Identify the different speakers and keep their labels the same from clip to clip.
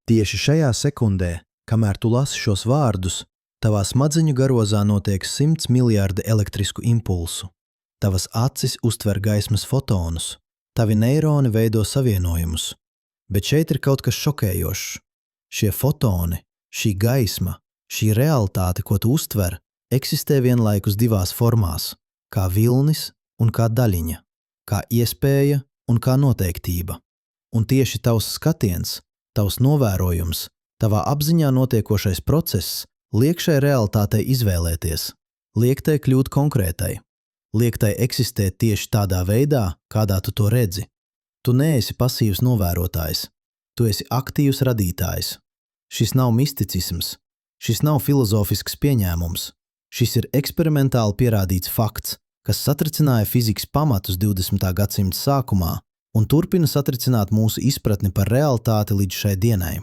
Speaker 1: Tieši šajā sekundē, kamēr tu lasi šos vārdus, tavā smadzeņu garozā notiek 100 miljārdi elektrisku impulsu. Tavas acis uztver gaismas fotonus, tavi neironi veido savienojumus. Bet šeit ir kaut kas šokējošs. Šie fotoni, šī gaisma, šī realitāte, ko tu uztver, eksistē vienlaikus divās formās – kā vilnis un kā daļiņa, kā iespēja un kā noteiktība. Un tieši tavs skatiens, tavs novērojums, tavā apziņā notiekošais process liek šai realitātei izvēlēties, liek tai kļūt konkrētai, liek tai eksistēt tieši tādā veidā, kādā tu to redzi. Tu neesi pasīvs novērotājs, tu esi aktīvs radītājs. Šis nav misticisms, šis nav filozofisks pieņēmums, šis ir eksperimentāli pierādīts fakts, kas satricināja fizikas pamatus 20. gadsimta sākumā un turpina satricināt mūsu izpratni par realitāti līdz šai dienai.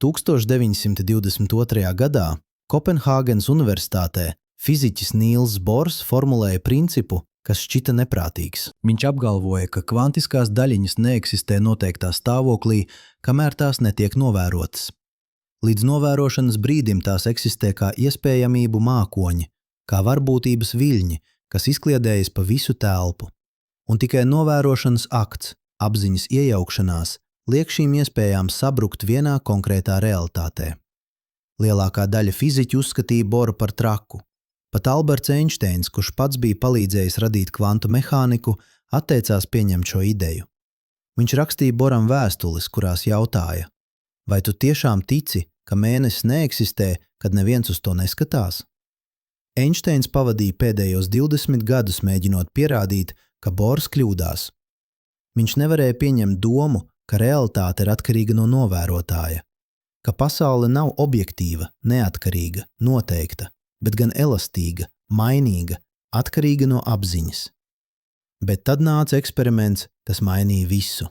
Speaker 1: 1922. gadā Kopenhāgenas universitātē fiziķis Nīls Bors formulēja principu, kas šķita neprātīgs. Viņš apgalvoja, ka kvantiskās daļiņas neeksistē noteiktā stāvoklī, kamēr tās netiek novērotas. Līdz novērošanas brīdim tās eksistē kā iespējamību mākoņi, kā varbūtības viļņi, kas izkliedējas pa visu telpu. Un tikai novērošanas akts, apziņas iejaukšanās, liek šīm iespējām sabrukt vienā konkrētā realitātē. Lielākā daļa fiziķu uzskatīja Boru par traku. Pat Alberts Einsteins, kurš pats bija palīdzējis radīt kvantu mehāniku, atteicās pieņemt šo ideju. Viņš rakstīja Boram vēstules, kurās jautāja: vai tu tiešām tici, ka mēnesis neeksistē, kad neviens uz to neskatās? Einsteins pavadīja pēdējos 20 gadus mēģinot pierādīt, ka Bors kļūdās. Viņš nevarēja pieņemt domu, ka realitāte ir atkarīga no novērotāja, ka pasaule nav objektīva, neatkarīga, noteikta, bet gan elastīga, mainīga, atkarīga no apziņas. Bet tad nāca eksperiments, kas mainīja visu.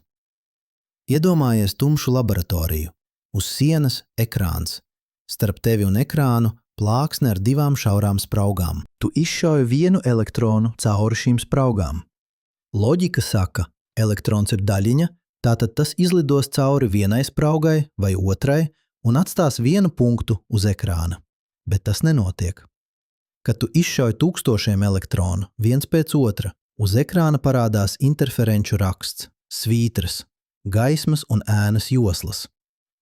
Speaker 1: Iedomājies tumšu laboratoriju. Uz sienas ekrāns. Starp tevi un ekrānu plāksne ar 2 šaurām spraugām. Tu izšauj vienu elektronu cauri šīm spraugām. Loģika saka, elektrons ir daļiņa, tātad tas izlidos cauri vienai spraugai vai otrai un atstās vienu punktu uz ekrāna. Bet tas nenotiek. Kad tu izšauj 1000 elektronu, viens pēc otra, uz ekrāna parādās interferenču raksts, svītras, gaismas un ēnas joslas.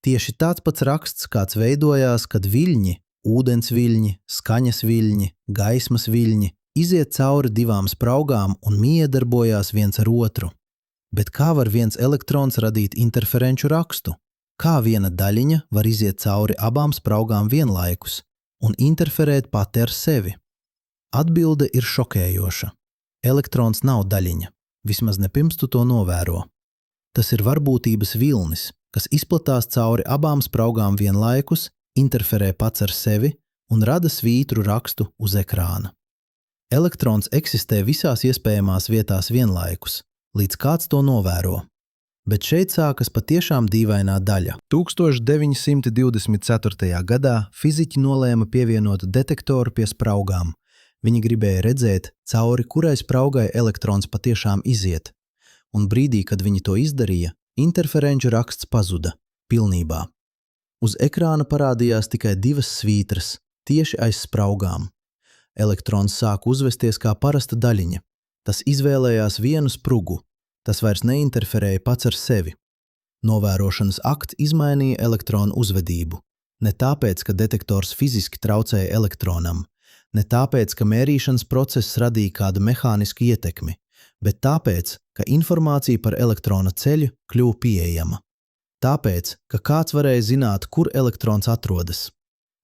Speaker 1: Tieši tāds pats raksts, kāds veidojās, kad viļņi, ūdens viļņi, skaņas viļņi, gaismas viļņi iziet cauri 2 spraugām un miedarbojās viens ar otru. Bet kā var viens elektrons radīt interferenču rakstu? Kā viena daļiņa var iziet cauri abām spraugām vienlaikus un interferēt pati ar sevi? Atbilde ir šokējoša. Elektrons nav daļiņa, vismaz ne pirms tu to novēro. Tas ir varbūtības vilnis, kas izplatās cauri abām spraugām vienlaikus, interferē pats ar sevi un rada svītru rakstu uz ekrāna. Elektrons eksistē visās iespējamās vietās vienlaikus, līdz kāds to novēro. Bet šeit sākas patiešām dīvainā daļa. 1924. gadā fiziķi nolēma pievienot detektoru pie spraugām. Viņi gribēja redzēt, cauri kurai spraugai elektrons patiešām iziet. Un brīdī, kad viņi to izdarīja, interferenču raksts pazuda, pilnībā. Uz ekrāna parādījās tikai 2 svītras, tieši aiz spraugām. Elektrons sāk uzvesties kā parasta daļiņa. Tas izvēlējās vienu sprugu. Tas vairs neinterferēja pats ar sevi. Novērošanas akts izmainīja elektronu uzvedību. Ne tāpēc, ka detektors fiziski traucēja elektronam, ne tāpēc, ka mērīšanas process radīja kādu mehānisku ietekmi, bet tāpēc, ka informācija par elektrona ceļu kļuva pieejama. Tāpēc, ka kāds varēja zināt, kur elektrons atrodas.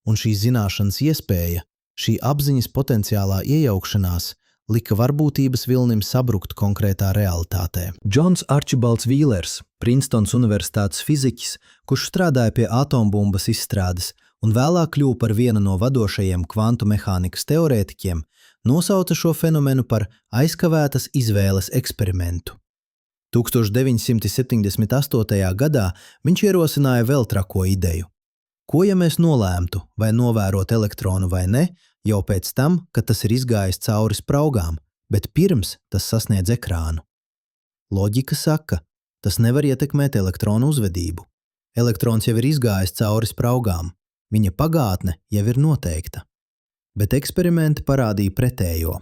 Speaker 1: Un šī zināšanas iespēja, šī apziņas potenciālā iejaukšanās lika varbūtības vilnim sabrukt konkrētā realitātē. Džons Arčibalds Vīlers, Princetons universitātes fiziķis, kurš strādāja pie atombumbas izstrādes un vēlāk kļuva par vienu no vadošajiem kvantu mehānikas teorētiķiem, nosauca šo fenomenu par aizkavētas izvēles eksperimentu. 1978. gadā viņš ierosināja vēl trako ideju. Ko, ja mēs nolēmtu, vai novērot elektronu vai ne, jau pēc tam, kad tas ir izgājis cauri spraugām, bet pirms tas sasniedz ekrānu? Loģika saka, tas nevar ietekmēt elektronu uzvedību. Elektrons jau ir izgājis cauri spraugām. Viņa pagātne jau ir noteikta. Bet eksperimenti parādīja pretējo.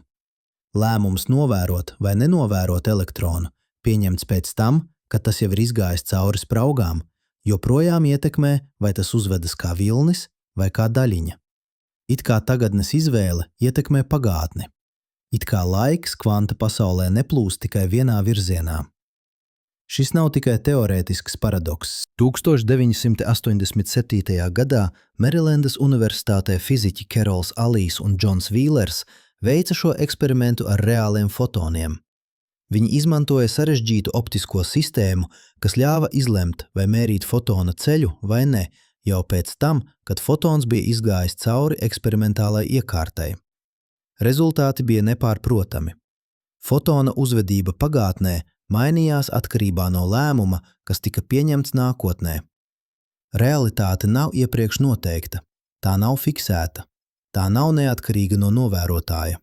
Speaker 1: Lēmums novērot vai nenovērot elektronu pieņemts pēc tam, kad tas jau ir izgājis cauri spraugām, joprojām ietekmē, vai tas uzvedas kā vilnis vai kā daļiņa. It kā tagadnes izvēle ietekmē pagātni. It kā laiks kvanta pasaulē neplūst tikai vienā virzienā. Šis nav tikai teorētisks paradokss. 1987. gadā Merilendas Universitātē fiziķi Kerols Alijs un Džons Vīlers veica šo eksperimentu ar reāliem fotoniem. Viņi izmantoja sarežģītu optisko sistēmu, kas ļāva izlemt, vai mērīt fotona ceļu vai ne, jau pēc tam, kad fotons bija izgājis cauri eksperimentālai iekārtai. Rezultāti bija nepārprotami. Fotona uzvedība pagātnē mainījās atkarībā no lēmuma, kas tika pieņemts nākotnē. Realitāte nav iepriekš noteikta, tā nav fiksēta, tā nav neatkarīga no novērotāja.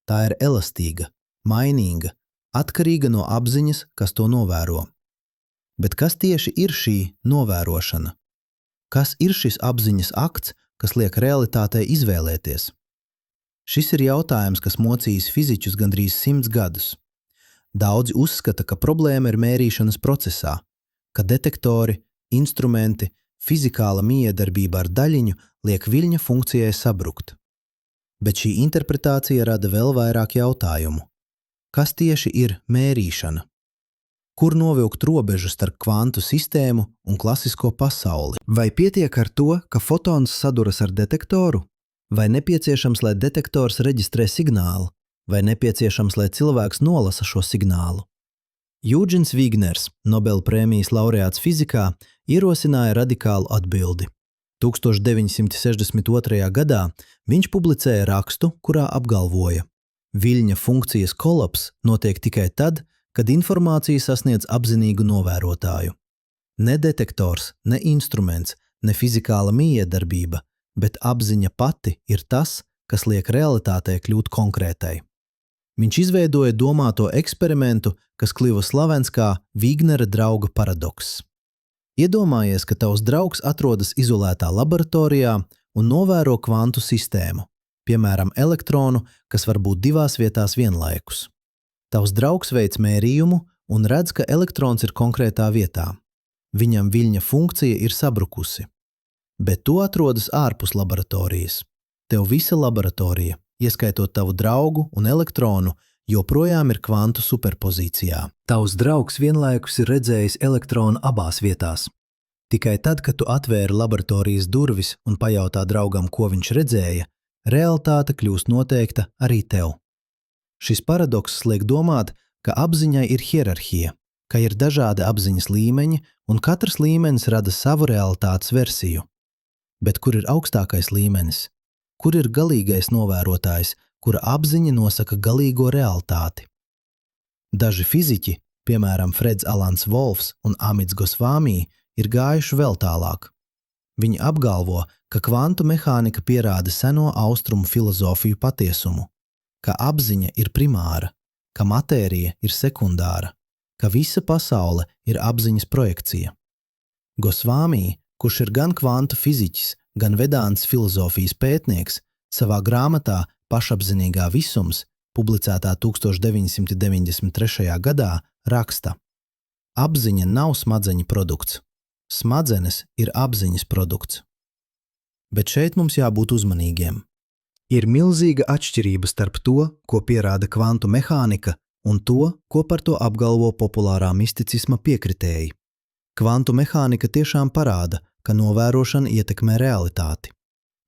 Speaker 1: Tā ir elastīga, mainīga, atkarīga no apziņas, kas to novēro. Bet kas tieši ir šī novērošana? Kas ir šis apziņas akts, kas liek realitātei izvēlēties? Šis ir jautājums, kas mocījis fiziķus gandrīz 100 gadus. Daudzi uzskata, ka problēma ir mērīšanas procesā, ka detektori, instrumenti, fizikāla miedarbība ar daļiņu liek viļņa funkcijai sabrukt. Bet šī interpretācija rada vēl vairāk jautājumu. Kas tieši ir mērīšana? Kur novilkt robežu starp kvantu sistēmu un klasisko pasauli? Vai pietiek ar to, ka fotons saduras ar detektoru? Vai nepieciešams, lai detektors reģistrē signālu? Vai nepieciešams, lai cilvēks nolasa šo signālu? Jūģins Vigners, Nobela prēmijas laureāts fizikā, ierosināja radikālu atbildi. 1962. gadā viņš publicēja rakstu, kurā apgalvoja: viļņa funkcijas kolaps notiek tikai tad, kad informācija sasniedz apzinīgu novērotāju. Ne detektors, ne instruments, ne fizikāla miedarbība, bet apziņa pati ir tas, kas liek realitātei kļūt konkrētai. Viņš izveidoja domāto eksperimentu, kas kļuva slavens kā Vignera drauga paradokss. Iedomājies, ka tavs draugs atrodas izolētā laboratorijā un novēro kvantu sistēmu, piemēram, elektronu, kas var būt divās vietās vienlaikus. Tavs draugs veic mērījumu un redz, ka elektrons ir konkrētā vietā. Viņam viļņa funkcija ir sabrukusi. Bet tu atrodas ārpus laboratorijas. Tev visa laboratorija, ieskaitot tavu draugu un elektronu, joprojām ir kvantu superpozīcijā. Tavs draugs vienlaikus ir redzējis elektronu abās vietās. Tikai tad, kad tu atvēri laboratorijas durvis un pajautā draugam, ko viņš redzēja, realitāte kļūst noteikta arī tev. Šis paradokss liek domāt, ka apziņai ir hierarhija, ka ir dažādi apziņas līmeņi un katrs līmenis rada savu realitātes versiju. Bet kur ir augstākais līmenis? Kur ir galīgais novērotājs, kura apziņa nosaka galīgo realitāti? Daži fiziķi, piemēram Freds Alans Volfs un Amits Gosvami, ir gājuši vēl tālāk. Viņi apgalvo, ka kvantu mehānika pierāda seno austrumu filozofiju patiesumu, ka apziņa ir primāra, ka matērija ir sekundāra, ka visa pasaule ir apziņas projekcija. Gosvami, kurš ir gan kvantu fiziķis, gan vedāns filozofijas pētnieks, savā grāmatā Pašapzinīgā visums, publicētā 1993. gadā, raksta: apziņa nav smadzeņu produkts. Smadzenes ir apziņas produkts. Bet šeit mums jābūt uzmanīgiem. Ir milzīga atšķirība starp to, ko pierāda kvantu mehānika, un to, ko par to apgalvo populārā misticisma piekritēji. Kvantu mehānika tiešām parāda, ka novērošana ietekmē realitāti.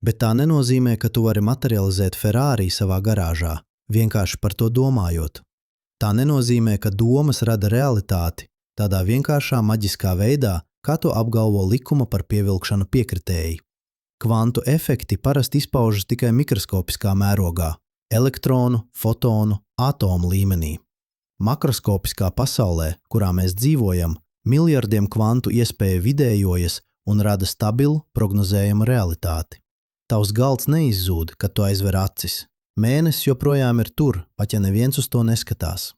Speaker 1: Bet tā nenozīmē, ka tu vari materializēt Ferrari savā garāžā, vienkārši par to domājot. Tā nenozīmē, ka domas rada realitāti tādā vienkāršā maģiskā veidā, kā to apgalvo likuma par pievilkšanu piekritēji. Kvantu efekti parasti izpaužas tikai mikroskopiskā mērogā, elektronu, fotonu, atomu līmenī. Makroskopiskā pasaulē, kurā mēs dzīvojam, miljardiem kvantu iespēja vidējojas un rada stabilu, prognozējumu realitāti. Tavs galds neizzūd, kad tu aizver acis. Mēnesis joprojām ir tur, pat ja neviens uz to neskatās.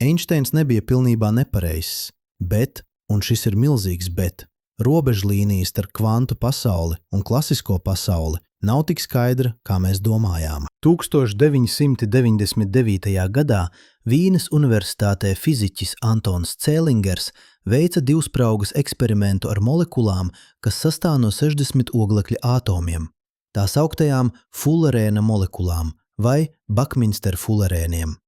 Speaker 1: Einšteins nebija pilnībā nepareizs, bet, un šis ir milzīgs bet, Robežlīnija starp kvantu pasauli un klasisko pasauli nav tik skaidra, kā mēs domājām. 1999. gadā Vīnes Universitātē fiziķis Antons Cēlingers veica divspraugas eksperimentu ar molekulām, kas sastāv no 60 oglekļa atomiem, tā sauktajām fullerēna molekulām vai Bakminster-fullerēniem.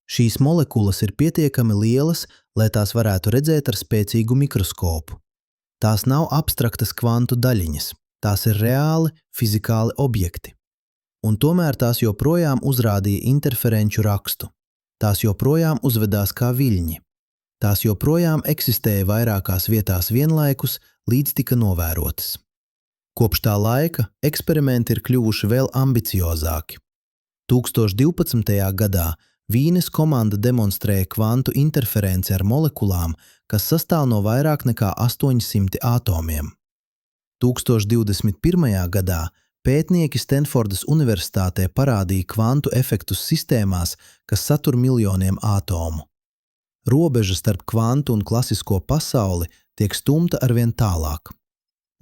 Speaker 1: Šīs molekulas ir pietiekami lielas, lai tās varētu redzēt ar spēcīgu mikroskopu. Tās nav abstraktas kvantu daļiņas, tās ir reāli fizikāli objekti. Un tomēr tās joprojām uzrādīja interferenču rakstu. Tās joprojām uzvedās kā viļņi. Tās joprojām eksistēja vairākās vietās vienlaikus, līdz tika novērotas. Kopš tā laika eksperimenti ir kļuvuši vēl ambiciozāki. 2012. gadā Vīnes komanda demonstrēja kvantu interferenci ar molekulām, kas sastāv no vairāk nekā 800 atomiem. 2021. gadā pētnieki Stenfordas Universitātē parādīja kvantu efektus sistēmās, kas satur miljoniem atomu. Robeža starp kvantu un klasisko pasauli tiek stumta arvien tālāk.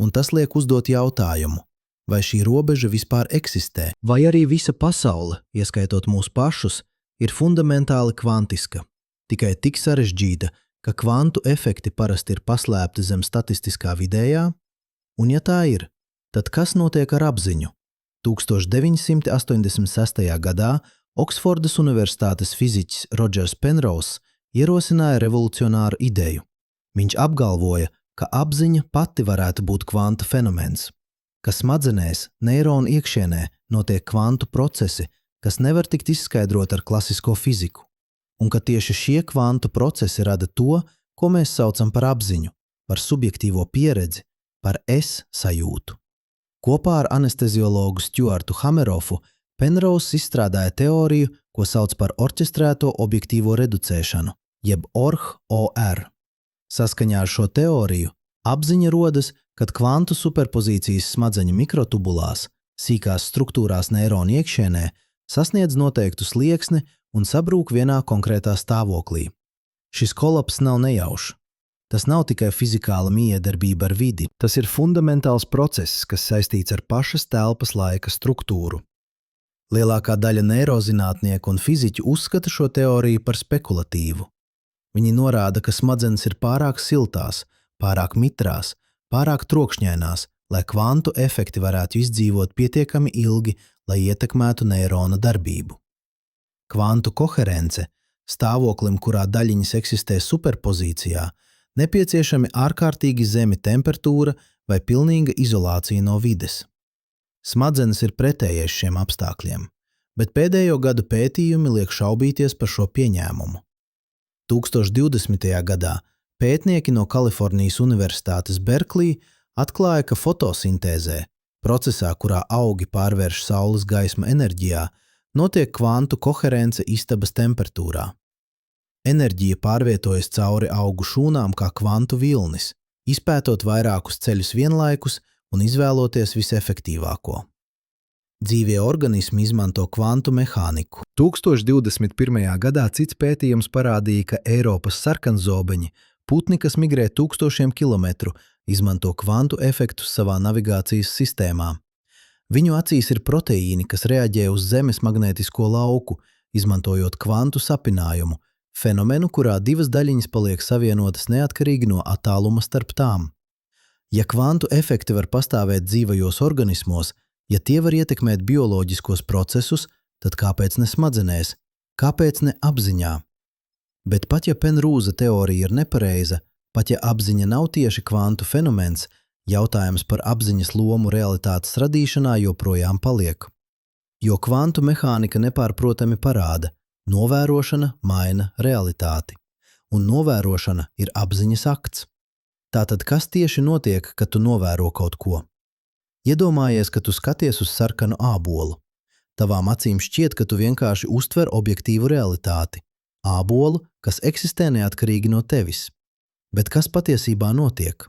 Speaker 1: Un tas liek uzdot jautājumu, vai šī robeža vispār eksistē, vai arī visa pasaule, ieskaitot mūs pašus, ir fundamentāli kvantiska, tikai tik sarežģīta, ka kvantu efekti parasti ir paslēpti zem statistiskā vidējā, un ja tā ir, tad kas notiek ar apziņu? 1986. gadā Oksfordas Universitātes fiziķis Rodžers Penrose ierosināja revolucionāru ideju. Viņš apgalvoja, ka apziņa pati varētu būt kvanta fenomens, ka smadzenēs, neironu iekšienē notiek kvantu procesi, kas nevar tikt izskaidrot ar klasisko fiziku, un ka tieši šie kvantu procesi rada to, ko mēs saucam par apziņu, par subjektīvo pieredzi, par es sajūtu. Kopā ar anesteziologu Stuartu Hamerofu Penrose izstrādāja teoriju, ko sauc par orķestrēto objektīvo reducēšanu, jeb OR. Saskaņā ar šo teoriju apziņa rodas, kad kvantu superpozīcijas smadzeņu mikrotubulās, sīkās struktūrās neironu iekšienē, sasniedz noteiktu slieksni un sabrūk vienā konkrētā stāvoklī. Šis kolaps nav nejaušs. Tas nav tikai fizikāla miedarbība ar vidi, tas ir fundamentāls process, kas saistīts ar pašas telpas laika struktūru. Lielākā daļa neirozinātnieku un fiziķu uzskata šo teoriju par spekulatīvu. Viņi norāda, ka smadzenes ir pārāk siltās, pārāk mitrās, pārāk trokšņainās, lai kvantu efekti varētu izdzīvot pietiekami ilgi, lai ietekmētu neirona darbību. Kvantu koherence, stāvoklim, kurā daļiņas eksistē superpozīcijā, nepieciešami ārkārtīgi zemi temperatūra vai pilnīga izolācija no vides. Smadzenes ir pretējais šiem apstākļiem, bet pēdējo gadu pētījumi liek šaubīties par šo pieņēmumu. 2020. gadā pētnieki no Kalifornijas Universitātes Berklī atklāja, ka fotosintēzē, procesā, kurā augi pārvērš saules gaismu enerģijā, notiek kvantu koherence istabas temperatūrā. Enerģija pārvietojas cauri augu šūnām kā kvantu vilnis, izpētot vairākus ceļus vienlaikus un izvēloties visefektīvāko. Dzīvie organismi izmanto kvantu mehāniku. 2021. gadā cits pētījums parādīja, ka Eiropas sarkanzobeņi, putni, kas migrē 1000 kilometru, izmanto kvantu efektus savā navigācijas sistēmā. Viņu acīs ir proteīni, kas reaģē uz Zemes magnētisko lauku, izmantojot kvantu sapinājumu, fenomenu, kurā divas daļiņas paliek savienotas neatkarīgi no attāluma starp tām. Ja kvantu efekti var pastāvēt dzīvajos organismos, ja tie var ietekmēt bioloģiskos procesus, tad kāpēc ne smadzenēs, kāpēc ne apziņā? Bet pat ja Penrūza teorija ir nepareiza, pat ja apziņa nav tieši kvantu fenomens, jautājums par apziņas lomu realitātes radīšanā joprojām paliek. Jo kvantu mehānika nepārprotami parāda, novērošana maina realitāti, un novērošana ir apziņas akts. Tātad kas tieši notiek, kad tu novēro kaut ko? Iedomājies, ka tu skaties uz sarkanu ābolu. Tavām acīm šķiet, ka tu vienkārši uztver objektīvu realitāti, ābolu, kas eksistē neatkarīgi no tevis. Bet kas patiesībā notiek?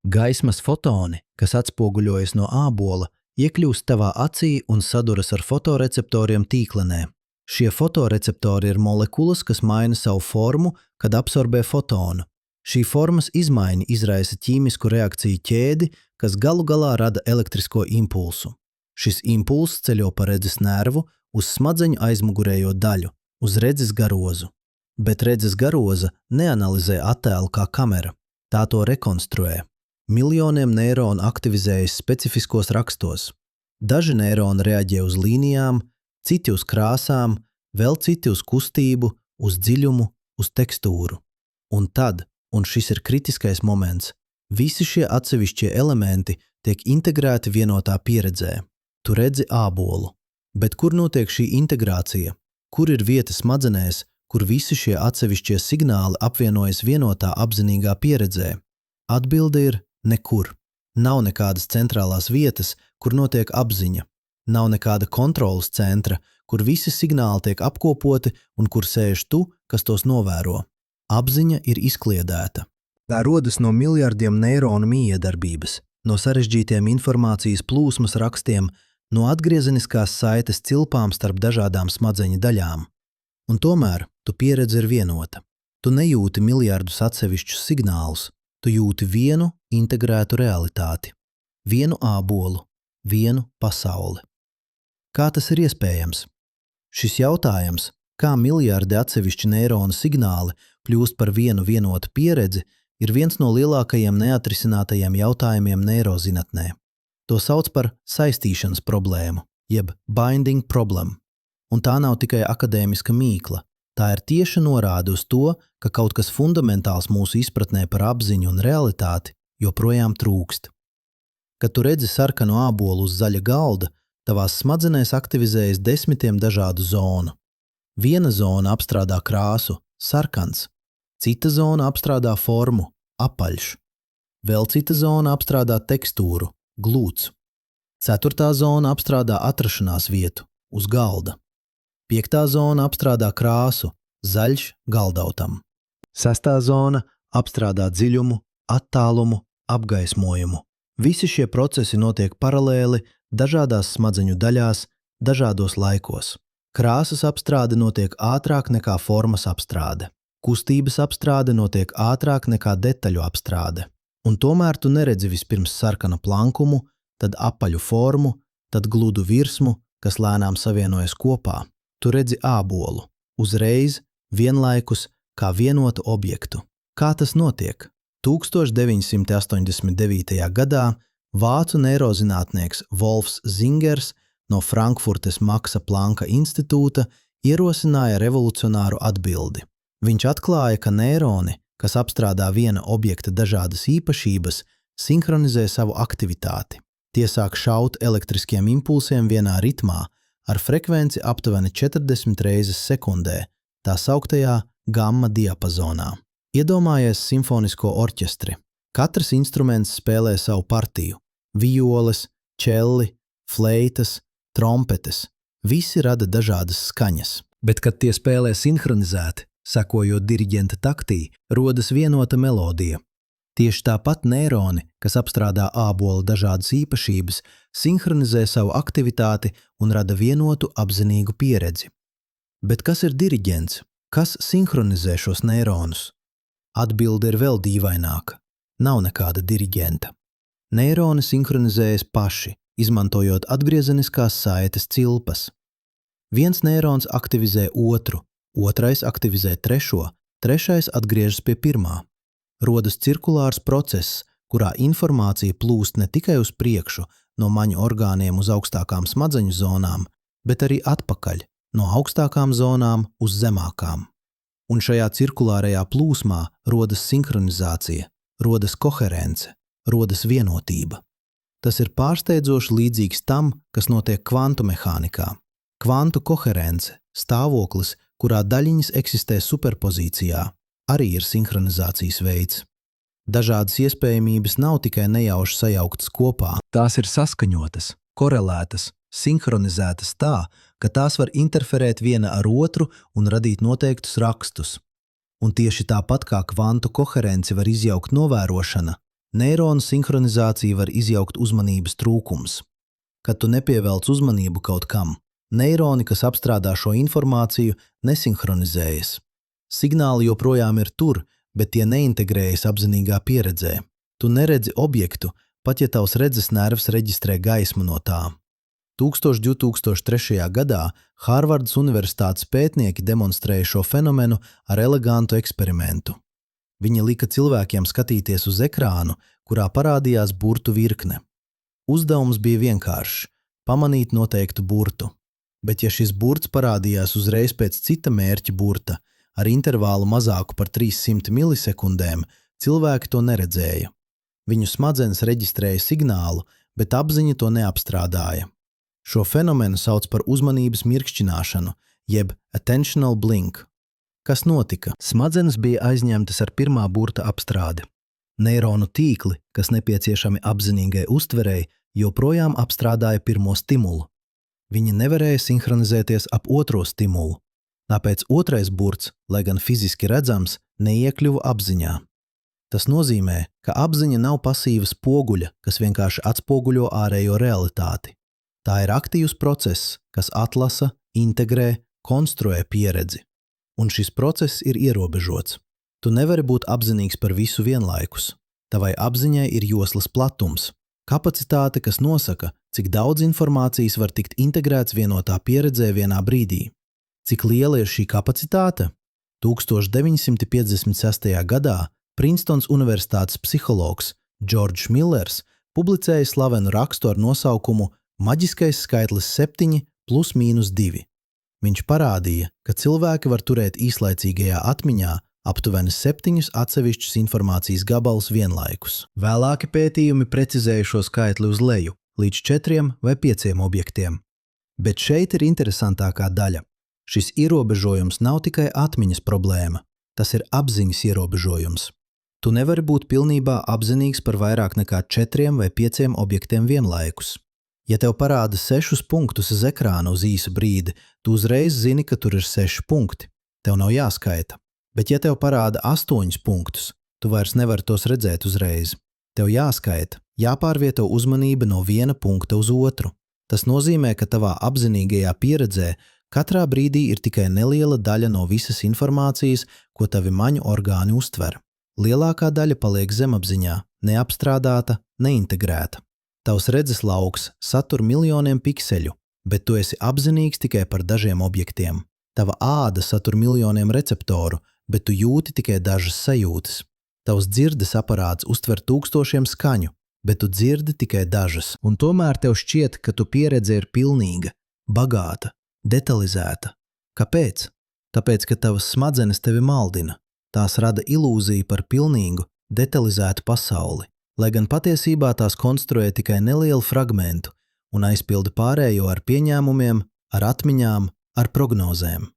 Speaker 1: Gaismas fotoni, kas atspoguļojas no ābola, iekļūst tavā acī un saduras ar fotoreceptoriem tīklenē. Šie fotoreceptori ir molekulas, kas maina savu formu, kad absorbē fotonu. Šī formas izmaiņa izraisa ķīmisku reakciju ķēdi, kas galu galā rada elektrisko impulsu. Šis impulss ceļo pa redzes nervu uz smadzeņu aizmugurējo daļu, uz redzes garozu. Bet redzes garoza neanalizē attēlu kā kamera, tā to rekonstruē. Miljoniem neironu aktivizējas specifiskos rakstos. Daži neironi reaģē uz līnijām, citi uz krāsām, vēl citi uz kustību, uz dziļumu, uz tekstūru. Un tad, un šis ir kritiskais moments, visi šie atsevišķie elementi tiek integrēti vienotā pieredzē. Tu redzi ābolu. Bet kur notiek šī integrācija? Kur ir vieta smadzenēs, kur visi šie atsevišķie signāli apvienojas vienotā apzinīgā pieredzē? Atbilde ir nekur. Nav nekādas centrālās vietas, kur notiek apziņa. Nav nekāda kontrolas centra, kur visi signāli tiek apkopoti un kur sēž tu, kas tos novēro. Apziņa ir izkliedēta. Tā rodas no miljardiem neironu mijiedarbības, no sarežģītiem informācijas plūsmas rakstiem, no atgriezeniskās saites cilpām starp dažādām smadzeņu daļām. Un tomēr tu pieredze ir vienota. Tu nejūti miljardus atsevišķus signālus, tu jūti vienu integrētu realitāti, vienu ābolu, vienu pasauli. Kā tas ir iespējams? Šis jautājums, kā miljardi atsevišķi neironu signāli kļūst par vienu vienotu pieredzi, ir viens no lielākajiem neatrisinātajiem jautājumiem neirozinatnē. To sauc par saistīšanas problēmu, jeb binding problem. Un tā nav tikai akadēmiska mīkla. Tā ir tieša norāde uz to, ka kaut kas fundamentāls mūsu izpratnē par apziņu un realitāti joprojām trūkst. Kad tu redzi sarkanu ābolu uz zaļa galda, tavās smadzenēs aktivizējas desmitiem dažādu zonu. Viena zona apstrādā krāsu, sarkans, cita zona apstrādā formu, apaļš, vēl cita zona apstrādā tekstūru, glūts. Ceturtā zona apstrādā atrašanās vietu, uz galda. Piektā zona apstrādā krāsu, zaļš galdautam. Sestā zona apstrādā dziļumu, attālumu, apgaismojumu. Visi šie procesi notiek paralēli dažādās smadzeņu daļās, dažādos laikos. Krāsas apstrāde notiek ātrāk nekā formas apstrāde. Kustības apstrāde notiek ātrāk nekā detaļu apstrāde. Un tomēr tu neredzi vispirms sarkanu plankumu, tad apaļu formu, tad gludu virsmu, kas lēnām savienojas kopā. Tu redzi ābolu, uzreiz, vienlaikus, kā vienotu objektu. Kā tas notiek? 1989. gadā vācu neirozinātnieks Wolfs Zingers no Frankfurtes Maksa Planka institūta ierosināja revolucionāru atbildi. Viņš atklāja, ka neironi, kas apstrādā viena objekta dažādas īpašības, sinhronizē savu aktivitāti. Tie sāk šaut elektriskiem impulsiem vienā ritmā, ar frekvenci aptuveni 40 reizes sekundē, tā sauktajā gamma diapazonā. Iedomājies simfonisko orķestri. Katrs instruments spēlē savu partiju. Violes, čelli, fleitas, trompetes. Visi rada dažādas skaņas. Bet, kad tie spēlē sinhronizēti, sekojot diriģenta taktī, rodas vienota melodija. Tieši tāpat neironi, kas apstrādā ābola dažādas īpašības, sinhronizē savu aktivitāti un rada vienotu apzinīgu pieredzi. Bet kas ir diriģents? Kas sinhronizē šos neironus? Atbilde ir vēl dīvaināka. Nav nekāda diriģenta. Neironi sinhronizējas paši, izmantojot atgriezeniskās saites cilpas. Viens neirons aktivizē otru, otrais aktivizē trešo, trešais atgriežas pie pirmā. Rodas cirkulārs process, kurā informācija plūst ne tikai uz priekšu, no maņu orgāniem uz augstākām smadzeņu zonām, bet arī atpakaļ, no augstākām zonām uz zemākām. Un šajā cirkulārajā plūsmā rodas sinhronizācija, rodas koherence, rodas vienotība. Tas ir pārsteidzoši līdzīgs tam, kas notiek kvantu mehānikā. Kvantu koherence, stāvoklis, kurā daļiņas eksistē superpozīcijā, arī ir sinhronizācijas veids. Dažādas iespējamības nav tikai nejauši sajauktas kopā. Tās ir saskaņotas, korelētas, sinhronizētas tā, ka tās var interferēt viena ar otru un radīt noteiktus rakstus. Un tieši tāpat kā kvantu koherenci var izjaukt novērošana, neironu sinhronizācija var izjaukt uzmanības trūkums. Kad tu nepievelc uzmanību kaut kam, neironi, kas apstrādā šo informāciju, nesinhronizējas. Signāli joprojām ir tur, bet tie neintegrējas apzinīgā pieredzē. Tu neredzi objektu, pat ja tavs redzes nervs reģistrē gaismu no tā. 2003. gadā Hārvardas Universitātes pētnieki demonstrēja šo fenomenu ar elegantu eksperimentu. Viņi lika cilvēkiem skatīties uz ekrānu, kurā parādījās burtu virkne. Uzdevums bija vienkāršs – pamanīt noteiktu burtu. Bet ja šis burts parādījās uzreiz pēc cita mērķa burta, ar intervālu mazāku par 300 milisekundēm, cilvēki to neredzēja. Viņu smadzenes reģistrēja signālu, bet apziņa to neapstrādāja. Šo fenomenu sauc par uzmanības mirkšķināšanu, jeb attentional blink. Kas notika? Smadzenes bija aizņemtas ar pirmā burta apstrādi. Neironu tīkli, kas nepieciešami apzinīgai uztverei, joprojām apstrādāja pirmo stimulu. Viņi nevarēja sinhronizēties ap otro stimulu, tāpēc otrais burts, lai gan fiziski redzams, neiekļuva apziņā. Tas nozīmē, ka apziņa nav pasīva spoguļa, kas vienkārši atspoguļo ārējo realitāti. Tā ir aktīvs process, kas atlasa, integrē, konstruē pieredzi. Un šis process ir ierobežots. Tu nevari būt apzinīgs par visu vienlaikus. Tavai apziņai ir joslas platums, kapacitāte, kas nosaka, cik daudz informācijas var tikt integrēts vienotā pieredzē vienā brīdī. Cik liela ir šī kapacitāte? 1956. gadā Princetons Universitātes psihologs Džordžs Millers publicēja slavenu rakstu ar nosaukumu Maģiskais skaitlis 7 plus mīnus 2. Viņš parādīja, ka cilvēki var turēt īslaicīgajā atmiņā aptuveni 7 atsevišķus informācijas gabalus vienlaikus. Vēlāki pētījumi precizēja šo skaitli uz leju, līdz 4 vai 5 objektiem. Bet šeit ir interesantākā daļa. Šis ierobežojums nav tikai atmiņas problēma, tas ir apziņas ierobežojums. Tu nevari būt pilnībā apzinīgs par vairāk nekā 4 vai 5 objektiem vienlaikus. Ja tev parāda 6 punktus uz ekrāna uz īsu brīdi, tu uzreiz zini, ka tur ir 6 punkti. Tev nav jāskaita. Bet ja tev parāda 8 punktus, tu vairs nevari tos redzēt uzreiz. Tev jāskaita, jāpārvieto uzmanība no viena punkta uz otru. Tas nozīmē, ka tavā apzinīgajā pieredzē katrā brīdī ir tikai neliela daļa no visas informācijas, ko tavi maņu orgāni uztver. Lielākā daļa paliek zemapziņā, neapstrādāta, neintegrēta. Tavs redzes lauks satur miljoniem pikseļu, bet tu esi apzinīgs tikai par dažiem objektiem. Tava āda satur miljoniem receptoru, bet tu jūti tikai dažas sajūtas. Tavs dzirdes aparāts uztver tūkstošiem skaņu, bet tu dzirdi tikai dažas. Un tomēr tev šķiet, ka tu pieredze ir pilnīga, bagāta, detalizēta. Kāpēc? Tāpēc, ka tavas smadzenes tevi maldina. Tās rada ilūziju par pilnīgu, detalizētu pasauli, lai gan patiesībā tās konstruē tikai nelielu fragmentu un aizpilda pārējo ar pieņēmumiem, ar atmiņām, ar prognozēm.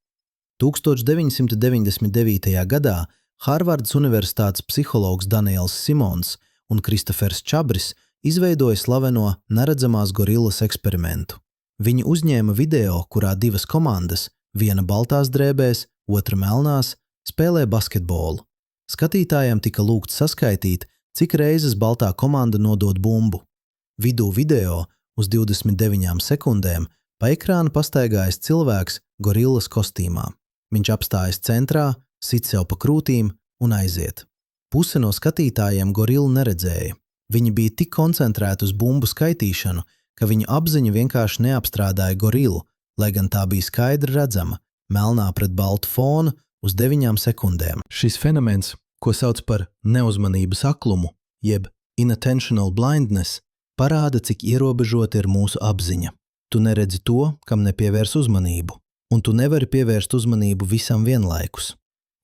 Speaker 1: 1999. gadā Hārvardas Universitātes psihologs Daniels Simons un Kristofers Čabris izveidoja slaveno neredzamās gorillas eksperimentu. Viņi uzņēma video, kurā 2 komandas, viena baltās drēbēs, otra melnās, spēlē basketbolu. Skatītājiem tika lūgts saskaitīt, cik reizes baltā komanda nodod bumbu. Vidū video uz 29 sekundēm pa ekrānu pastaigājas cilvēks gorillas kostīmā. Viņš apstājas centrā, sit sev pa krūtīm un aiziet. Puse no skatītājiem gorillu neredzēja. Viņi bija tik koncentrēti uz bumbu skaitīšanu, ka viņu apziņa vienkārši neapstrādāja gorillu, lai gan tā bija skaidri redzama, melnā pret baltu fonu uz 9 sekundēm. Šis fenomens, ko sauc par neuzmanības aklumu, jeb inattentional blindness, parāda, cik ierobežota ir mūsu apziņa. Tu neredzi to, kam nepievērs uzmanību, un tu nevari pievērst uzmanību visam vienlaikus.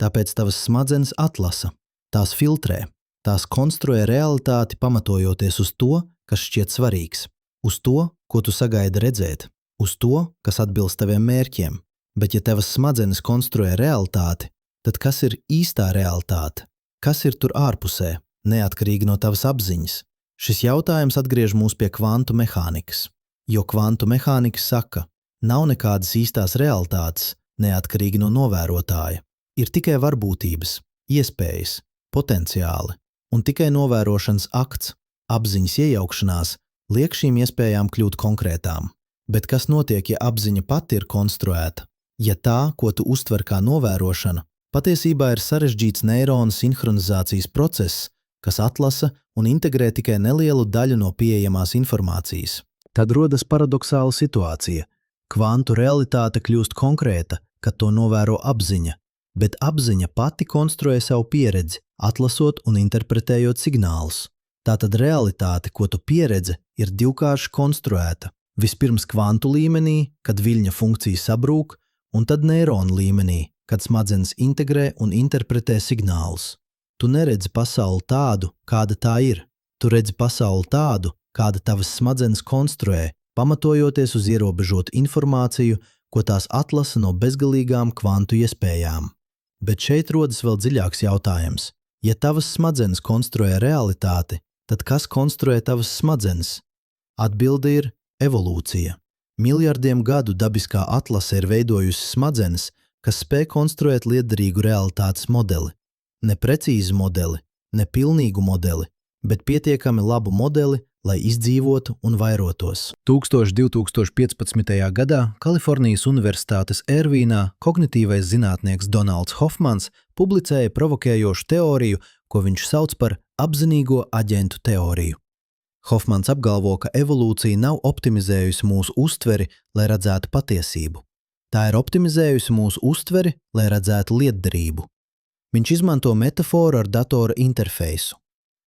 Speaker 1: Tāpēc tavas smadzenes atlasa, tās filtrē, tās konstruē realitāti pamatojoties uz to, kas šķiet svarīgs, uz to, ko tu sagaidi redzēt, uz to, kas atbilst taviem mērķiem. Bet ja tavas smadzenes konstruē realitāti, tad kas ir īstā realitāte? Kas ir tur ārpusē, neatkarīgi no tavas apziņas? Šis jautājums atgriež mūs pie kvantu mehānikas, jo kvantu mehānika saka, nav nekādas īstās realitātes, neatkarīgi no novērotāja. Ir tikai varbūtības, iespējas, potenciāli, un tikai novērošanas akts, apziņas iejaukšanās, liek šīm iespējām kļūt konkrētām. Bet kas notiek, ja apziņa pati ir konstruēta? Ja tā, ko tu uztver kā novērošana, Patiesībā ir sarežģīts neironu sinhronizācijas process, kas atlasa un integrē tikai nelielu daļu no pieejamās informācijas. Tad rodas paradoxāla situācija. Kvantu realitāte kļūst konkrēta, kad to novēro apziņa, bet apziņa pati konstruē savu pieredzi, atlasot un interpretējot signālus. Tātad realitāte, ko tu pieredzi, ir divkārši konstruēta. Vispirms kvantu līmenī, kad viļņa funkcija sabrūk, un tad neironu līmenī, kad smadzenes integrē un interpretē signālus. Tu neredzi pasauli tādu, kāda tā ir. Tu redzi pasauli tādu, kāda tavas smadzenes konstruē, pamatojoties uz ierobežotu informāciju, ko tās atlasa no bezgalīgām kvantu iespējām. Bet šeit rodas vēl dziļāks jautājums. Ja tavas smadzenes konstruē realitāti, tad kas konstruē tavas smadzenes? Atbilde ir evolūcija. Miljardiem gadu dabiskā atlase ir veidojusi smadzenes, kas spēj konstruēt lietderīgu realitātes modeli. Ne precīzu modeli, ne pilnīgu modeli, bet pietiekami labu modeli, lai izdzīvotu un vairotos. 2015. gadā Kalifornijas Universitātes Ervīnā kognitīvais zinātnieks Donalds Hofmans publicēja provokējošu teoriju, ko viņš sauc par apzinīgo aģentu teoriju. Hofmans apgalvo, ka evolūcija nav optimizējusi mūsu uztveri, lai redzētu patiesību. Tā ir optimizējusi mūsu uztveri, lai redzētu lietderību. Viņš izmanto metaforu ar datora interfeisu.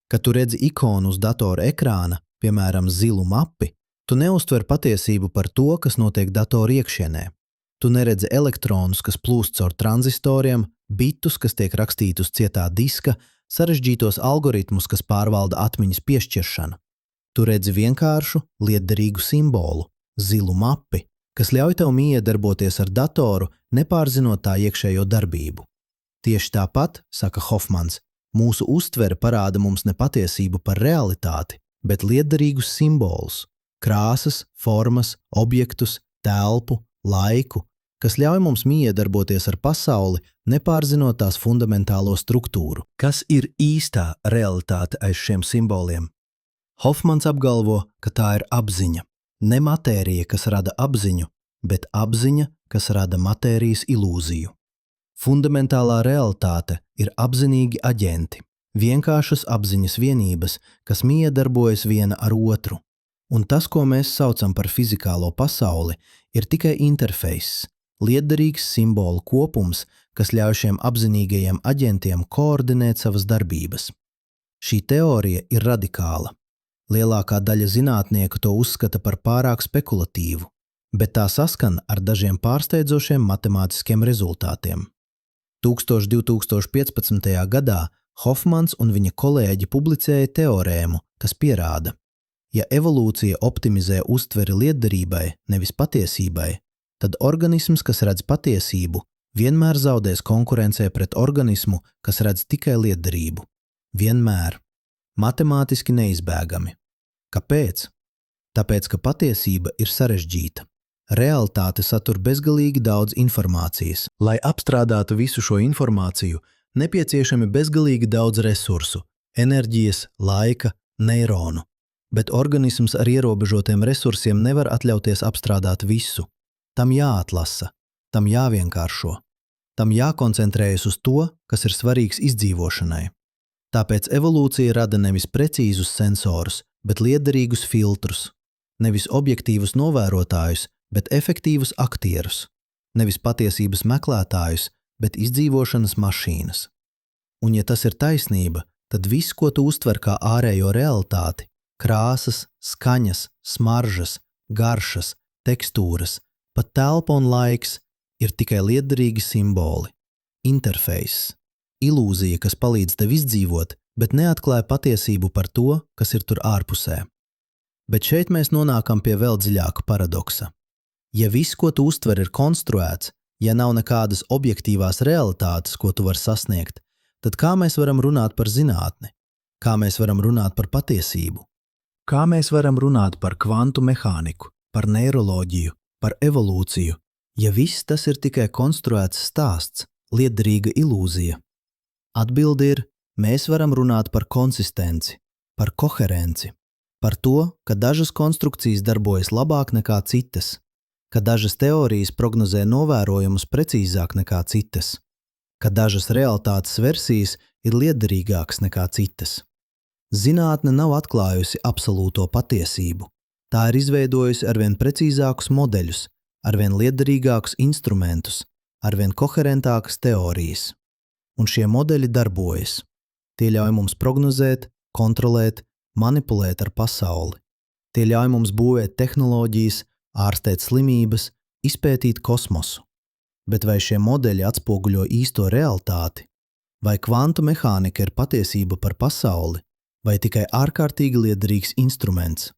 Speaker 1: Kad tu redzi ikonu uz datora ekrāna, piemēram, zilu mapi, tu neuztver patiesību par to, kas notiek datora iekšienē. Tu neredzi elektronus, kas plūst caur tranzistoriem, bitus, kas tiek rakstīti uz cietā diska, sarežģītos algoritmus, kas pārvalda atmiņas piešķiršanu. Tu redzi vienkāršu, lietderīgu simbolu, zilu mapi, kas ļauj tev miedarboties ar datoru, nepārzinot tā iekšējo darbību. Tieši tāpat, saka Hofmans, mūsu uztvere parāda mums ne patiesību par realitāti, bet lietderīgus simbolus, krāsas, formas, objektus, telpu, laiku, kas ļauj mums miedarboties ar pasauli, nepārzinot tās fundamentālo struktūru. Kas ir īstā realitāte aiz šiem simboliem? Hofmans apgalvo, ka tā ir apziņa. Ne matērija, kas rada apziņu, bet apziņa, kas rada matērijas ilūziju. Fundamentālā realitāte ir apzinīgi aģenti, vienkāršas apziņas vienības, kas miedarbojas viena ar otru. Un tas, ko mēs saucam par fizikālo pasauli, ir tikai interfeiss, lietderīgs simbolu kopums, kas ļauj šiem apzinīgajiem aģentiem koordinēt savas darbības. Šī teorija ir radikāla. Lielākā daļa zinātnieku to uzskata par pārāk spekulatīvu, bet tā saskan ar dažiem pārsteidzošiem matemātiskiem rezultātiem. 2015. gadā Hofmans un viņa kolēģi publicēja teorēmu, kas pierāda, ja evolūcija optimizē uztveri lietderībai, nevis patiesībai, tad organisms, kas redz patiesību, vienmēr zaudēs konkurencē pret organismu, kas redz tikai lietderību. Vienmēr. Matemātiski neizbēgami. Kāpēc? Tāpēc, ka patiesība ir sarežģīta. Realitāte satur bezgalīgi daudz informācijas. Lai apstrādātu visu šo informāciju, nepieciešami bezgalīgi daudz resursu, enerģijas, laika, neironu. Bet organisms ar ierobežotiem resursiem nevar atļauties apstrādāt visu. Tam jāatlasa, tam jāvienkāršo, tam jākoncentrējas uz to, kas ir svarīgs izdzīvošanai. Tāpēc evolūcija rada nevis precīzus sensorus, bet lietderīgus filtrus, nevis objektīvus novērotājus, bet efektīvus aktierus, nevis patiesības meklētājus, bet izdzīvošanas mašīnas. Un ja tas ir taisnība, tad viss, ko tu uztver kā ārējo realitāti, krāsas, skaņas, smaržas, garšas, tekstūras, pat telpa un laiks, ir tikai lietderīgi simboli, interfeiss, ilūzija, kas palīdz tev izdzīvot, bet neatklāja patiesību par to, kas ir tur ārpusē. Bet šeit mēs nonākam pie vēl dziļāka paradoksa. Ja viss, ko tu uztver, ir konstruēts, ja nav nekādas objektīvās realitātes, ko tu vari sasniegt, tad kā mēs varam runāt par zinātni? Kā mēs varam runāt par patiesību? Kā mēs varam runāt par kvantu mehāniku, par neiroloģiju, par evolūciju, ja viss tas ir tikai konstruēts stāsts, lietderīga ilūzija? Atbilde ir, mēs varam runāt par konsistenci, par koherenci, par to, ka dažas konstrukcijas darbojas labāk nekā citas, ka dažas teorijas prognozē novērojumus precīzāk nekā citas. ka dažas realitātes versijas ir liederīgākas nekā citas. Zinātne nav atklājusi absolūto patiesību. Tā ir izveidojusi arvien precīzākus modeļus, arvien liederīgākus instrumentus, arvien koherentākas teorijas. Un šie modeļi darbojas. Tie ļauj mums prognozēt, kontrolēt, manipulēt ar pasauli. Tie ļauj mums būvēt tehnoloģijas, ārstēt slimības, izpētīt kosmosu. Bet vai šie modeļi atspoguļo īsto realitāti? Vai kvantu mehānika ir patiesība par pasauli? Vai tikai ārkārtīgi liederīgs instruments?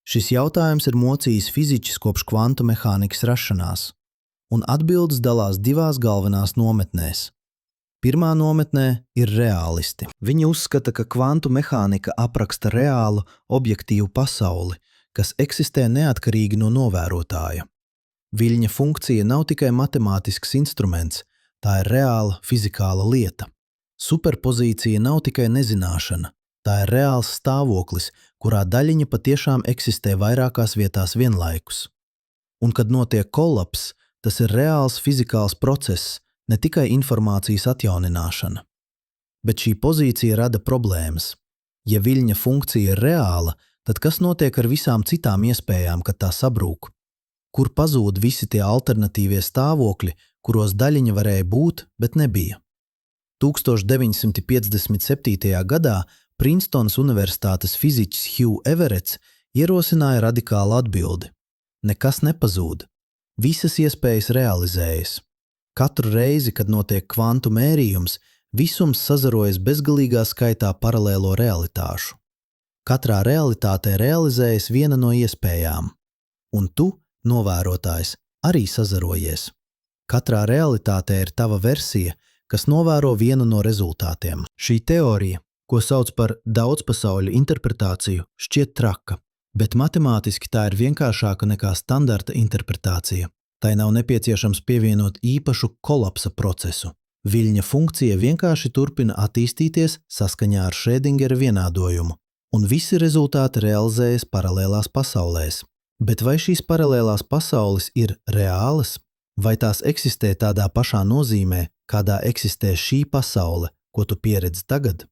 Speaker 1: Šis jautājums ir mocījis fiziķus kopš kvantu mehānikas rašanās, un atbildes dalās divās galvenās nometnēs. Pirmā nometnē ir reālisti. Viņi uzskata, ka kvantu mehānika apraksta reālu, objektīvu pasauli, kas eksistē neatkarīgi no novērotāja. Viļņa funkcija nav tikai matemātisks instruments, tā ir reāla fizikāla lieta. Superpozīcija nav tikai nezināšana, tā ir reāls stāvoklis, kurā daļiņa patiešām eksistē vairākās vietās vienlaikus. Un kad notiek kollaps, tas ir reāls fizikāls process, ne tikai informācijas atjaunināšana. Bet šī pozīcija rada problēmas. Ja viļņa funkcija ir reāla, tad kas notiek ar visām citām iespējām, kad tā sabrūk? Kur pazūd visi tie alternatīvie stāvokļi, kuros daļiņa varēja būt, bet nebija? 1957. gadā Princetonas Universitātes fiziķis Hugh Everetts ierosināja radikālu atbildi. Nekas nepazūd. Visas iespējas realizējas. Katru reizi, kad notiek kvantu mērījums, visums sazarojas bezgalīgā skaitā paralēlo realitāšu. Katrā realitātē realizējas viena no iespējām. Un tu, novērotājs, arī sazarojies. Katrā realitātē ir tava versija, kas novēro vienu no rezultātiem. Šī teorija, ko sauc par daudzpasauļu interpretāciju, šķiet traka, bet matemātiski tā ir vienkāršāka nekā standarta interpretācija. Tai nav nepieciešams pievienot īpašu kolapsa procesu. Viļņa funkcija vienkārši turpina attīstīties saskaņā ar Schrödingera vienādojumu, un visi rezultāti realizējas paralēlās pasaulēs. Bet vai šīs paralēlās pasaules ir reālas? Vai tās eksistē tādā pašā nozīmē, kādā eksistē šī pasaule, ko tu pieredzi tagad?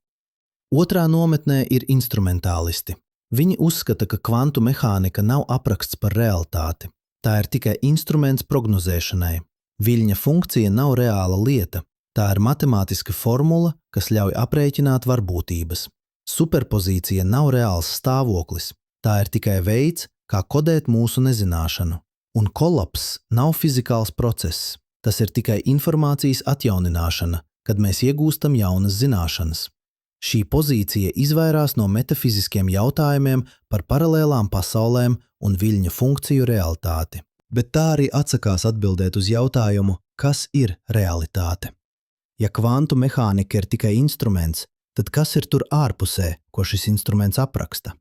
Speaker 1: Otrā nometnē ir instrumentālisti. Viņi uzskata, ka kvantu mehānika nav apraksts par realitāti. Tā ir tikai instruments prognozēšanai. Viļņa funkcija nav reāla lieta. Tā ir matemātiska formula, kas ļauj aprēķināt varbūtības. Superpozīcija nav reāls stāvoklis. Tā ir tikai veids, kā kodēt mūsu nezināšanu. Un kollaps nav fizikāls process. Tas ir tikai informācijas atjaunināšana, kad mēs iegūstam jaunas zināšanas. Šī pozīcija izvairās no metafiziskiem jautājumiem par paralēlām pasaulēm un viļņu funkciju realitāti. Bet tā arī atsakās atbildēt uz jautājumu, kas ir realitāte. Ja kvantu mehānika ir tikai instruments, tad kas ir tur ārpusē, ko šis instruments apraksta?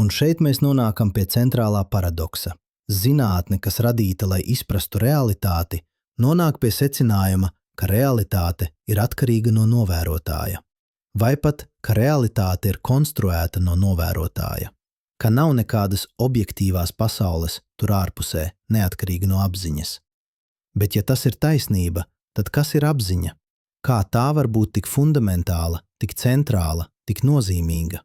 Speaker 1: Un šeit mēs nonākam pie centrālā paradoksa. Zinātne, kas radīta, lai izprastu realitāti, nonāk pie secinājuma, ka realitāte ir atkarīga no novērotāja. Vai pat, ka realitāte ir konstruēta no novērotāja, ka nav nekādas objektīvās pasaules tur ārpusē, neatkarīgi no apziņas. Bet ja tas ir taisnība, tad kas ir apziņa? Kā tā var būt tik fundamentāla, tik centrāla, tik nozīmīga?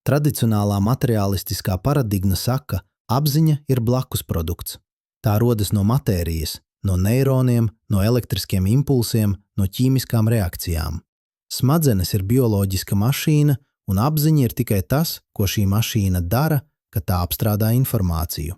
Speaker 1: Tradicionālā materiālistiskā paradigma saka, apziņa ir blakus produkts. Tā rodas no matērijas, no neironiem, no elektriskiem impulsiem, no ķīmiskām reakcijām. Smadzenes ir bioloģiska mašīna, un apziņa ir tikai tas, ko šī mašīna dara, kad tā apstrādā informāciju.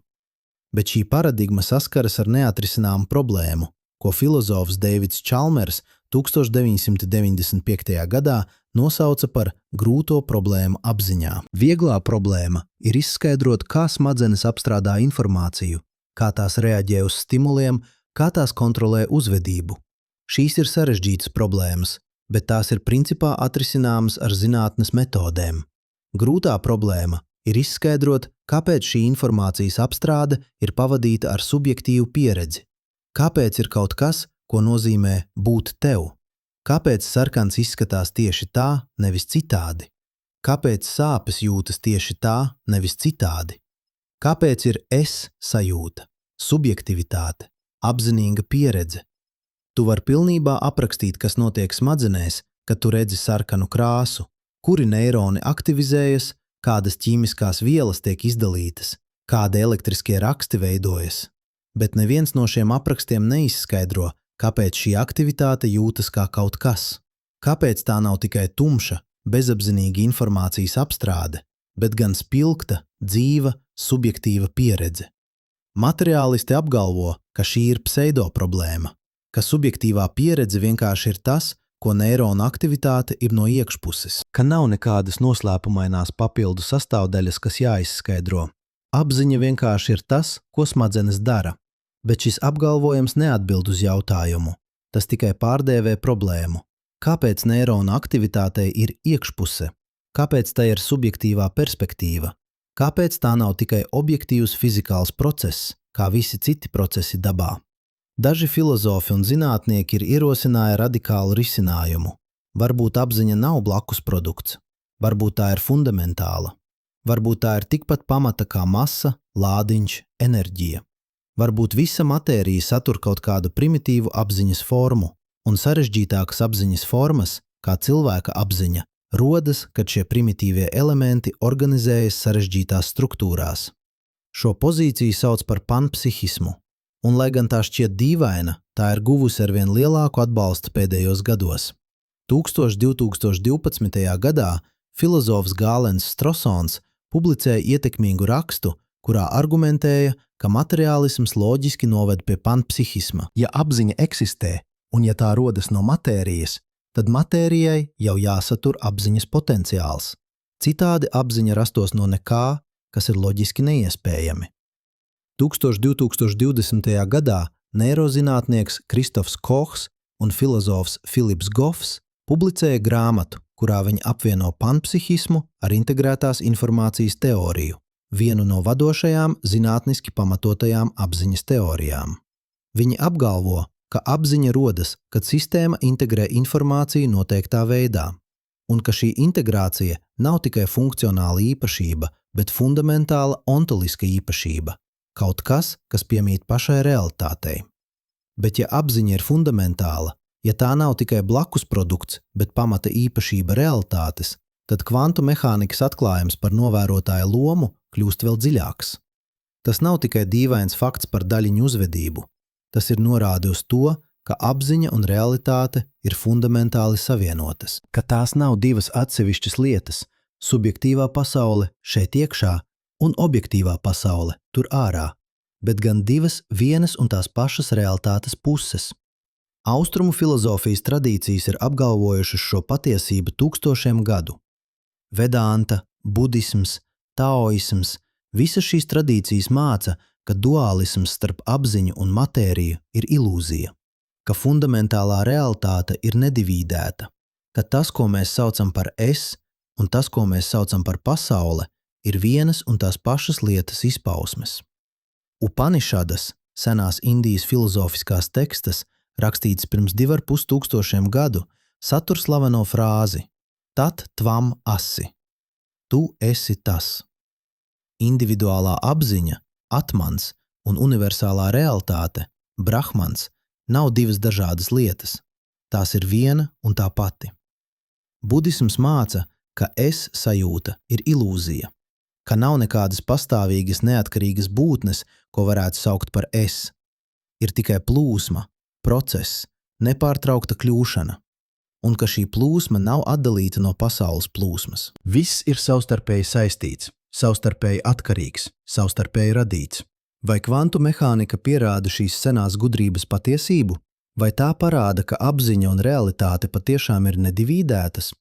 Speaker 1: Bet šī paradigma saskaras ar neatrisināmu problēmu, ko filozofs Deivids Čalmers 1995. gadā nosauca par grūto problēmu apziņā. Vieglā problēma ir izskaidrot, kā smadzenes apstrādā informāciju, kā tās reaģē uz stimuliem, kā tās kontrolē uzvedību. Šīs ir sarežģītas problēmas, bet tās ir principā atrisināmas ar zinātnes metodēm. Grūtā problēma ir izskaidrot, kāpēc šī informācijas apstrāde ir pavadīta ar subjektīvu pieredzi. Kāpēc ir kaut kas, ko nozīmē būt tev? Kāpēc sarkans izskatās tieši tā, nevis citādi? Kāpēc sāpes jūtas tieši tā, nevis citādi? Kāpēc ir es sajūta, subjektivitāte, apzinīga pieredze? Tu vari pilnībā aprakstīt, kas notiek smadzenēs, kad tu redzi sarkanu krāsu, kuri neironi aktivizējas, kādas ķīmiskās vielas tiek izdalītas, kādi elektriskie raksti veidojas. Bet neviens no šiem aprakstiem neizskaidro, kāpēc šī aktivitāte jūtas kā kaut kas. Kāpēc tā nav tikai tumša, bezapzinīga informācijas apstrāde, bet gan spilgta, dzīva, subjektīva pieredze. Materiālisti apgalvo, ka šī ir pseido problēma, ka subjektīvā pieredze vienkārši ir tas, ko neironu aktivitāte ir no iekšpuses, ka nav nekādas noslēpumainās papildu sastāvdaļas, kas jāizskaidro. Apziņa vienkārši ir tas, ko smadzenes dara, bet šis apgalvojums neatbild uz jautājumu. Tas tikai pārdēvē problēmu. Kāpēc neironu aktivitātei ir iekšpuse? Kāpēc tai ir subjektīvā perspektīva? Kāpēc tā nav tikai objektīvs fizikāls process, kā visi citi procesi dabā? Daži filozofi un zinātnieki ir ierosinājuši radikālu risinājumu. Varbūt apziņa nav blakus produkts, varbūt tā ir fundamentāla, varbūt tā ir tikpat pamata kā masa, lādiņš, enerģija. Varbūt visa matērija satur kaut kādu primitīvu apziņas formu, un sarežģītākas apziņas formas, kā cilvēka apziņa, rodas, kad šie primitīvie elementi organizējas sarežģītās struktūrās. Šo pozīciju sauc par panpsihismu. Un, lai gan tā šķiet dīvaina, tā ir guvusi arvien lielāku atbalstu pēdējos gados. 2012. gadā filozofs Gālens Strossons publicēja ietekmīgu rakstu, kurā argumentēja, ka materiālisms loģiski noved pie panpsihisma. Ja apziņa eksistē, un ja tā rodas no matērijas, tad matērijai jau jāsatur apziņas potenciāls. Citādi apziņa rastos no nekā, kas ir loģiski neiespējami. 2020. gadā neirozinātnieks Kristofs Kohs un filozofs Filips Gofs publicēja grāmatu, kurā viņi apvieno panpsihismu ar integrētās informācijas teoriju, vienu no vadošajām zinātniski pamatotajām apziņas teorijām. Viņi apgalvo, ka apziņa rodas, kad sistēma integrē informāciju noteiktā veidā, un ka šī integrācija nav tikai funkcionāla īpašība, bet fundamentāla ontoliska īpašība. Kaut kas, kas piemīt pašai realitātei. Bet ja apziņa ir fundamentāla, ja tā nav tikai blakus produkts, bet pamata īpašība realitātes, tad kvantu mehānikas atklājums par novērotāja lomu kļūst vēl dziļāks. Tas nav tikai dīvains fakts par daļiņu uzvedību. Tas ir norāde uz to, ka apziņa un realitāte ir fundamentāli savienotas, ka tās nav divas atsevišķas lietas, subjektīvā pasaule šeit iekšā un objektīvā pasaule tur ārā, bet gan divas vienas un tās pašas realitātes puses. Austrumu filozofijas tradīcijas ir apgalvojušas šo patiesību tūkstošiem gadu. Vedanta, budisms, taoisms, visas šīs tradīcijas māca, ka duālisms starp apziņu un matēriju ir ilūzija, ka fundamentālā realitāte ir nedivīdēta, ka tas, ko mēs saucam par es, un tas, ko mēs saucam par pasaule, ir vienas un tās pašas lietas izpausmes. Upanišadas, senās Indijas filozofiskās tekstas, rakstītas pirms 2500 gadu, satur slaveno frāzi Tat tvam asi. Tu esi tas. Individuālā apziņa, atmans un universālā realitāte, brahmans, nav divas dažādas lietas. Tās ir viena un tā pati. Budisms māca, ka es sajūta ir ilūzija, ka nav nekādas pastāvīgas neatkarīgas būtnes, ko varētu saukt par es. Ir tikai plūsma, process, nepārtraukta kļūšana, un ka šī plūsma nav atdalīta no pasaules plūsmas. Viss ir savstarpēji saistīts, savstarpēji atkarīgs, savstarpēji radīts. Vai kvantu mehānika pierāda šīs senās gudrības patiesību? Vai tā parāda, ka apziņa un realitāte patiešām ir nedivīdētas?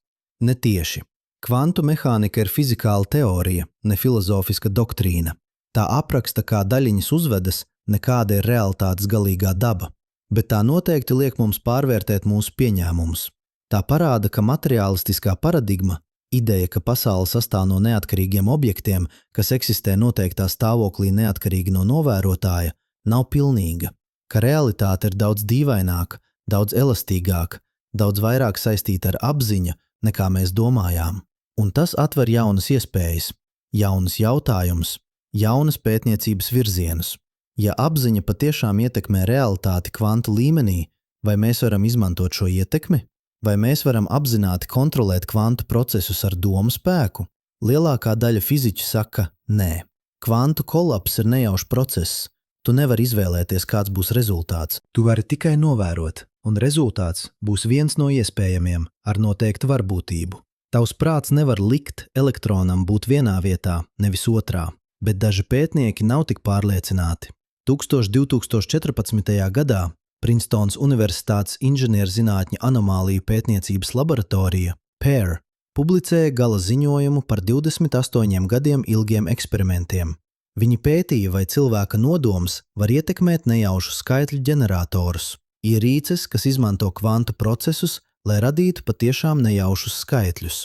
Speaker 1: Ne tieši. Kvantu mehānika ir fizikāla teorija, ne filozofiska doktrīna. Tā apraksta, kā daļiņas uzvedas, nekāda ir realitātes galīgā daba, bet tā noteikti liek mums pārvērtēt mūsu pieņēmumus. Tā parāda, ka materiālistiskā paradigma, ideja, ka pasaule sastāv no neatkarīgiem objektiem, kas eksistē noteiktā stāvoklī neatkarīgi no novērotāja, nav pilnīga, ka realitāte ir daudz dīvaināka, daudz elastīgāka, daudz vairāk saistīta ar apziņu, nekā mēs domājām. Un tas atver jaunas iespējas, jaunus jautājumus, jaunas pētniecības virzienus. Ja apziņa patiešām ietekmē realitāti kvantu līmenī, Vai mēs varam izmantot šo ietekmi? Vai mēs varam apzināti kontrolēt kvantu procesus ar domu spēku? Lielākā daļa fiziķu saka nē. Kvantu kolaps ir nejaušs process. Tu nevari izvēlēties, kāds būs rezultāts. Tu vari tikai novērot, un rezultāts būs viens no iespējamiem ar noteiktu varbūtību. Tavs prāts nevar likt elektronam būt vienā vietā, nevis otrā, bet daži pētnieki nav tik pārliecināti. 2014. gadā Princetons Universitātes inženierzinātņu anomāliju pētniecības laboratorija PAIR publicēja gala ziņojumu par 28 gadiem ilgiem eksperimentiem. Viņi pētīja, vai cilvēka nodoms var ietekmēt nejaušu skaitļu ģeneratorus, ierīces, kas izmanto kvantu procesus, lai radītu patiešām nejaušus skaitļus.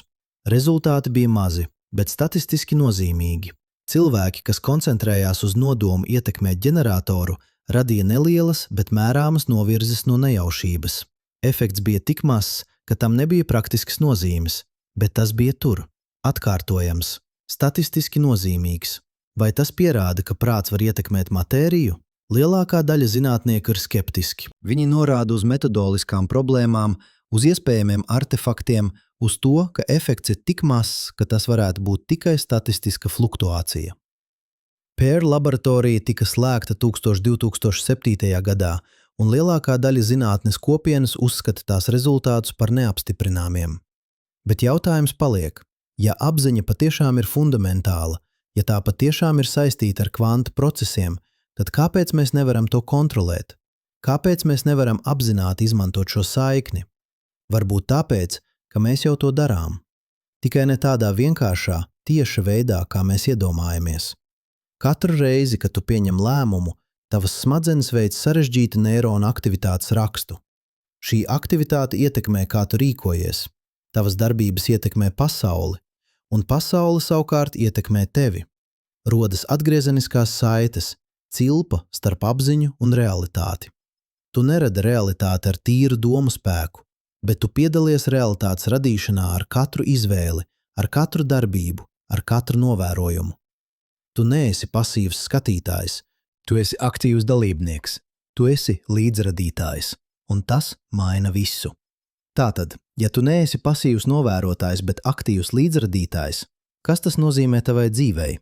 Speaker 1: Rezultāti bija mazi, bet statistiski nozīmīgi. Cilvēki, kas koncentrējās uz nodomu ietekmēt ģeneratoru, radīja nelielas, bet mērāmas novirzes no nejaušības. Efekts bija tik mazs, ka tam nebija praktiskas nozīmes, bet tas bija tur, atkārtojams, statistiski nozīmīgs. Vai tas pierāda, ka prāts var ietekmēt matēriju? Lielākā daļa zinātnieku ir skeptiski. Viņi norāda uz metodoliskām problēmām, uz iespējamiem artefaktiem, uz to, ka efekts ir tik mazs, ka tas varētu būt tikai statistiska fluktuācija. PAIR laboratorija tika slēgta 2007. gadā, un lielākā daļa zinātnes kopienas uzskata tās rezultātus par neapstiprināmiem. Bet jautājums paliek, ja apziņa patiešām ir fundamentāla, ja tā patiešām ir saistīta ar kvantu procesiem, tad kāpēc mēs nevaram to kontrolēt? Kāpēc mēs nevaram apzināti izmantot šo saikni? Varbūt tāpēc, ka mēs jau to darām. Tikai ne tādā vienkāršā, tieša veidā, kā mēs iedomājamies. Katru reizi, kad tu pieņem lēmumu, tavas smadzenes veic sarežģīta neirona aktivitātes rakstu. Šī aktivitāte ietekmē, kā tu rīkojies. Tavas darbības ietekmē pasauli, un pasaule savukārt ietekmē tevi. Rodas atgriezeniskās saites, cilpa starp apziņu un realitāti. Tu neradi realitāti ar tīru domu spēku, bet tu piedalies realitātes radīšanā ar katru izvēli, ar katru darbību, ar katru novērojumu. Tu neesi pasīvs skatītājs, tu esi aktīvs dalībnieks, tu esi līdzradītājs, un tas maina visu. Tātad, ja tu neesi pasīvs novērotājs, bet aktīvs līdzradītājs, kas tas nozīmē tavai dzīvei?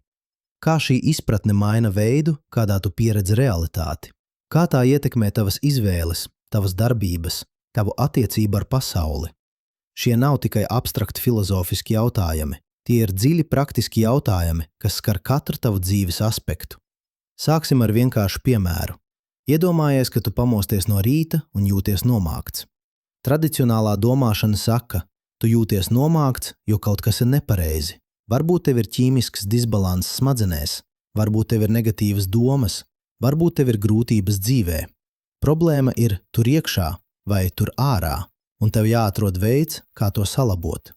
Speaker 1: Kā šī izpratne maina veidu, kādā tu pieredzi realitāti? Kā tā ietekmē tavas izvēles, tavas darbības, tavu attiecību ar pasauli? Šie nav tikai abstrakti filozofiski jautājumi, tie ir dziļi praktiski jautājumi, kas skar katru tavu dzīves aspektu. Sāksim ar vienkāršu piemēru. Iedomājies, ka tu pamosties no rīta un jūties nomākts. Tradicionālā domāšana saka, tu jūties nomākts, jo kaut kas ir nepareizi. Varbūt tev ir ķīmisks disbalanss smadzenēs, varbūt tev ir negatīvas domas, varbūt tev ir grūtības dzīvē. Problēma ir tur iekšā vai tur ārā, un tev jāatrod veids, kā to salabot.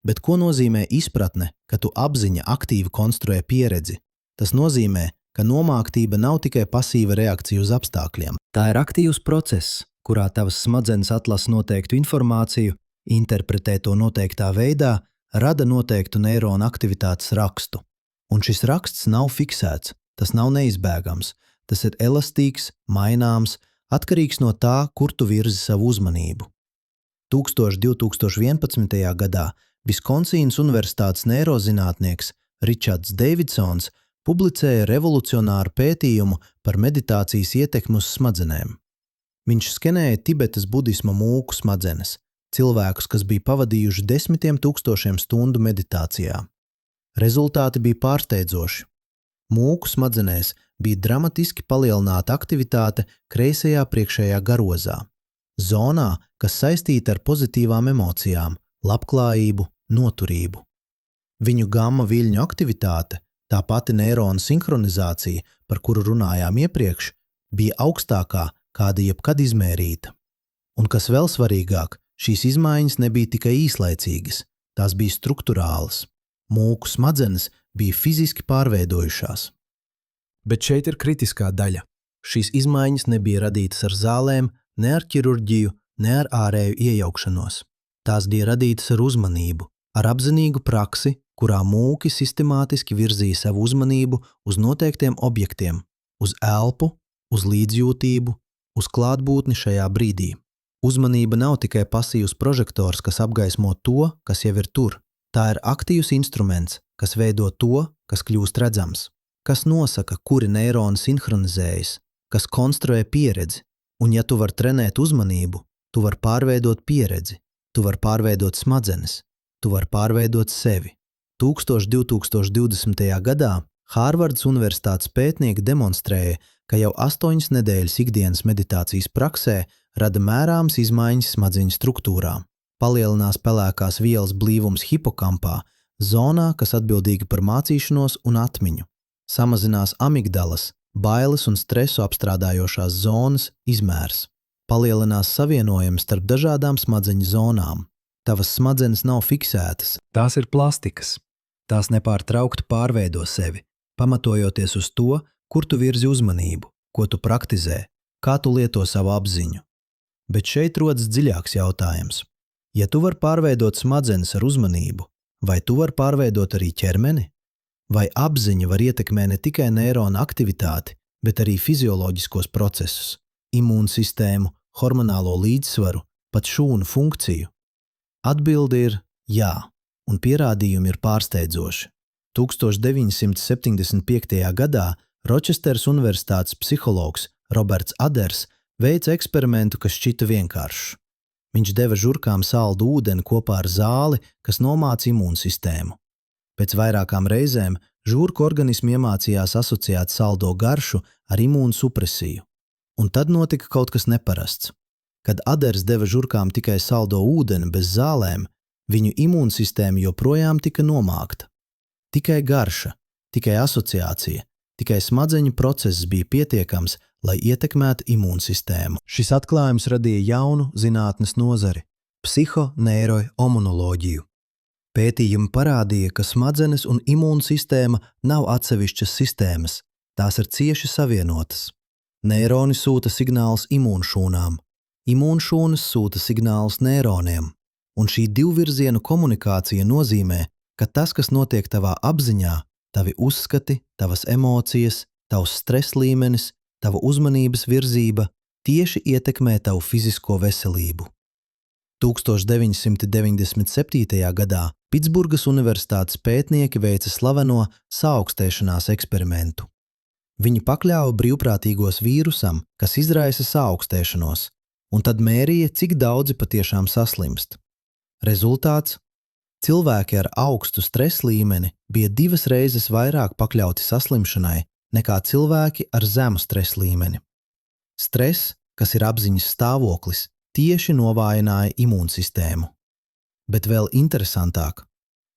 Speaker 1: Bet ko nozīmē izpratne, ka tu apziņa aktīvi konstruē pieredzi? Tas nozīmē, ka nomāktība nav tikai pasīva reakcija uz apstākļiem. Tā ir aktīvs process, kurā tavas smadzenes atlasa noteiktu informāciju, interpretē to noteiktā veidā, rada noteiktu neironu aktivitātes rakstu. Un šis raksts nav fiksēts, tas nav neizbēgams, tas ir elastīgs, maināms, atkarīgs no tā, kur tu virzi savu uzmanību. 2011. gadā Viskonsīnas Universitātes neirozinātnieks Ričards Deividsons publicēja revolucionāru pētījumu par meditācijas ietekmi uz smadzenēm. Viņš skenēja Tibetas budisma mūku smadzenes, cilvēkus, kas bija pavadījuši 10 000 stundu meditācijā. Rezultāti bija pārsteidzoši. Mūku smadzenēs bija dramatiski palielināta aktivitāte kreisajā priekšējā garozā, zonā, kas saistīta ar pozitīvām emocijām, labklājību, noturību. Viņu gamma viļņu aktivitāte, tā pati neironu sinhronizācija, par kuru runājām iepriekš, bija augstākā, kāda jebkad izmērīta. Un kas vēl svarīgāk, šīs izmaiņas nebija tikai īslaicīgas, tās bija strukturālas. Mūku smadzenes bija fiziski pārveidojušās. Bet šeit ir kritiskā daļa. Šīs izmaiņas nebija radītas ar zālēm, ne ar ķirurģiju, ne ar ārēju iejaukšanos. Tās bija radītas ar uzmanību, ar apzinīgu praksi, kurā mūki sistemātiski virzīja savu uzmanību uz noteiktiem objektiem, uz elpu, uz līdzjūtību, uz klātbūtni šajā brīdī. Uzmanība nav tikai pasīvs prožektors, kas apgaismo to, kas jau ir tur. Tā ir aktīvs instruments, kas veido to, kas kļūst redzams, kas nosaka, kuri neironi sinhronizējas, kas konstruē pieredzi. Un ja tu vari trenēt uzmanību, tu vari pārveidot pieredzi, tu vari pārveidot smadzenes, tu vari pārveidot sevi. 2020. gadā Hārvardas Universitātes pētnieki demonstrēja, ka jau 8 nedēļas ikdienas meditācijas praksē rada mērāmas izmaiņas smadzeņu struktūrā. Palielinās pelēkās vielas blīvums hipokampā, zonā, kas atbildīga par mācīšanos un atmiņu. Samazinās amigdalas, bailes un stresu apstrādājošās zonas izmērs. Palielinās savienojums starp dažādām smadzeņu zonām. Tavas smadzenes nav fiksētas. Tās ir plastikas. Tās nepārtraukti pārveido sevi, pamatojoties uz to, kur tu virzi uzmanību, ko tu praktizē, kā tu lieto savu apziņu. Bet šeit rodas dziļāks jautājums. Ja tu vari pārveidot smadzenes ar uzmanību, vai tu vari pārveidot arī ķermeni? Vai apziņa var ietekmēt ne tikai neironu aktivitāti, bet arī fizioloģiskos procesus, imūnsistēmu, hormonālo līdzsvaru, pat šūnu funkciju? Atbilde ir jā, un pierādījumi ir pārsteidzoši. 1975. gadā Ročesteras Universitātes psihologs Roberts Aders veica eksperimentu, kas šķita vienkāršs. Viņš deva žurkām saldu ūdeni kopā ar zāli, kas nomāca imūnsistēmu. Pēc vairākām reizēm žurku organismi iemācījās asociēt saldo garšu ar imūnsupresiju. Un tad notika kaut kas neparasts. Kad Aders deva žurkām tikai saldo ūdeni bez zālēm, viņu imūnsistēma joprojām tika nomākta. Tikai garša, tikai asociācija, tikai smadzeņu process bija pietiekams, lai ietekmētu imūnsistēmu. Šis atklājums radīja jaunu zinātnes nozari – psihoneiroimunoloģiju. Pētījumi parādīja, ka smadzenes un imūnsistēma nav atsevišķas sistēmas, tās ir cieši savienotas. Neironi sūta signālus imūnšūnām, imūnšūnas sūta signālus neironiem, un šī divvirzienu komunikācija nozīmē, ka tas, kas notiek tavā apziņā, tavi uzskati, tavas emocijas, tavs stress līmenis, tava uzmanības virzība tieši ietekmē tavu fizisko veselību. 1997. gadā Pitsburgas Universitātes pētnieki veica slaveno saaugstēšanās eksperimentu. Viņi pakļāva brīvprātīgos vīrusam, kas izraisa saaugstēšanos, un tad mērīja, cik daudzi patiešām saslimst. Rezultāts – cilvēki ar augstu stresa līmeni bija 2 reizes vairāk pakļauti saslimšanai nekā cilvēki ar zemu stresa līmeni. Stress, kas ir apziņas stāvoklis, tieši novājināja imūnsistēmu. Bet vēl interesantāk,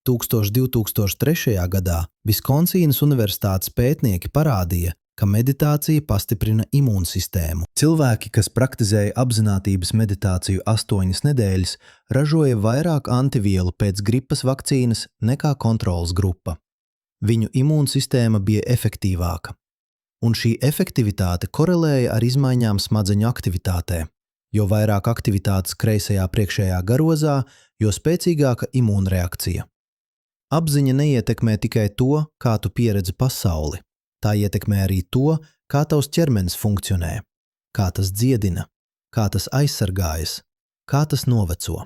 Speaker 1: 2003. gadā Viskonsīnas Universitātes pētnieki parādīja, ka meditācija pastiprina imūnsistēmu. Cilvēki, kas praktizēja apzinātības meditāciju 8 nedēļas, ražoja vairāk antivielu pēc gripas vakcīnas nekā kontroles grupa. Viņu imūnsistēma bija efektīvāka, un šī efektivitāte korelēja ar izmaiņām smadzeņu aktivitātē. Jo vairāk aktivitātes kreisajā priekšējā garozā, jo spēcīgāka imūnreakcija. Apziņa neietekmē tikai to, kā tu pieredzi pasauli. Tā ietekmē arī to, kā tavs ķermenis funkcionē, kā tas dziedina, kā tas aizsargājas, kā tas noveco.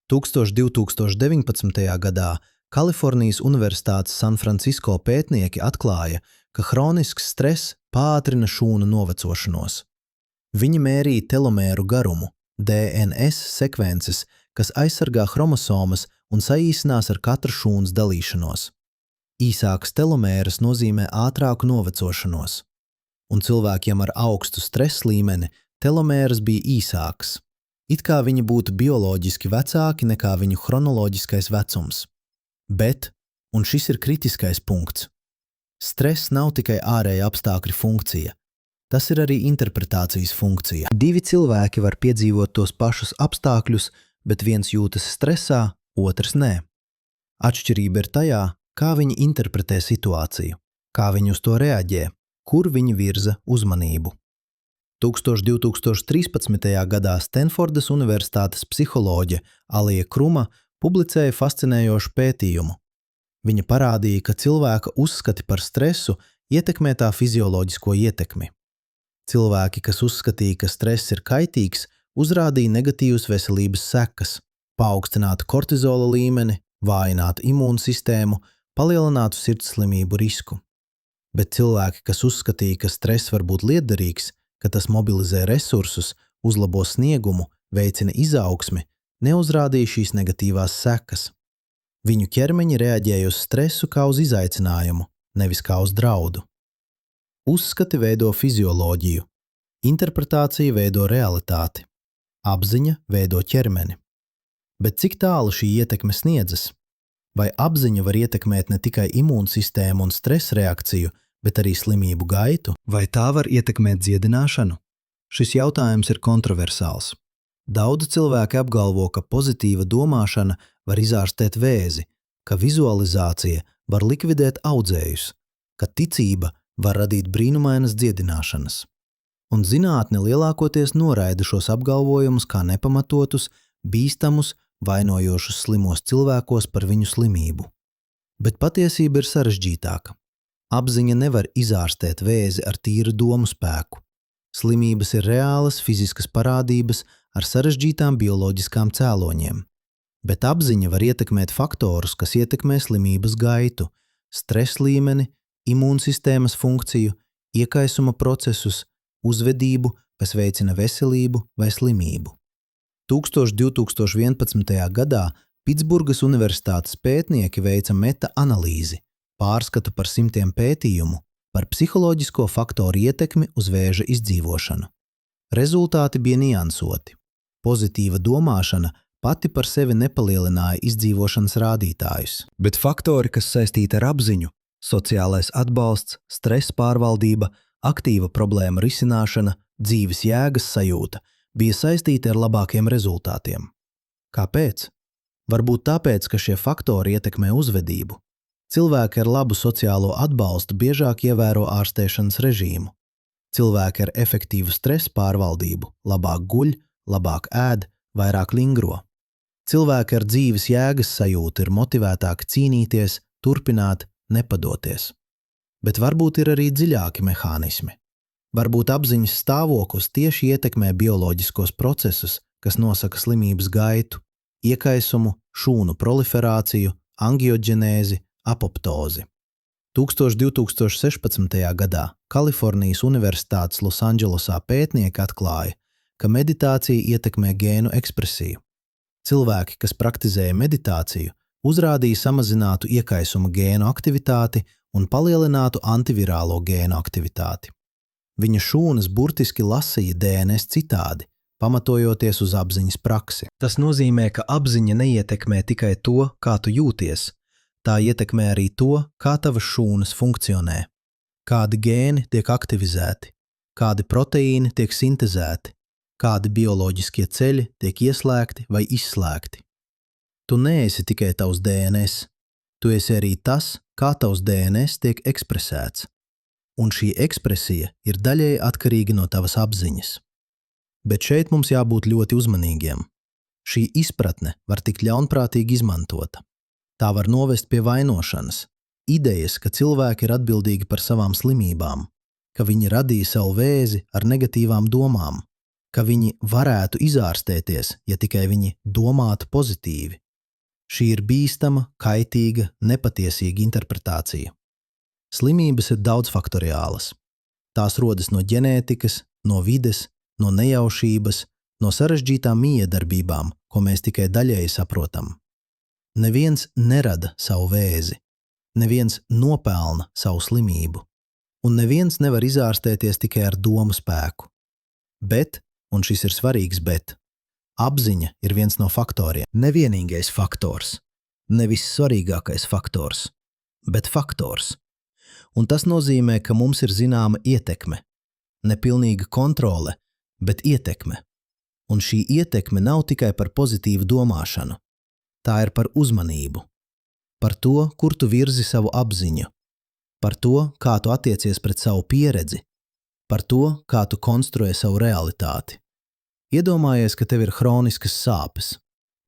Speaker 1: 2019. gadā Kalifornijas Universitātes San Francisco pētnieki atklāja, ka hronisks stress pātrina šūnu novecošanos. Viņi mērīja telomēru garumu, DNS sekvences, kas aizsargā chromosomas un saīsinās ar katru šūnas dalīšanos. Īsākas telomēras nozīmē ātrāku novecošanos, un cilvēkiem ar augstu stresa līmeni telomēras bija īsākas, it kā viņi būtu bioloģiski vecāki nekā viņu chronoloģiskais vecums. Bet, un šis ir kritiskais punkts, stress nav tikai ārēja apstākļu funkcija. Tas ir arī interpretācijas funkcija. 2 cilvēki var piedzīvot tos pašus apstākļus, bet viens jūtas stresā, otrs nē. Atšķirība ir tajā, kā viņi interpretē situāciju, kā viņi uz to reaģē, kur viņi virza uzmanību. 2013. gadā Stenfordas Universitātes psiholoģe Alija Kruma publicēja fascinējošu pētījumu. Viņa parādīja, ka cilvēka uzskati par stresu ietekmē tā fizioloģisko ietekmi. Cilvēki, kas uzskatīja, ka stress ir kaitīgs, uzrādīja negatīvas veselības sekas, paaugstinātu kortizola līmeni, vājinātu imūnsistēmu, palielinātu sirdslimību risku. Bet cilvēki, kas uzskatīja, ka stress var būt lietderīgs, ka tas mobilizē resursus, uzlabo sniegumu, veicina izaugsmi, neuzrādīja šīs negatīvās sekas. Viņu ķermeņi reaģēja uz stresu kā uz izaicinājumu, nevis kā uz draudu. Uzskati veido fizioloģiju, interpretācija veido realitāti, apziņa veido ķermeni. Bet cik tālu šī ietekme sniedzas? Vai apziņa var ietekmēt ne tikai imūnsistēmu un stresa reakciju, bet arī slimību gaitu? Vai tā var ietekmēt dziedināšanu? Šis jautājums ir kontroversāls. Daudzi cilvēki apgalvo, ka pozitīva domāšana var izārstēt vēzi, ka vizualizācija var likvidēt audzējus, ka ticība var radīt brīnumainas dziedināšanas. Un zinātne lielākoties noraida šos apgalvojumus kā nepamatotus, bīstamus, vainojošus slimos cilvēkos par viņu slimību. Bet patiesība ir sarežģītāka. Apziņa nevar izārstēt vēzi ar tīru domu spēku. Slimības ir reālas fiziskas parādības ar sarežģītām bioloģiskām cēloņiem. Bet apziņa var ietekmēt faktorus, kas ietekmē slimības gaitu, stresa līmeni, imūnsistēmas funkciju, iekaisuma procesus, uzvedību, kas veicina veselību vai slimību. 2011. gadā Pitsburgas Universitātes pētnieki veica meta-analīzi, pārskatu par 100 pētījumu par psiholoģisko faktoru ietekmi uz vēža izdzīvošanu. Rezultāti bija niansoti. Pozitīva domāšana pati par sevi nepalielināja izdzīvošanas rādītājus. Bet faktori, kas saistīti ar apziņu, sociālais atbalsts, stresa pārvaldība, aktīva problēma risināšana, dzīves jēgas sajūta, bija saistīti ar labākiem rezultātiem. Kāpēc? Varbūt tāpēc, ka šie faktori ietekmē uzvedību. Cilvēki ar labu sociālo atbalstu biežāk ievēro ārstēšanas režīmu. Cilvēki ar efektīvu stresa pārvaldību labāk guļ, labāk ēd, vairāk lingro. Cilvēki ar dzīves jēgas sajūtu ir motivētāki cīnīties, turpināt, nepadoties. Bet varbūt ir arī dziļāki mehānismi. Varbūt apziņas stāvoklis tieši ietekmē bioloģiskos procesus, kas nosaka slimības gaitu, iekaisumu, šūnu proliferāciju, angioģenēzi, apoptozi. 2016. gadā Kalifornijas Universitātes Losandželosā pētnieki atklāja, ka meditācija ietekmē gēnu ekspresiju. Cilvēki, kas praktizēja meditāciju, uzrādīja samazinātu iekaisuma gēnu aktivitāti un palielinātu antivirālo gēnu aktivitāti. Viņa šūnas burtiski lasīja DNS citādi, pamatojoties uz apziņas praksi. Tas nozīmē, ka apziņa neietekmē tikai to, kā tu jūties, tā ietekmē arī to, kā tavas šūnas funkcionē, kādi gēni tiek aktivizēti, kādi proteīni tiek sintezēti, kādi bioloģiskie ceļi tiek ieslēgti vai izslēgti. Tu neesi tikai tavs DNS, tu esi arī tas, kā tavs DNS tiek ekspresēts. Un šī ekspresija ir daļēji atkarīga no tavas apziņas. Bet šeit mums jābūt ļoti uzmanīgiem. Šī izpratne var tikt ļaunprātīgi izmantota. Tā var novest pie vainošanas, idejas, ka cilvēki ir atbildīgi par savām slimībām, ka viņi radīja savu vēzi ar negatīvām domām, ka viņi varētu izārstēties, ja tikai viņi domātu pozitīvi. Šī ir bīstama, kaitīga, nepatiesīga interpretācija. Slimības ir daudzfaktoriālas. Tās rodas no ģenētikas, no vides, no nejaušības, no sarežģītām mijiedarbībām, ko mēs tikai daļēji saprotam. Neviens nerada savu vēzi, neviens nopelna savu slimību, un neviens nevar izārstēties tikai ar domu spēku. Bet, un šis ir svarīgs bet, apziņa ir viens no faktoriem. Nevienīgais faktors, nevis svarīgākais faktors, bet faktors. Un tas nozīmē, ka mums ir zināma ietekme, nepilnīga kontrole, bet ietekme. Un šī ietekme nav tikai par pozitīvu domāšanu, tā ir par uzmanību, par to, kur tu virzi savu apziņu, par to, kā tu attiecies pret savu pieredzi, par to, kā tu konstruē savu realitāti. Iedomājies, ka tev ir hroniskas sāpes.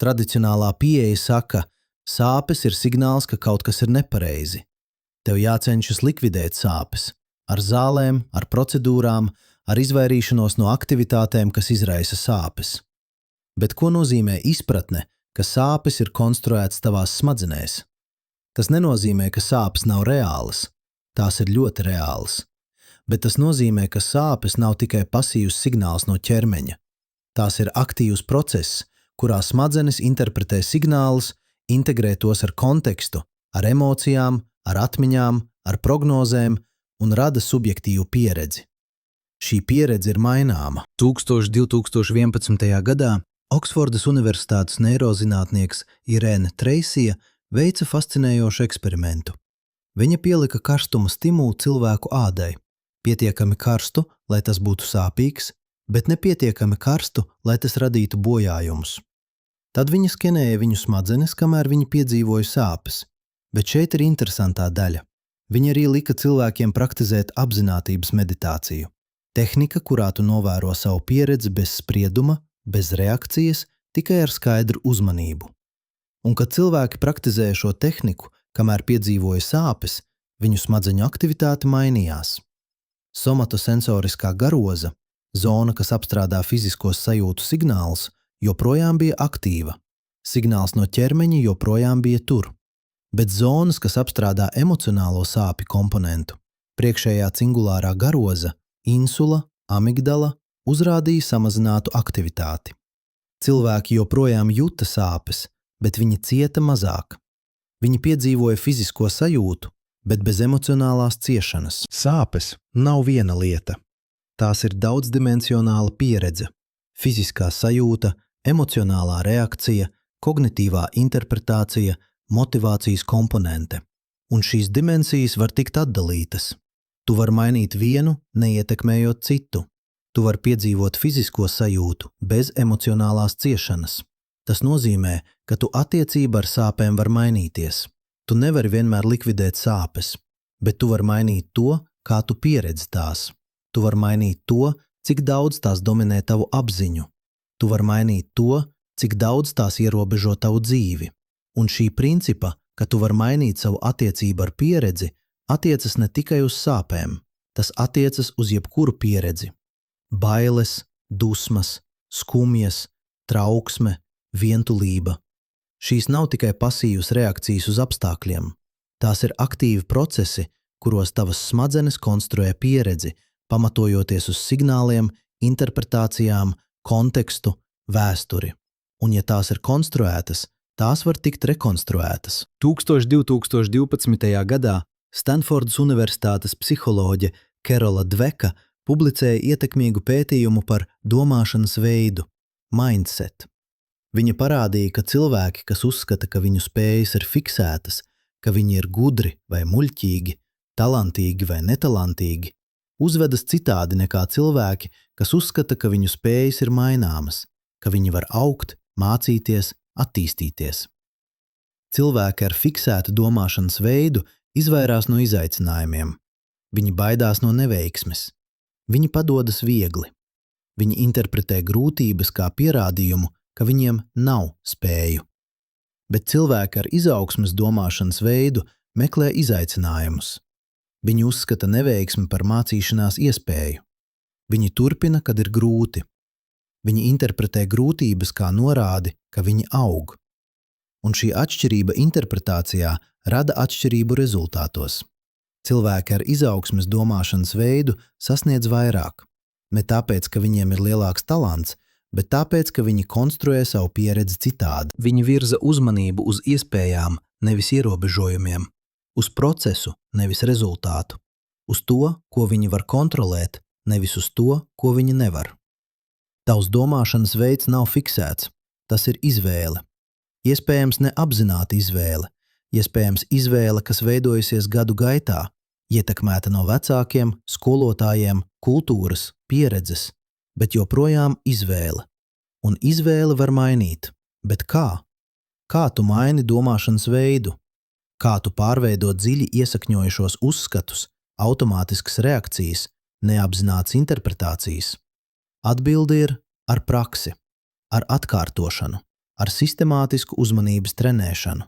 Speaker 1: Tradicionālā pieeja saka, sāpes ir signāls, ka kaut kas ir nepareizi. Tev jācenšas likvidēt sāpes ar zālēm, ar procedūrām, ar izvairīšanos no aktivitātēm, kas izraisa sāpes. Bet ko nozīmē izpratne, ka sāpes ir konstruētas tavās smadzenēs? Tas nenozīmē, ka sāpes nav reālas. Tās ir ļoti reālas. Bet tas nozīmē, ka sāpes nav tikai pasīvs signāls no ķermeņa. Tās ir aktīvs process, kurā smadzenes interpretē signālus, integrē tos ar kontekstu, ar emocijām, ar atmiņām, ar prognozēm un rada subjektīvu pieredzi. Šī pieredze ir maināma. 2011. gadā Oksfordas Universitātes neirozinātnieks Irēna Treisija veica fascinējošu eksperimentu. Viņa pielika karstuma stimulu cilvēku ādai. Pietiekami karstu, lai tas būtu sāpīgs, bet nepietiekami karstu, lai tas radītu bojājumus. Tad viņa skenēja viņu smadzenes, kamēr viņi piedzīvoja sāpes. Bet šeit ir interesantā daļa. Viņa arī lika cilvēkiem praktizēt apzinātības meditāciju. Tehnika, kurā tu novēro savu pieredzi bez sprieduma, bez reakcijas, tikai ar skaidru uzmanību. Un kad cilvēki praktizēja šo tehniku, kamēr piedzīvoja sāpes, viņu smadzeņu aktivitāte mainījās. Somatosensoriskā garoza, zona, kas apstrādā fiziskos sajūtu signālus, joprojām bija aktīva. Signāls no ķermeņa joprojām bija tur. Bet zonas, kas apstrādā emocionālo sāpju komponentu, priekšējā cingulārā garoza, insula, amigdala, uzrādīja samazinātu aktivitāti. Cilvēki joprojām juta sāpes, bet viņi cieta mazāk. Viņi piedzīvoja fizisko sajūtu, bet bez emocionālās ciešanas. Sāpes nav viena lieta. Tās ir daudzdimensionāla pieredze, fiziskā sajūta, emocionālā reakcija, kognitīvā interpretācija, motivācijas komponente. Un šīs dimensijas var tikt atdalītas. Tu vari mainīt vienu, neietekmējot citu. Tu vari piedzīvot fizisko sajūtu bez emocionālās ciešanas. Tas nozīmē, ka tu attiecība ar sāpēm var mainīties. Tu nevari vienmēr likvidēt sāpes, bet tu vari mainīt to, kā tu pieredzi tās. Tu vari mainīt to, cik daudz tās dominē tavu apziņu. Tu vari mainīt to, cik daudz tās ierobežo tavu dzīvi. Un šī principa, ka tu vari mainīt savu attiecību ar pieredzi, attiecas ne tikai uz sāpēm. Tas attiecas uz jebkuru pieredzi. Bailes, dusmas, skumjas, trauksme, vientulība. Šīs nav tikai pasīvas reakcijas uz apstākļiem. Tās ir aktīvi procesi, kuros tavas smadzenes konstruē pieredzi, pamatojoties uz signāliem, interpretācijām, kontekstu, vēsturi. Un ja tās ir konstruētas, tās var tikt rekonstruētas. 2012. gadā Stanfordas Universitātes psiholoģe Kerola Dveka publicēja ietekmīgu pētījumu par domāšanas veidu – mindset. Viņa parādīja, ka cilvēki, kas uzskata, ka viņu spējas ir fiksētas, ka viņi ir gudri vai muļķīgi, talantīgi vai netalantīgi, uzvedas citādi nekā cilvēki, kas uzskata, ka viņu spējas ir maināmas, ka viņi var augt, mācīties, attīstīties. Cilvēki ar fiksētu domāšanas veidu izvairās no izaicinājumiem. Viņi baidās no neveiksmes. Viņi padodas viegli. Viņi interpretē grūtības kā pierādījumu, ka viņiem nav spēju. Bet cilvēki ar izaugsmes domāšanas veidu meklē izaicinājumus. Viņi uzskata neveiksmi par mācīšanās iespēju. Viņi turpina, kad ir grūti. Viņi interpretē grūtības kā norādi, ka viņi aug. Un šī atšķirība interpretācijā rada atšķirību rezultātos. Cilvēki ar izaugsmes domāšanas veidu sasniedz vairāk. Ne tāpēc, ka viņiem ir lielāks talants, bet tāpēc, ka viņi konstruē savu pieredzi citādi. Viņi virza uzmanību uz iespējām, nevis ierobežojumiem, uz procesu, nevis rezultātu, uz to, ko viņi var kontrolēt, nevis uz to, ko viņi nevar. Tavs domāšanas veids nav fiksēts, tas ir izvēle. Iespējams neapzināta izvēle, iespējams izvēle, kas veidojusies gadu gaitā, ietekmēta no vecākiem, skolotājiem, kultūras, pieredzes, bet joprojām izvēle. Un izvēle var mainīt. Bet kā? Kā tu maini domāšanas veidu? Kā tu pārveido dziļi iesakņojušos uzskatus, automātiskas reakcijas, neapzinātas interpretācijas? Atbilde ir ar praksi, ar atkārtošanu, ar sistemātisku uzmanības trenēšanu.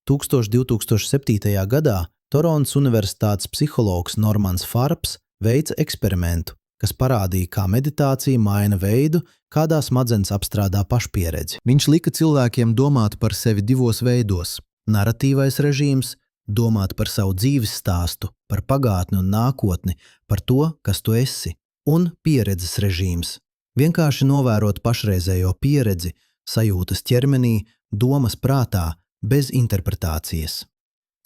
Speaker 1: 2007. gadā Torontas Universitātes psihologs Normans Farbs veica eksperimentu, kas parādīja, kā meditācija maina veidu, kādā smadzenes apstrādā pašpieredzi. Viņš lika cilvēkiem domāt par sevi divos veidos – naratīvais režīms, domāt par savu dzīves stāstu, par pagātni un nākotni, par to, kas tu esi, un pieredzes režīms. Vienkārši novērot pašreizējo pieredzi, sajūtas ķermenī, domas prātā, bez interpretācijas.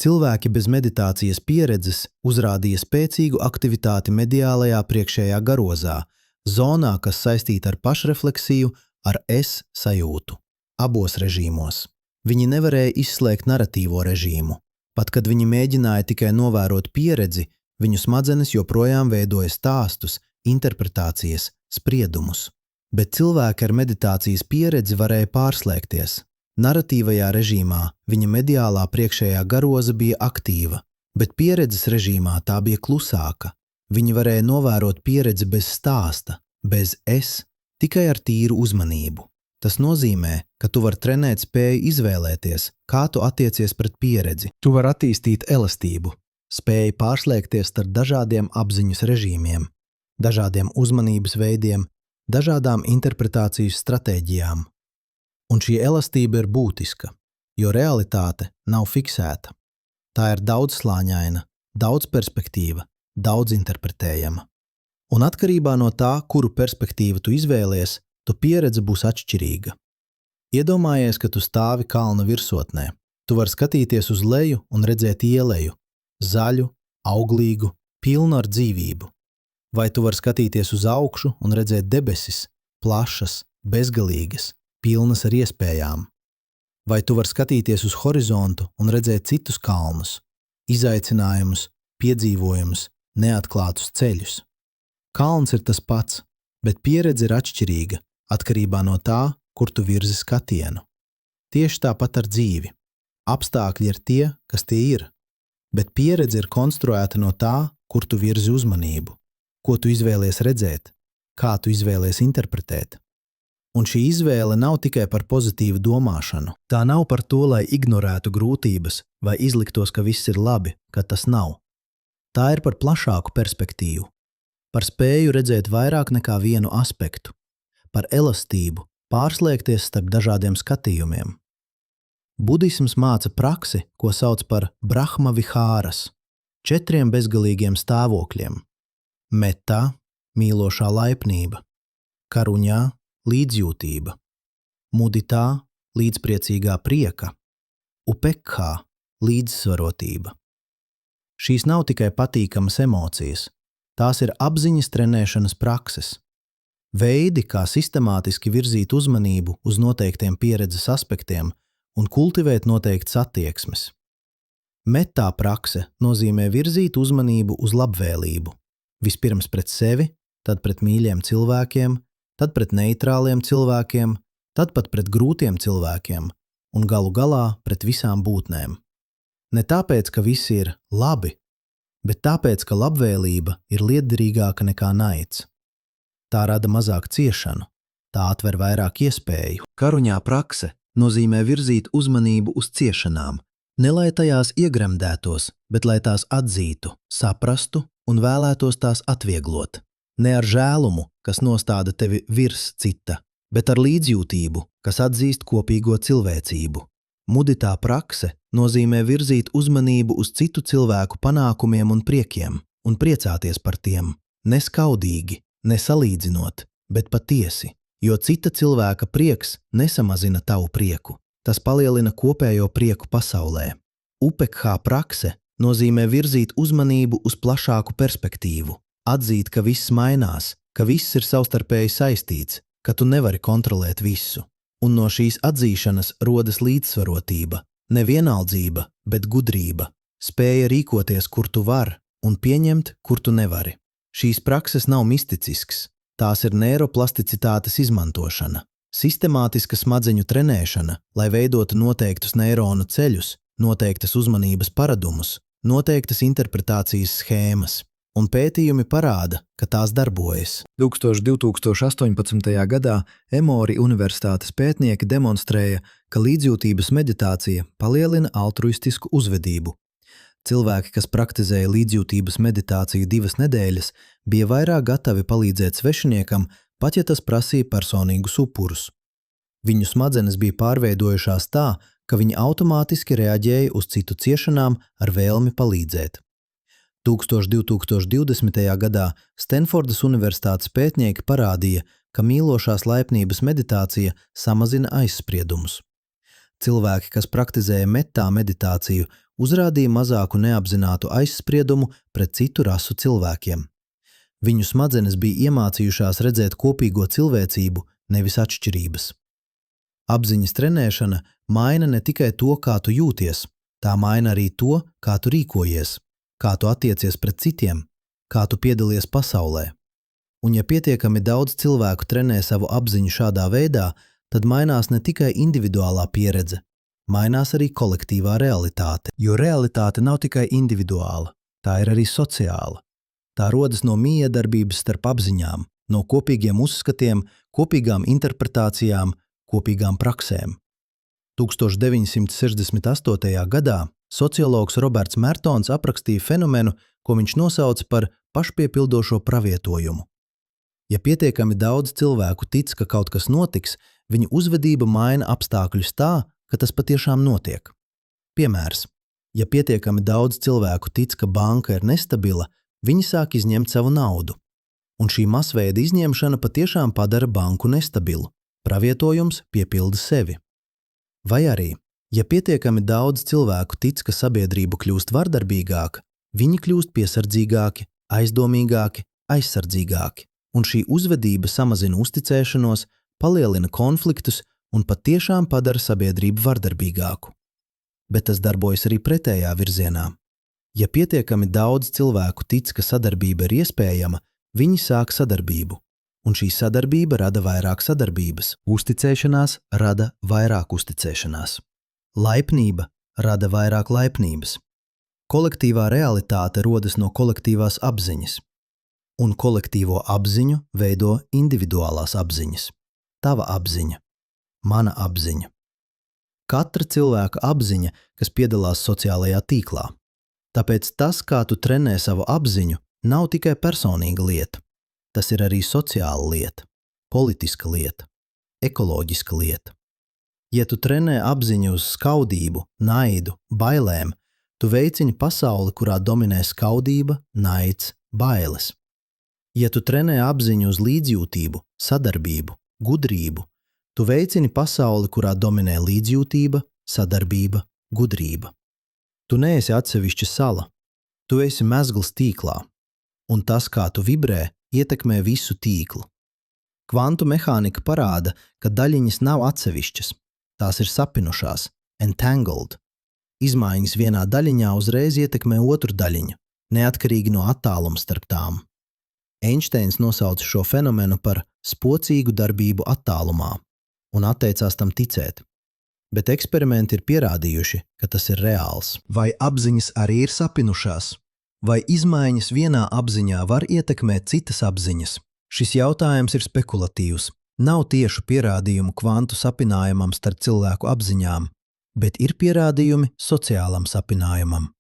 Speaker 1: Cilvēki bez meditācijas pieredzes uzrādīja spēcīgu aktivitāti mediālajā priekšējā garozā, zonā, kas saistīta ar pašrefleksiju, ar es sajūtu. Abos režīmos. Viņi nevarēja izslēgt naratīvo režīmu. Pat kad viņi mēģināja tikai novērot pieredzi, viņu smadzenes joprojām veidoja stāstus, interpretācijas, spriedumus. Bet cilvēki ar meditācijas pieredzi varēja pārslēgties. Naratīvajā režīmā viņa mediālā priekšējā garoza bija aktīva, bet pieredzes režīmā tā bija klusāka. Viņi varēja novērot pieredzi bez stāsta, bez es, tikai ar tīru uzmanību. Tas nozīmē, ka tu vari trenēt spēju izvēlēties, kā tu attiecies pret pieredzi. Tu vari attīstīt elastību, spēju pārslēgties starp dažādiem apziņas režīmiem, dažādiem uzmanības veidiem, dažādām interpretācijas stratēģijām. Un šī elastība ir būtiska, jo realitāte nav fiksēta. Tā ir daudzslāņaina, daudzperspektīva, daudzinterpretējama. Un atkarībā no tā, kuru perspektīvu tu izvēlies, tu pieredze būs atšķirīga. Iedomājies, ka tu stāvi kalna virsotnē. Tu vari skatīties uz leju un redzēt ieleju, zaļu, auglīgu, pilnu ar dzīvību. Vai tu vari skatīties uz augšu un redzēt debesis, plašas, bezgalīgas, pilnas ar iespējām. Vai tu vari skatīties uz horizontu un redzēt citus kalnus, izaicinājumus, piedzīvojumus, neatklātus ceļus. Kalns ir tas pats, bet pieredze ir atšķirīga, atkarībā no tā, kur tu virzi skatienu. Tieši tāpat ar dzīvi. Apstākļi ir tie, kas tie ir, bet pieredze ir konstruēta no tā, kur tu virzi uzmanību, ko tu izvēlies redzēt, kā tu izvēlies interpretēt. Un šī izvēle nav tikai par pozitīvu domāšanu. Tā nav par to, lai ignorētu grūtības vai izliktos, ka viss ir labi, kad tas nav. Tā ir par plašāku perspektīvu, par spēju redzēt vairāk nekā vienu aspektu, par elastību, pārslēgties starp dažādiem skatījumiem. Budisms māca praksi, ko sauc par Brahma vihāras, 4 bezgalīgiem stāvokļiem. Metā, mīlošā laipnība, karuņā, līdzjūtība, muditā, līdzpriecīgā prieka, upekhā, līdzsvarotība. Šīs nav tikai patīkamas emocijas, tās ir apziņas trenēšanas prakses. Veidi, kā sistemātiski virzīt uzmanību uz noteiktiem pieredzes aspektiem un kultivēt noteiktas attieksmes. Metā prakse nozīmē virzīt uzmanību uz labvēlību. Vispirms pret sevi, tad pret mīļiem cilvēkiem, tad pret neitrāliem cilvēkiem, tad pat pret grūtiem cilvēkiem un galu galā pret visām būtnēm. Ne tāpēc, ka visi ir labi, bet tāpēc, ka labvēlība ir lietderīgāka nekā naids. Tā rada mazāk ciešanu, tā atver vairāk iespēju. Karuņā prakse nozīmē virzīt uzmanību uz ciešanām, ne lai tajās iegremdētos, bet lai tās atzītu, saprastu un vēlētos tās atvieglot. Ne ar žēlumu, kas nostāda tevi virs cita, bet ar līdzjūtību, kas atzīst kopīgo cilvēcību. Muditā prakse nozīmē virzīt uzmanību uz citu cilvēku panākumiem un priekiem un priecāties par tiem, neskaudīgi, nesalīdzinot, bet patiesi, jo cita cilvēka prieks nesamazina tavu prieku. Tas palielina kopējo prieku pasaulē. Upekhā prakse nozīmē virzīt uzmanību uz plašāku perspektīvu, atzīt, ka viss mainās, ka viss ir savstarpēji saistīts, ka tu nevari kontrolēt visu. Un no šīs atzīšanas rodas līdzsvarotība, ne vienaldzība, bet gudrība, spēja rīkoties, kur tu vari, un pieņemt, kur tu nevari. Šīs prakses nav misticisks, tās ir neiroplasticitātes izmantošana, sistemātiska smadzeņu trenēšana, lai veidotu noteiktus neironu ceļus, noteiktas uzmanības paradumus, noteiktas interpretācijas schēmas. Un pētījumi parāda, ka tās darbojas. 2018. gadā Emory universitātes pētnieki demonstrēja, ka līdzjūtības meditācija palielina altruistisku uzvedību. Cilvēki, kas praktizēja līdzjūtības meditāciju 2 nedēļas, bija vairāk gatavi palīdzēt svešiniekam, pat ja tas prasīja personīgus upurus. Viņu smadzenes bija pārveidojušās tā, ka viņi automātiski reaģēja uz citu ciešanām ar vēlmi palīdzēt. 2020. gadā Stenfordas Universitātes pētnieki parādīja, ka mīlošās laipnības meditācija samazina aizspriedumus. Cilvēki, kas praktizēja metā meditāciju, uzrādīja mazāku neapzinātu aizspriedumu pret citu rasu cilvēkiem. Viņu smadzenes bija iemācījušās redzēt kopīgo cilvēcību, nevis atšķirības. Apziņas trenēšana maina ne tikai to, kā tu jūties, tā maina arī to, kā tu rīkojies, kā tu attiecies pret citiem, kā tu piedalies pasaulē. Un ja pietiekami daudz cilvēku trenē savu apziņu šādā veidā, tad mainās ne tikai individuālā pieredze, mainās arī kolektīvā realitāte, jo realitāte nav tikai individuāla, tā ir arī sociāla. Tā rodas no miedarbības starp apziņām, no kopīgiem uzskatiem, kopīgām interpretācijām, kopīgām praksēm. 1968. gadā sociologs Roberts Mertons aprakstīja fenomenu, ko viņš nosauca par pašpiepildošo pravietojumu. Ja pietiekami daudz cilvēku tic, ka kaut kas notiks, viņa uzvedība maina apstākļus tā, ka tas patiešām notiek. Piemērs. Ja pietiekami daudz cilvēku tic, ka banka ir nestabila, viņi sāk izņemt savu naudu. Un šī masveida izņemšana patiešām padara banku nestabilu. Pravietojums piepilda sevi. Vai arī, ja pietiekami daudz cilvēku tic, ka sabiedrība kļūst vardarbīgāka, viņi kļūst piesardzīgāki, aizdomīgāki, aizsardzīgāki. Un šī uzvedība samazina uzticēšanos, palielina konfliktus un patiešām padara sabiedrību vardarbīgāku. Bet tas darbojas arī pretējā virzienā. Ja pietiekami daudz cilvēku tic, ka sadarbība ir iespējama, viņi sāk sadarbību. Un šī sadarbība rada vairāk sadarbības. Uzticēšanās rada vairāk uzticēšanās. Laipnība rada vairāk laipnības. Kolektīvā realitāte rodas no kolektīvās apziņas. Un kolektīvo apziņu veido individuālās apziņas. Tava apziņa, mana apziņa. Katra cilvēka apziņa, kas piedalās sociālajā tīklā. Tāpēc tas, kā tu trenē savu apziņu, nav tikai personīga lieta. Tas ir arī sociāla lieta, politiska lieta, ekoloģiska lieta. Ja tu trenē apziņu uz skaudību, naidu, bailēm, tu veicini pasauli, kurā dominē skaudība, naids, bailes. Ja tu trenē apziņu uz līdzjūtību, sadarbību, gudrību, tu veicini pasauli, kurā dominē līdzjūtība, sadarbība, gudrība. Tu neesi atsevišķa sala, tu esi mezgls tīklā, un tas, kā tu vibrē, ietekmē visu tīklu. Kvantu mehānika parāda, ka daļiņas nav atsevišķas, tās ir sapinušās, entangled. Izmaiņas vienā daļiņā uzreiz ietekmē otru daļiņu, neatkarīgi no attāluma starp tām. Einšteins nosauca šo fenomenu par spocīgu darbību attālumā un atteicās tam ticēt. Bet eksperimenti ir pierādījuši, ka tas ir reāls. Vai apziņas arī ir sapinušās? Vai izmaiņas vienā apziņā var ietekmēt citas apziņas? Šis jautājums ir spekulatīvs. Nav tiešu pierādījumu kvantu sapinājumam starp cilvēku apziņām, bet ir pierādījumi sociālam sapinājumam.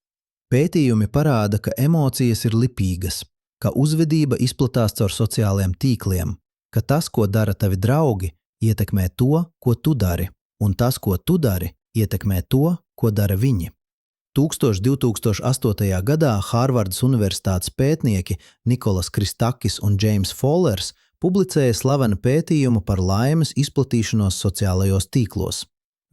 Speaker 1: Pētījumi parāda, ka emocijas ir lipīgas, ka uzvedība izplatās caur sociāliem tīkliem, ka tas, ko dara tavi draugi, ietekmē to, ko tu dari, un tas, ko tu dari, ietekmē to, ko dara viņi. 2008. gadā Hārvardas Universitātes pētnieki Nikolas Kristakis un Džeims Follers publicēja slavenu pētījumu par laimes izplatīšanos sociālajos tīklos.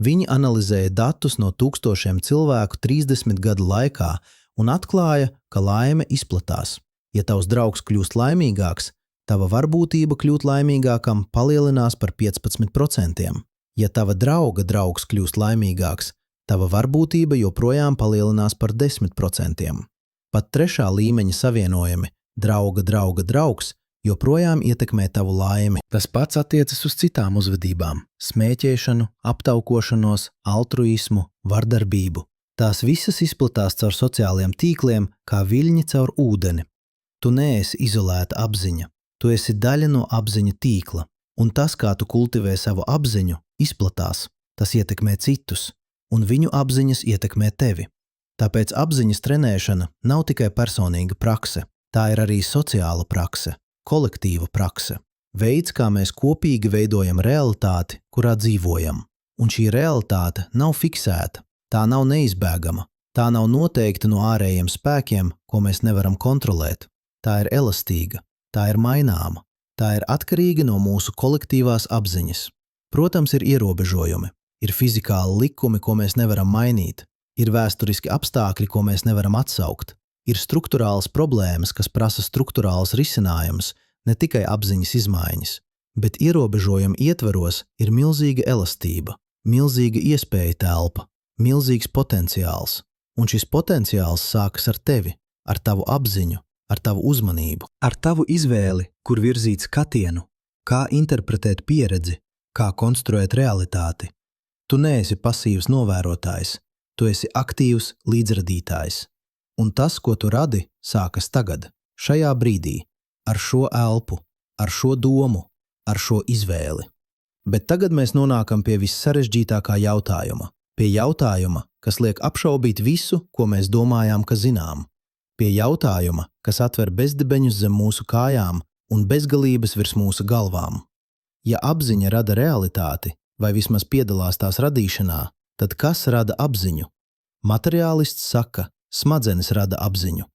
Speaker 1: Viņi analizēja datus no tūkstošiem cilvēku 30 gadu laikā un atklāja, ka laime izplatās. Ja tavs draugs kļūst laimīgāks, tava varbūtība kļūt laimīgākam palielinās par 15%. Ja tava drauga draugs kļūst laimīgāks, tava varbūtība joprojām palielinās par 10%. Pat trešā līmeņa savienojumi drauga draugs joprojām ietekmē tavu laimi. Tas pats attiecas uz citām uzvedībām – smēķēšanu, aptaukošanos, altruismu, vardarbību. Tās visas izplatās caur sociāliem tīkliem kā viļņi caur ūdeni. Tu neesi izolēta apziņa, tu esi daļa no apziņa tīkla, un tas, kā tu kultivē savu apziņu, izplatās, tas ietekmē citus, un viņu apziņas ietekmē tevi. Tāpēc apziņas trenēšana nav tikai personīga prakse, tā ir arī sociāla prakse, kolektīva prakse, veids, kā mēs kopīgi veidojam realitāti, kurā dzīvojam. Un šī realitāte nav fiksēta, tā nav neizbēgama, tā nav noteikta no ārējiem spēkiem, ko mēs nevaram kontrolēt. Tā ir elastīga, tā ir maināma, tā ir atkarīga no mūsu kolektīvās apziņas. Protams, ir ierobežojumi, ir fizikāli likumi, ko mēs nevaram mainīt, ir vēsturiski apstākļi, ko mēs nevaram atsaukt, ir strukturālas problēmas, kas prasa strukturāls risinājumus, ne tikai apziņas izmaiņas, bet ierobežojumu ietveros ir milzīga elastība, milzīga iespēja telpa, milzīgs potenciāls, un šis potenciāls sākas ar tevi, ar tavu apziņu, ar tavu uzmanību, ar tavu izvēli, kur virzīt skatienu, kā interpretēt pieredzi, kā konstruēt realitāti. Tu neesi pasīvs novērotājs, tu esi aktīvs līdzradītājs. Un tas, ko tu radi, sākas tagad, šajā brīdī, ar šo elpu, ar šo domu, ar šo izvēli. Bet tagad mēs nonākam pie vissarežģītākā jautājuma, pie jautājuma, kas liek apšaubīt visu, ko mēs domājām, ka zinām, pie jautājuma, kas atver bezdibeņus zem mūsu kājām un bezgalības virs mūsu galvām. Ja apziņa rada realitāti, vai vismaz piedalās tās radīšanā, tad kas rada apziņu? Materiālists saka, smadzenes rada apziņu.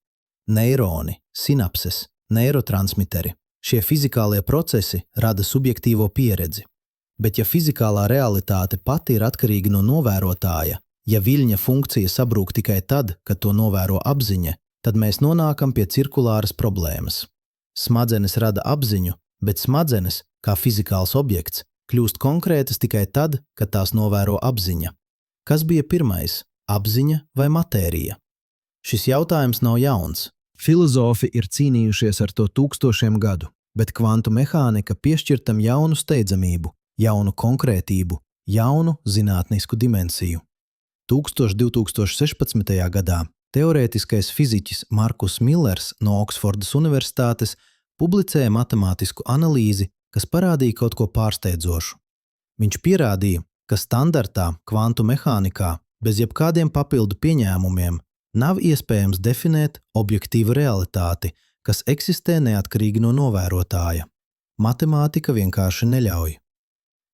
Speaker 1: Neironi, sinapses, neirotransmiteri, šie fizikālie procesi rada subjektīvo pieredzi. Bet ja fizikālā realitāte pati ir atkarīga no novērotāja, ja viļņa funkcija sabrūk tikai tad, kad to novēro apziņa, tad mēs nonākam pie cirkulāras problēmas. Smadzenes rada apziņu, bet smadzenes, kā fizikāls objekts, kļūst konkrētas tikai tad, kad tās novēro apziņa. Kas bija pirmais, apziņa vai matērija? Šis jautājums nav jauns. Filozofi ir cīnījušies ar to tūkstošiem gadu, bet kvantu mehānika piešķir tam jaunu steidzamību, jaunu konkrētību, jaunu zinātnisku dimensiju. 2016. gadā teorētiskais fiziķis Markus Millers no Oksfordas Universitātes publicēja matemātisku analīzi, kas parādīja kaut ko pārsteidzošu. Viņš pierādīja, ka standartā kvantu mehānikā bez jebkādiem papildu pieņēmumiem nav iespējams definēt objektīvu realitāti, kas eksistē neatkarīgi no novērotāja. Matemātika vienkārši neļauj.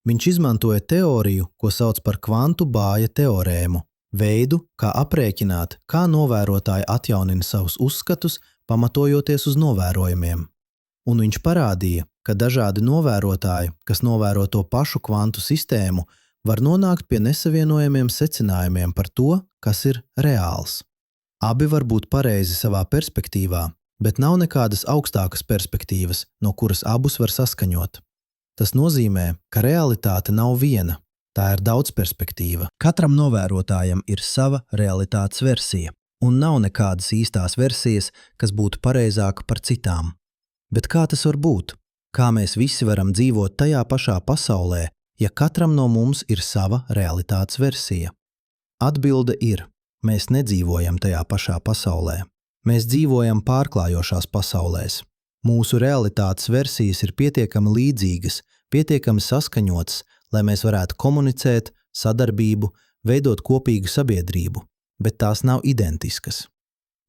Speaker 1: Viņš izmantoja teoriju, ko sauc par kvantu bāja teorēmu, veidu, kā aprēķināt, kā novērotāji atjaunina savus uzskatus, pamatojoties uz novērojumiem. Un viņš parādīja, ka dažādi novērotāji, kas novēro to pašu kvantu sistēmu, var nonākt pie nesavienojamiem secinājumiem par to, kas ir reāls. Abi var būt pareizi savā perspektīvā, bet nav nekādas augstākas perspektīvas, no kuras abus var saskaņot. Tas nozīmē, ka realitāte nav viena, tā ir daudzperspektīva. Katram novērotājam ir sava realitātes versija, un nav nekādas īstās versijas, kas būtu pareizāka par citām. Bet kā tas var būt? Kā mēs visi varam dzīvot tajā pašā pasaulē, ja katram no mums ir sava realitātes versija? Atbilde ir, mēs nedzīvojam tajā pašā pasaulē. Mēs dzīvojam pārklājošās pasaulēs. Mūsu realitātes versijas ir pietiekami līdzīgas, pietiekami saskaņotas, lai mēs varētu komunicēt, sadarbību, veidot kopīgu sabiedrību, bet tās nav identiskas.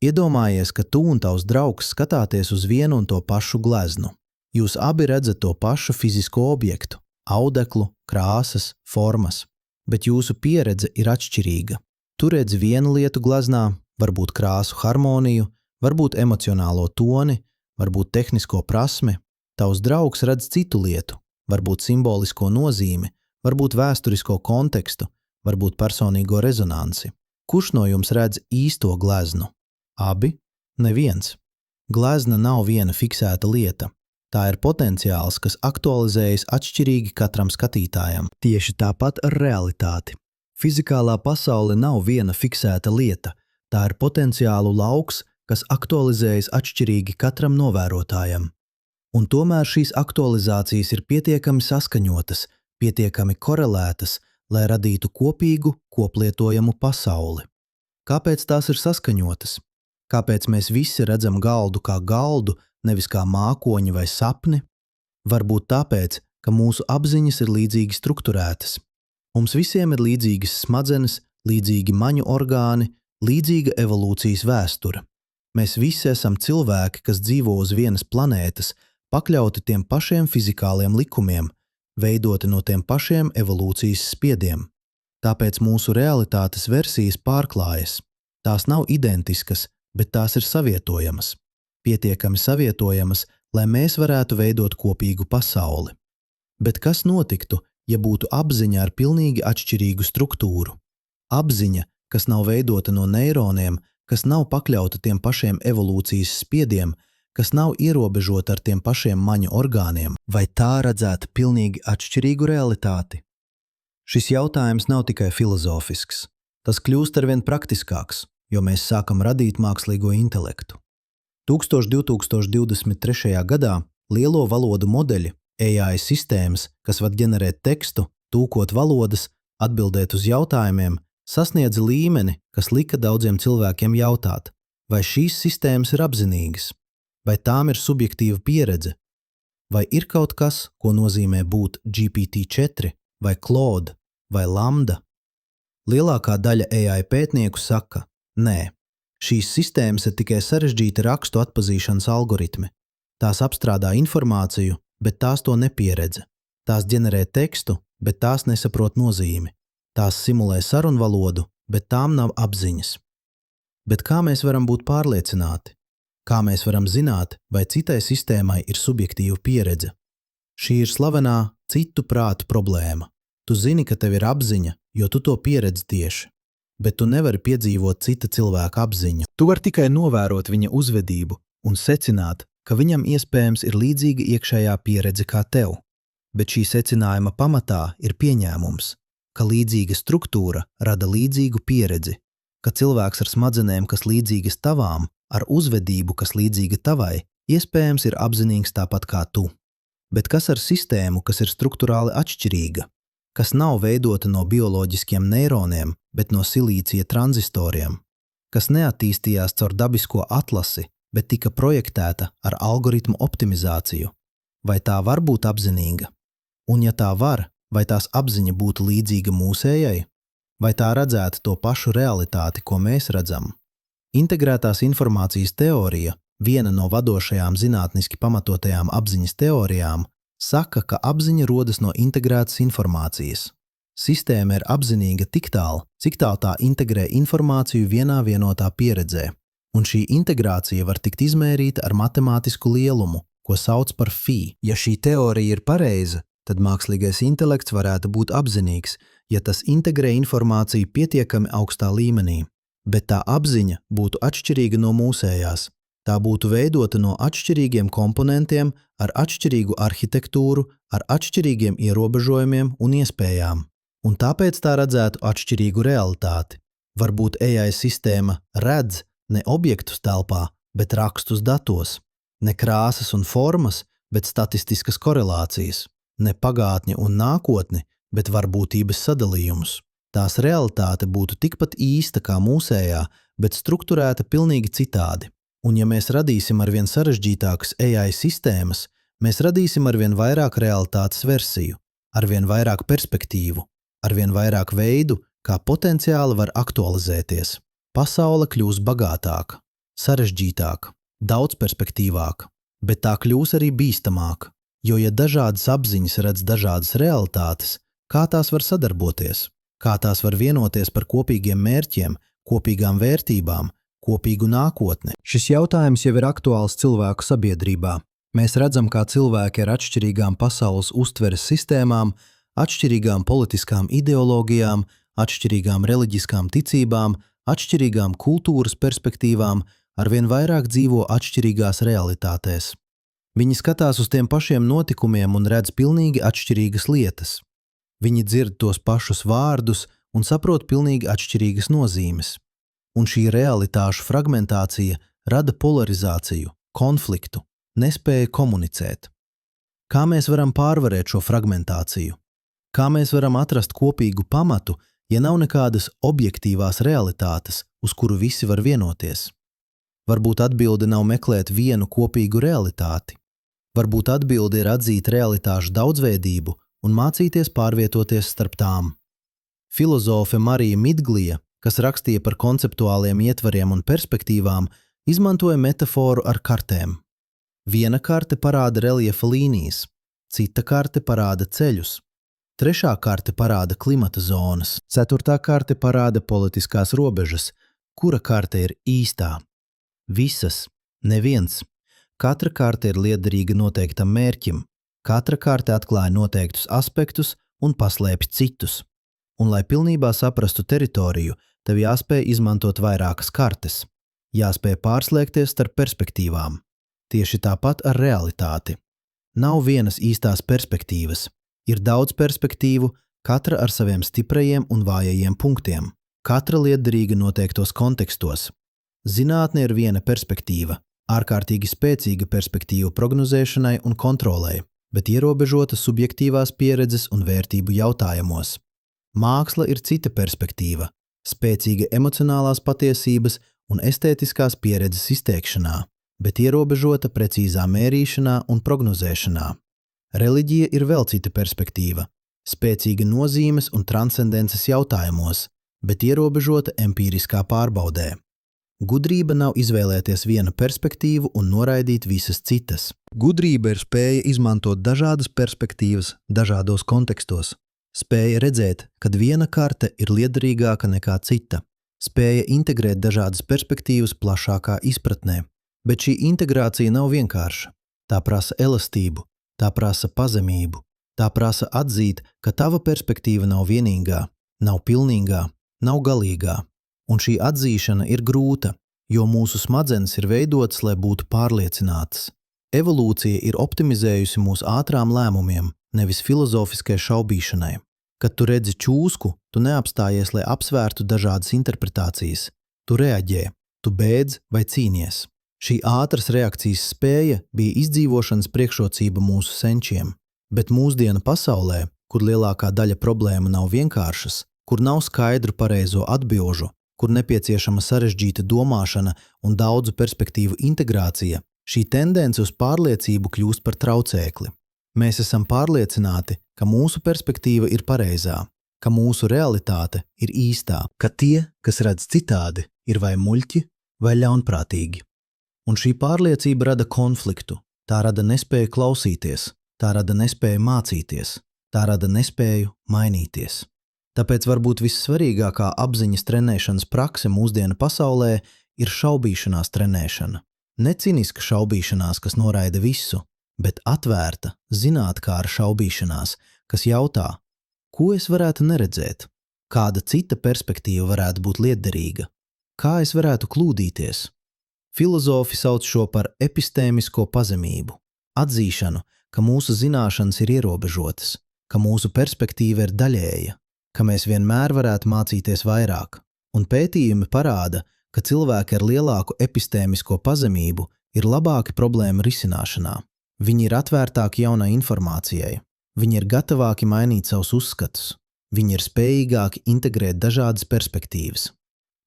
Speaker 1: Iedomājies, ka tu un tavs draugs skatāties uz vienu un to pašu gleznu. Jūs abi redzat to pašu fizisko objektu, audeklu, krāsas, formas, bet jūsu pieredze ir atšķirīga. Tu redzi vienu lietu gleznā, varbūt krāsu harmoniju, varbūt emocionālo toni, varbūt tehnisko prasmi. Tavs draugs redz citu lietu, varbūt simbolisko nozīmi, varbūt vēsturisko kontekstu, varbūt personīgo rezonanci. Kurš no jums redz īsto gleznu? Abi? Neviens. Glezna nav viena fiksēta lieta. Tā ir potenciāls, kas aktualizējas atšķirīgi katram skatītājam. Tieši tāpat ar realitāti. Fizikālā pasaule nav viena fiksēta lieta. Tā ir potenciālu lauks, kas aktualizējas atšķirīgi katram novērotājam. Un tomēr šīs aktualizācijas ir pietiekami saskaņotas, pietiekami korelētas, lai radītu kopīgu, koplietojamu pasauli. Kāpēc tās ir saskaņotas? Kāpēc mēs visi redzam galdu kā galdu, nevis kā mākoņi vai sapni? Varbūt tāpēc, ka mūsu apziņas ir līdzīgi strukturētas. Mums visiem ir līdzīgas smadzenes, līdzīgi maņu orgāni, Līdzīga evolūcijas vēsture. Mēs visi esam cilvēki, kas dzīvo uz vienas planētas, pakļauti tiem pašiem fizikāliem likumiem, veidoti no tiem pašiem evolūcijas spiediem. Tāpēc mūsu realitātes versijas pārklājas. Tās nav identiskas, bet tās ir savietojamas. Pietiekami savietojamas, lai mēs varētu veidot kopīgu pasauli. Bet kas notiktu, ja būtu apziņa ar pilnīgi atšķirīgu struktūru? Apziņa, kas nav veidota no neironiem, kas nav pakļauta tiem pašiem evolūcijas spiediem, kas nav ierobežota ar tiem pašiem maņu orgāniem, vai tā redzētu pilnīgi atšķirīgu realitāti? Šis jautājums nav tikai filozofisks. Tas kļūst arvien praktiskāks, jo mēs sākam radīt mākslīgo intelektu. 2023. gadā lielo valodu modeļi, AI sistēmas, kas var ģenerēt tekstu, tūkot valodas, atbildēt uz jautājumiem, sasniedza līmeni, kas lika daudziem cilvēkiem jautāt, vai šīs sistēmas ir apzinīgas, vai tām ir subjektīva pieredze, vai ir kaut kas, ko nozīmē būt GPT-4, vai Claude, vai Lambda. Lielākā daļa AI pētnieku saka, nē, šīs sistēmas ir tikai sarežģīti rakstu atpazīšanas algoritmi. Tās apstrādā informāciju, bet tās to nepieredza. Tās ģenerē tekstu, bet tās nesaprot nozīmi. Tās simulē sarunvalodu, bet tām nav apziņas. Bet kā mēs varam būt pārliecināti? Kā mēs varam zināt, vai citai sistēmai ir subjektīva pieredze? Šī ir slavenā citu prātu problēma. Tu zini, ka tev ir apziņa, jo tu to pieredzi tieši. Bet tu nevari piedzīvot cita cilvēka apziņu. Tu vari tikai novērot viņa uzvedību un secināt, ka viņam iespējams ir līdzīga iekšējā pieredze kā tev. Bet šī secinājuma pamatā ir pieņēmums, ka līdzīga struktūra rada līdzīgu pieredzi, ka cilvēks ar smadzenēm, kas līdzīgas tavām, ar uzvedību, kas līdzīga tavai, iespējams ir apzinīgs tāpat kā tu. Bet kas ar sistēmu, kas ir strukturāli atšķirīga, kas nav veidota no bioloģiskiem neironiem, bet no silīcija tranzistoriem, kas neattīstījās caur dabisko atlasi, bet tika projektēta ar algoritmu optimizāciju? Vai tā var būt apzinīga? Un ja tā var, vai tās apziņa būtu līdzīga mūsējai? Vai tā redzētu to pašu realitāti, ko mēs redzam? Integrētās informācijas teorija, viena no vadošajām zinātniski pamatotajām apziņas teorijām, saka, ka apziņa rodas no integrētas informācijas. Sistēma ir apzinīga tik tālu, cik tālu tā integrē informāciju vienā vienotā pieredzē. Un šī integrācija var tikt izmērīta ar matemātisku lielumu, ko sauc par phi. Ja šī teorija ir pareiza, tad mākslīgais intelekts varētu būt apzinīgs, ja tas integrē informāciju pietiekami augstā līmenī. Bet tā apziņa būtu atšķirīga no mūsējās. Tā būtu veidota no atšķirīgiem komponentiem, ar atšķirīgu arhitektūru, ar atšķirīgiem ierobežojumiem un iespējām. Un tāpēc tā redzētu atšķirīgu realitāti. Varbūt AI sistēma redz ne objektus telpā, bet rakstus datos, ne krāsas un formas, bet statistiskas korelācijas, ne pagātni un nākotni, bet varbūtības sadalījumus. Tās realitāte būtu tikpat īsta kā mūsējā, bet strukturēta pilnīgi citādi. Un ja mēs radīsim arvien sarežģītākas AI sistēmas, mēs radīsim arvien vairāk realitātes versiju, arvien vairāk perspektīvu, arvien vairāk veidu, kā potenciāli var aktualizēties. Pasaule kļūs bagātāka, sarežģītāka, daudzperspektīvāka, bet tā kļūs arī bīstamāka, jo ja dažādas apziņas redz dažādas realitātes, kā tās var sadarboties, kā tās var vienoties par kopīgiem mērķiem, kopīgām vērtībām, kopīgu nākotni. Šis jautājums jau ir aktuāls cilvēku sabiedrībā. Mēs redzam, kā cilvēki ar atšķirīgām pasaules uztveres sistēmām, atšķirīgām politiskām ideoloģijām, atšķirīgām reliģiskām ticībām, atšķirīgām kultūras perspektīvām arvien vairāk dzīvo atšķirīgās realitātēs. Viņi skatās uz tiem pašiem notikumiem un redz pilnīgi atšķirīgas lietas. Viņi dzird tos pašus vārdus un saprot pilnīgi atšķirīgas nozīmes. Un šī realitāšu fragmentācija rada polarizāciju, konfliktu, nespēju komunicēt. Kā mēs varam pārvarēt šo fragmentāciju? Kā mēs varam atrast kopīgu pamatu, ja nav nekādas objektīvās realitātes, uz kuru visi var vienoties? Varbūt atbilde nav meklēt vienu kopīgu realitāti. Varbūt atbilde ir atzīt realitāšu daudzveidību un mācīties pārvietoties starp tām. Filozofe Marija Midglija kas rakstīja par konceptuāliem ietvariem un perspektīvām, izmantoja metaforu ar kartēm. Viena karte parāda reljefa līnijas, cita karte parāda ceļus, trešā karte parāda klimata zonas, ceturtā karte parāda politiskās robežas, kura karte ir īstā. Visas, neviens. Katra karte ir liederīga noteiktam mērķim, katra karte atklāja noteiktus aspektus un paslēpj citus. Un, lai pilnībā saprastu teritoriju, tev jāspēj izmantot vairākas kartes. Jāspēj pārslēgties starp perspektīvām. Tieši tāpat ar realitāti. Nav vienas īstās perspektīvas. Ir daudz perspektīvu, katra ar saviem stiprajiem un vājajiem punktiem. Katra liederīga noteiktos kontekstos. Zinātne ir viena perspektīva, ārkārtīgi spēcīga perspektīva prognozēšanai un kontrolei, bet ierobežota subjektīvās pieredzes un vērtību jautājumos. Māksla ir cita perspektīva, spēcīga emocionālās patiesības un estētiskās pieredzes izteikšanā, bet ierobežota precīzā mērīšanā un prognozēšanā. Reliģija ir vēl cita perspektīva, spēcīga nozīmes un transcendences jautājumos, bet ierobežota empīriskā pārbaudē. Gudrība nav izvēlēties vienu perspektīvu un noraidīt visas citas. Gudrība ir spēja izmantot dažādas perspektīvas dažādos kontekstos. Spēja redzēt, kad viena karte ir liederīgāka nekā cita. Spēja integrēt dažādas perspektīvas plašākā izpratnē. Bet šī integrācija nav vienkārša. Tā prasa elastību, tā prasa pazemību, tā prasa atzīt, ka tava perspektīva nav vienīgā, nav pilnīgā, nav galīgā. Un šī atzīšana ir grūta, jo mūsu smadzenes ir veidotas, lai būtu pārliecinātas. Evolūcija ir optimizējusi mūs ātrām lēmumiem, nevis filozofiskai šaubīšanai. Kad tu redzi čūsku, tu neapstājies, lai apsvērtu dažādas interpretācijas. Tu reaģē, tu bēdz vai cīnies. Šī ātras reakcijas spēja bija izdzīvošanas priekšrocība mūsu senčiem, bet mūsdienu pasaulē, kur lielākā daļa problēmu nav vienkāršas, kur nav skaidru pareizo atbilžu, kur nepieciešama sarežģīta domāšana un daudzu perspektīvu integrācija, šī tendence uz pārliecību kļūst par traucēkli. Mēs esam pārliecināti, ka mūsu perspektīva ir pareizā, ka mūsu realitāte ir īstā, ka tie, kas redz citādi, ir vai muļķi, vai ļaunprātīgi. Un šī pārliecība rada konfliktu, tā rada nespēju klausīties, tā rada nespēju mācīties, tā rada nespēju mainīties. Tāpēc varbūt vissvarīgākā apziņas trenēšanas prakse mūsdienu pasaulē ir šaubīšanās trenēšana. Ne ciniska šaubīšanās, kas noraida visu, bet atvērta, zinātkāra šaubīšanās, kas jautā, ko es varētu neredzēt, kāda cita perspektīva varētu būt lietderīga, kā es varētu kļūdīties. Filozofi sauc šo par epistēmisko pazemību, atzīšanu, ka mūsu zināšanas ir ierobežotas, ka mūsu perspektīva ir daļēja, ka mēs vienmēr varētu mācīties vairāk, un pētījumi parāda, ka cilvēki ar lielāku epistēmisko pazemību ir labāki problēmu risināšanā. Viņi ir atvērtāki jaunai informācijai, viņi ir gatavāki mainīt savus uzskatus, viņi ir spējīgāki integrēt dažādas perspektīvas.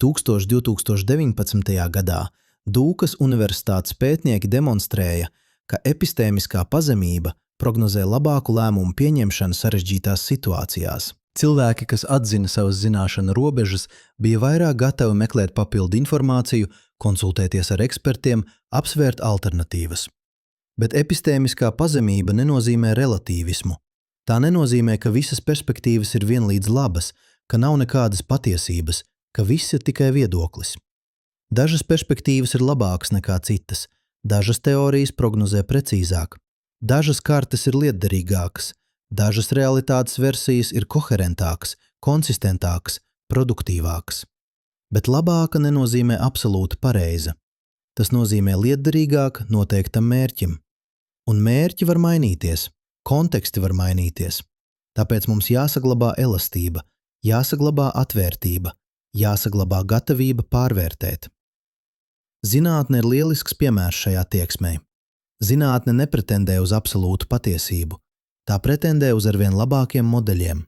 Speaker 1: 2019. gadā Dūkas universitātes pētnieki demonstrēja, ka epistēmiskā pazemība prognozē labāku lēmumu pieņemšanu sarežģītās situācijās. Cilvēki, kas atzina savas zināšanu robežas, bija vairāk gatavi meklēt papildu informāciju, konsultēties ar ekspertiem, apsvērt alternatīvas. Bet epistēmiskā pazemība nenozīmē relatīvismu. Tā nenozīmē, ka visas perspektīvas ir vienlīdz labas, ka nav nekādas patiesības, ka viss ir tikai viedoklis. Dažas perspektīvas ir labākas nekā citas, dažas teorijas prognozē precīzāk, dažas kartes ir lietderīgākas, dažas realitātes versijas ir koherentākas, konsistentākas, produktīvākas. Bet labāka nenozīmē absolūti pareiza. Tas nozīmē lietderīgāk noteiktam mērķim. Un mērķi var mainīties, konteksti var mainīties. Tāpēc mums jāsaglabā elastība, jāsaglabā atvērtība, jāsaglabā gatavība pārvērtēt. Zinātne ir lielisks piemērs šajā tieksmē. Zinātne nepretendē uz absolūtu patiesību. Tā pretendē uz arvien labākiem modeļiem.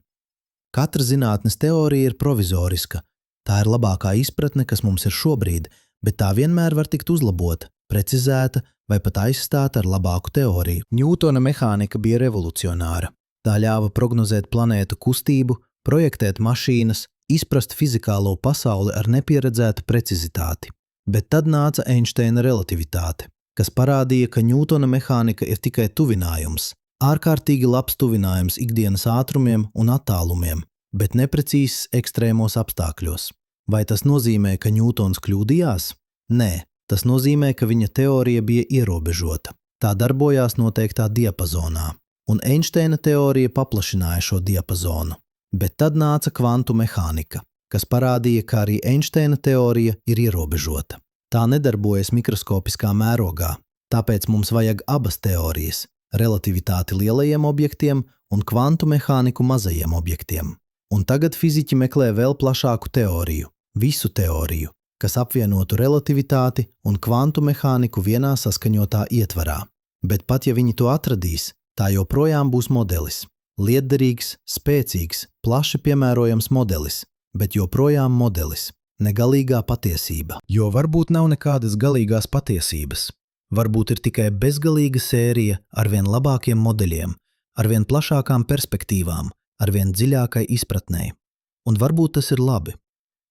Speaker 1: Katra zinātnes teorija ir provizoriska. Tā ir labākā izpratne, kas mums ir šobrīd, bet tā vienmēr var tikt uzlabota, precizēta vai pat aizstāta ar labāku teoriju. Ņūtona mehānika bija revolucionāra. Tā ļāva prognozēt planētu kustību, projektēt mašīnas, izprast fizikālo pasauli ar nepieredzētu precizitāti. Bet tad nāca Einsteina relativitāte, kas parādīja, ka Ņūtona mehānika ir tikai tuvinājums, ārkārtīgi labs tuvinājums ikdienas ātrumiem un attālumiem, bet neprecīzs ekstrēmos apstākļos. Vai tas nozīmē, ka Ņūtons kļūdījās? Nē, tas nozīmē, ka viņa teorija bija ierobežota. Tā darbojās noteiktā diapazonā, un Einsteina teorija paplašināja šo diapazonu. Bet tad nāca kvantu mehānika, kas parādīja, ka arī Einsteina teorija ir ierobežota. Tā nedarbojas mikroskopiskā mērogā, tāpēc mums vajag abas teorijas – relativitāti lielajiem objektiem un kvantu mehāniku mazajiem objektiem. Un tagad fiziķi meklē vēl plašāku teoriju, visu teoriju, kas apvienotu relativitāti un kvantu mehāniku vienā saskaņotā ietvarā. Bet pat ja viņi to atradīs, tā joprojām būs modelis. Lietderīgs, spēcīgs, plaši piemērojams modelis, bet joprojām modelis. Negalīgā patiesība. Jo varbūt nav nekādas galīgās patiesības. Varbūt ir tikai bezgalīga sērija ar vien labākiem modeļiem, ar vien plašākām perspektīvām, ar vien dziļākai izpratnei. Un varbūt tas ir labi.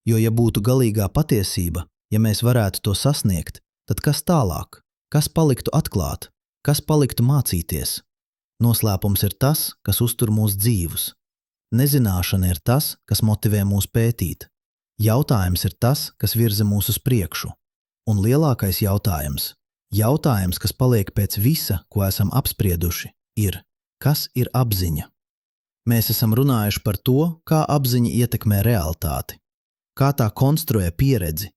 Speaker 1: Jo ja būtu galīgā patiesība, ja mēs varētu to sasniegt, tad kas tālāk? Kas paliktu atklāt? Kas paliktu mācīties? Noslēpums ir tas, kas uztur mūs dzīvus. Nezināšana ir tas, kas motivē mūs pētīt. Jautājums ir tas, kas virza mūs uz priekšu. Un lielākais jautājums, kas paliek pēc visa, ko esam apsprieduši, ir, kas ir apziņa? Mēs esam runājuši par to, kā apziņa ietekmē realitāti, kā tā konstruē pieredzi,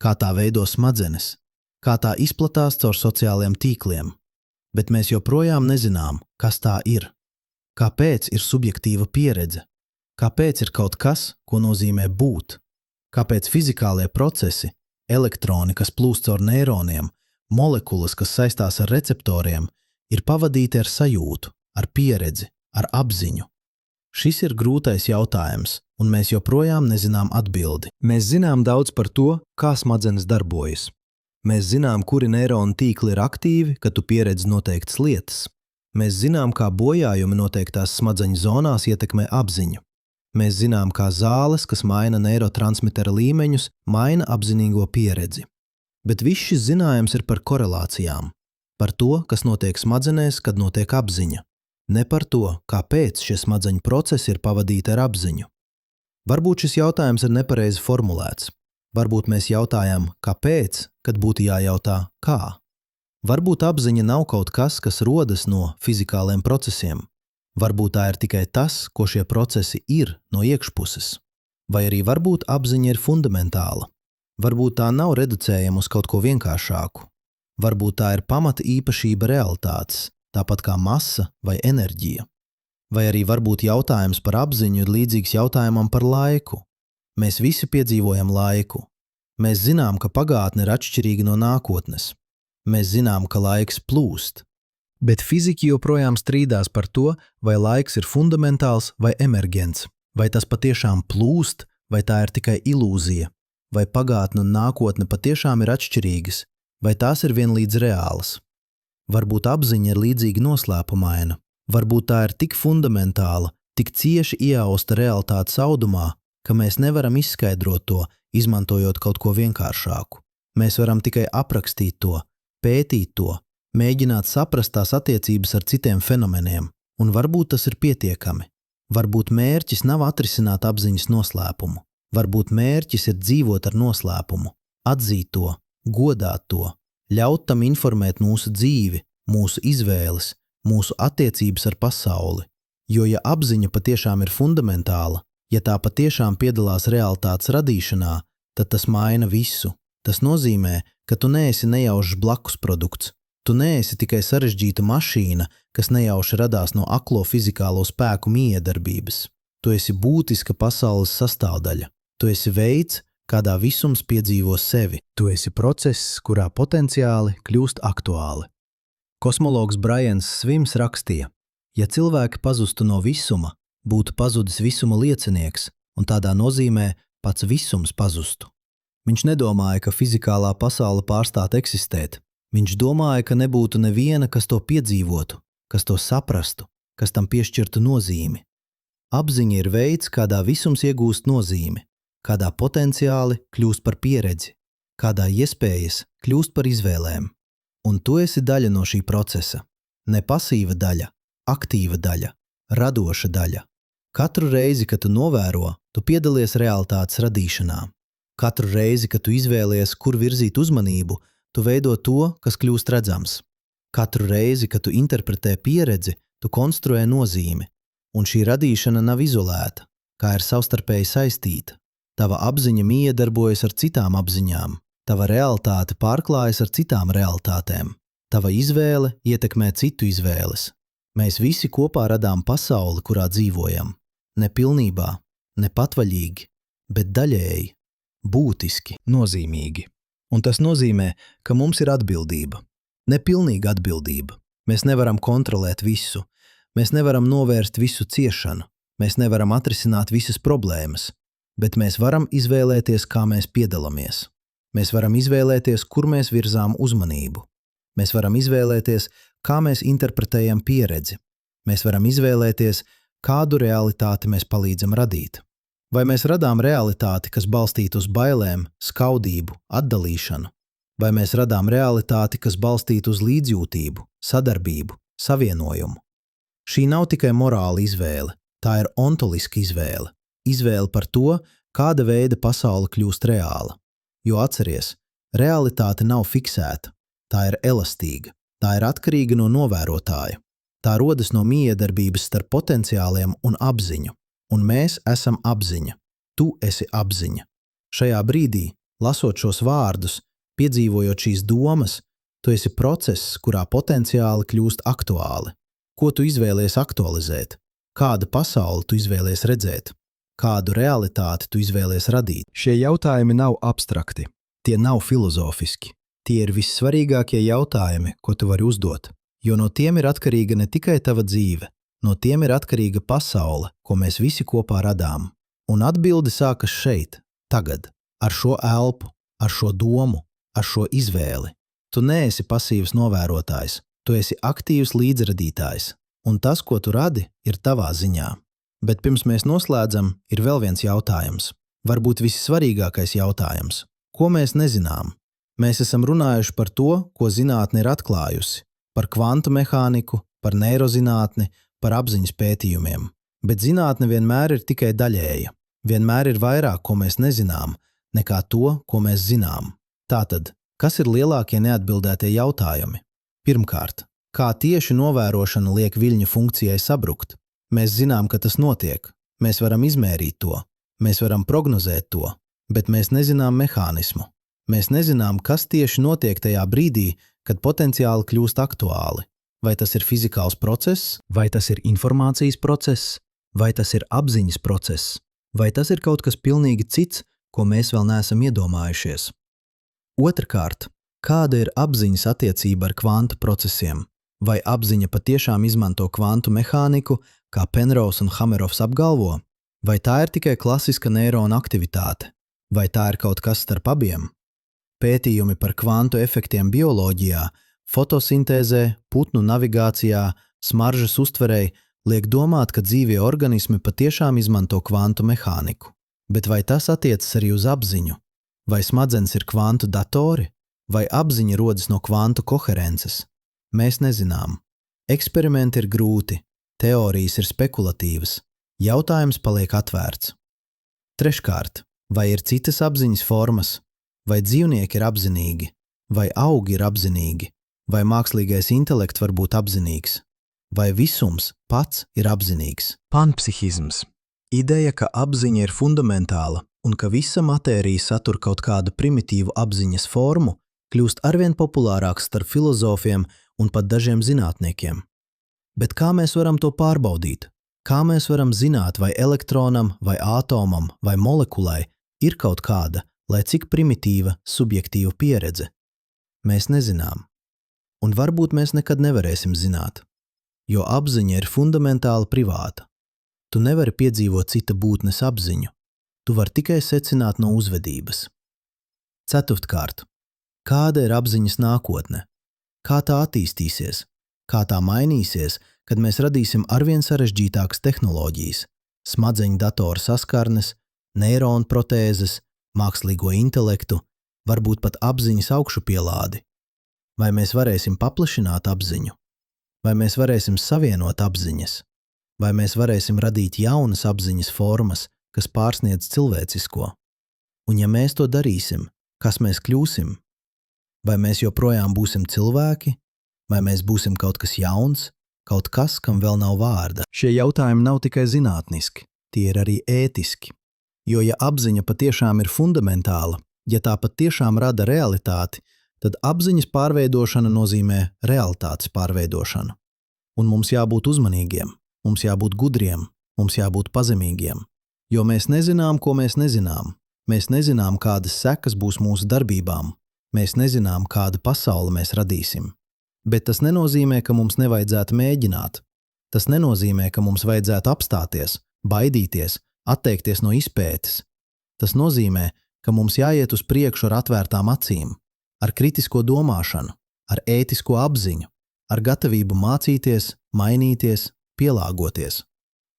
Speaker 1: kā tā veido smadzenes, kā tā izplatās caur sociāliem tīkliem. Bet mēs joprojām nezinām, kas tā ir. Kāpēc ir subjektīva pieredze? Kāpēc ir kaut kas, ko nozīmē būt? Kāpēc fizikālie procesi, elektroni, kas plūst caur neironiem, molekulas, kas saistās ar receptoriem, ir pavadīti ar sajūtu, ar pieredzi, ar apziņu? Šis ir grūtais jautājums, un mēs joprojām nezinām atbildi. Mēs zinām daudz par to, kā smadzenes darbojas. Mēs zinām, kuri neironu tīkli ir aktīvi, kad tu pieredzi noteiktas lietas. Mēs zinām, kā bojājumi noteiktās smadzeņu zonās ietekmē apziņu. Mēs zinām, kā zāles, kas maina neirotransmitera līmeņus, maina apzinīgo pieredzi. Bet viss šis zinājums ir par korelācijām, par to, kas notiek smadzenēs, kad notiek apziņa. Ne par to, kāpēc šie smadzeņu procesi ir pavadīti ar apziņu. Varbūt šis jautājums ir nepareizi formulēts. Varbūt mēs jautājam, kāpēc, kad būtu jājautā, kā. Varbūt apziņa nav kaut kas, kas rodas no fizikāliem procesiem. Varbūt tā ir tikai tas, ko šie procesi ir no iekšpuses. Vai arī varbūt apziņa ir fundamentāla. Varbūt tā nav reducējama uz kaut ko vienkāršāku. Varbūt tā ir pamata īpašība realitātes, tāpat kā masa vai enerģija. Vai arī varbūt jautājums par apziņu ir līdzīgs jautājumam par laiku. Mēs visi piedzīvojam laiku. Mēs zinām, ka pagātne ir atšķirīga no nākotnes. Mēs zinām, ka laiks plūst. Bet fiziķi joprojām strīdās par to, vai laiks ir fundamentāls vai emergents, vai tas patiešām plūst, vai tā ir tikai ilūzija, vai pagātne un nākotne patiešām ir atšķirīgas, vai tās ir vienlīdz reālas. Varbūt apziņa ir līdzīga noslēpumaina, varbūt tā ir tik fundamentāla, tik cieši ieausta realitātes audumā, ka mēs nevaram izskaidrot to, izmantojot kaut ko vienkāršāku. Mēs varam tikai aprakstīt to, pētīt to, mēģināt saprast tās attiecības ar citiem fenomeniem, un varbūt tas ir pietiekami. Varbūt mērķis nav atrisināt apziņas noslēpumu. Varbūt mērķis ir dzīvot ar noslēpumu, atzīt to, godāt to, ļaut tam informēt mūsu dzīvi, mūsu izvēles, mūsu attiecības ar pasauli. Jo ja apziņa patiešām ir fundamentāla, ja tā patiešām piedalās realitātes radīšanā, tad tas maina visu. Tas nozīmē, ka tu neesi nejaušs blakus produkts. Tu neesi tikai sarežģīta mašīna, kas nejauši radās no aklo fizikālo spēku miedarbības. Tu esi būtiska pasaules sastāvdaļa. Tu esi veids, kādā visums piedzīvo sevi. Tu esi process, kurā potenciāli kļūst aktuāli. Kosmologs Brians Svims rakstīja, ja cilvēki pazustu no visuma, būtu pazudis visuma liecinieks, un tādā nozīmē pats visums pazustu. Viņš nedomāja, ka fizikālā pasaule pārstātu eksistēt. Viņš domāja, ka nebūtu neviena, kas to piedzīvotu, kas to saprastu, kas tam piešķirtu nozīmi. Apziņa ir veids, kādā visums iegūst nozīmi, kādā potenciāli kļūst par pieredzi, kādā iespējas kļūst par izvēlēm. Un tu esi daļa no šī procesa. Ne pasīva daļa, aktīva daļa, radoša daļa. Katru reizi, kad tu novēro, tu piedalies realitātes radīšanā. Katru reizi, kad tu izvēlies, kur virzīt uzmanību, tu veido to, kas kļūst redzams. Katru reizi, kad tu interpretē pieredzi, tu konstruē nozīmi. Un šī radīšana nav izolēta, kā ir savstarpēji saistīta. Tava apziņa miedarbojas ar citām apziņām. Tava realitāte pārklājas ar citām realitātēm. Tava izvēle ietekmē citu izvēles. Mēs visi kopā radām pasauli, kurā dzīvojam. Ne pilnībā, ne patvaļīgi, bet daļēji, būtiski, nozīmīgi. Un tas nozīmē, ka mums ir atbildība. Nepilnīga atbildība. Mēs nevaram kontrolēt visu. Mēs nevaram novērst visu ciešanu. Mēs nevaram atrisināt visas problēmas. Bet mēs varam izvēlēties, kā mēs piedalāmies. Mēs varam izvēlēties, kur mēs virzām uzmanību. Mēs varam izvēlēties, kā mēs interpretējam pieredzi. Mēs varam izvēlēties, kādu realitāti mēs palīdzam radīt. Vai mēs radām realitāti, kas balstīta uz bailēm, skaudību, atdalīšanu? Vai mēs radām realitāti, kas balstīta uz līdzjūtību, sadarbību, savienojumu? Šī nav tikai morāla izvēle, tā ir ontoliska izvēle. Izvēle par to, kāda veida pasaule kļūst reāla. Jo atceries, realitāte nav fiksēta, tā ir elastīga, tā ir atkarīga no novērotāja. Tā rodas no miedarbības starp potenciāliem un apziņu, un mēs esam apziņa. Tu esi apziņa. Šajā brīdī, lasot šos vārdus, piedzīvojot šīs domas, tu esi process, kurā potenciāli kļūst aktuāli. Ko tu izvēlies aktualizēt? Kādu pasauli tu izvēlies redzēt? Kādu realitāti tu izvēlies radīt? Šie jautājumi nav abstrakti, tie nav filozofiski. Tie ir vissvarīgākie jautājumi, ko tu vari uzdot, jo no tiem ir atkarīga ne tikai tava dzīve, no tiem ir atkarīga pasaule, ko mēs visi kopā radām. Un atbilde sākas šeit, tagad, ar šo elpu, ar šo domu, ar šo izvēli. Tu neesi pasīvs novērotājs, tu esi aktīvs līdzradītājs, un tas, ko tu radi, ir tavā ziņā. Bet pirms mēs noslēdzam, ir vēl viens jautājums, varbūt vissvarīgākais jautājums. Ko mēs nezinām? Mēs esam runājuši par to, ko zinātne ir atklājusi, par kvantu mehāniku, par neirozinātni, par apziņas pētījumiem. Bet zinātne vienmēr ir tikai daļēja. Vienmēr ir vairāk, ko mēs nezinām, nekā to, ko mēs zinām. Tātad, kas ir lielākie neatbildētie jautājumi? Pirmkārt, kā tieši novērošana liek viļņu funkcijai sabrukt? Mēs zinām, ka tas notiek. Mēs varam izmērīt to. Mēs varam prognozēt to, bet mēs nezinām mehānismu. Mēs nezinām, kas tieši notiek tajā brīdī, kad potenciāli kļūst aktuāli. Vai tas ir fizikāls process, vai tas ir informācijas process, vai tas ir apziņas process, vai tas ir kaut kas pilnīgi cits, ko mēs vēl neesam iedomājušies. Otrkārt, kāda ir apziņas attiecība ar kvantu procesiem? Vai apziņa patiešām izmanto kvantu mehāniku, kā Penrose un Hamerovs apgalvo? Vai tā ir tikai klasiska neirona aktivitāte? Vai tā ir kaut kas starp abiem? Pētījumi par kvantu efektiem bioloģijā, fotosintēzē, putnu navigācijā, smaržas uztverei liek domāt, ka dzīvie organismi patiešām izmanto kvantu mehāniku. Bet vai tas attiecas arī uz apziņu? Vai smadzenes ir kvantu datori? Vai apziņa rodas no kvantu koherences? Mēs nezinām. Eksperimenti ir grūti, teorijas ir spekulatīvas, jautājums paliek atvērts. Treškārt, vai ir citas apziņas formas? Vai dzīvnieki ir apzinīgi? Vai augi ir apzinīgi? Vai mākslīgais intelekts var būt apzinīgs? Vai visums pats ir apzinīgs? Panpsihisms. Ideja, ka apziņa ir fundamentāla un ka visa matērija satur kaut kādu primitīvu apziņas formu, kļūst arvien populārāks starp filozofiem un pat dažiem zinātniekiem. Bet kā mēs varam to pārbaudīt? Kā mēs varam zināt, vai elektronam, vai ātomam, vai molekulai ir kaut kāda, lai cik primitīva, subjektīva pieredze? Mēs nezinām. Un varbūt mēs nekad nevarēsim zināt, jo apziņa ir fundamentāli privāta. Tu nevari piedzīvot cita būtnes apziņu, tu vari tikai secināt no uzvedības. Ceturtkārt, kāda ir apziņas nākotne? Kā tā attīstīsies? Kā tā mainīsies, kad mēs radīsim arvien sarežģītākas tehnoloģijas, smadzeņu datoru saskarnes, neironu protēzes, mākslīgo intelektu, varbūt pat apziņas augšupielādi. Vai mēs varēsim paplašināt apziņu? Vai mēs varēsim savienot apziņas? Vai mēs varēsim radīt jaunas apziņas formas, kas pārsniedz cilvēcisko? Un ja mēs to darīsim, kas mēs kļūsim? Vai mēs joprojām būsim cilvēki? Vai mēs būsim kaut kas jauns, kaut kas, kam vēl nav vārda? Šie jautājumi nav tikai zinātniski, tie ir arī ētiski. Jo ja apziņa patiešām ir fundamentāla, ja tā patiešām rada realitāti, tad apziņas pārveidošana nozīmē realitātes pārveidošanu. Un mums jābūt uzmanīgiem, mums jābūt gudriem, mums jābūt pazemīgiem. Jo mēs nezinām, ko mēs nezinām. Mēs nezinām, kādas sekas būs mūsu darbībām. Mēs nezinām, kādu pasauli mēs radīsim. Bet tas nenozīmē, ka mums nevajadzētu mēģināt. Tas nenozīmē, ka mums vajadzētu apstāties, baidīties, atteikties no izpētes. Tas nozīmē, ka mums jāiet uz priekšu ar atvērtām acīm, ar kritisko domāšanu, ar ētisko apziņu, ar gatavību mācīties, mainīties, pielāgoties.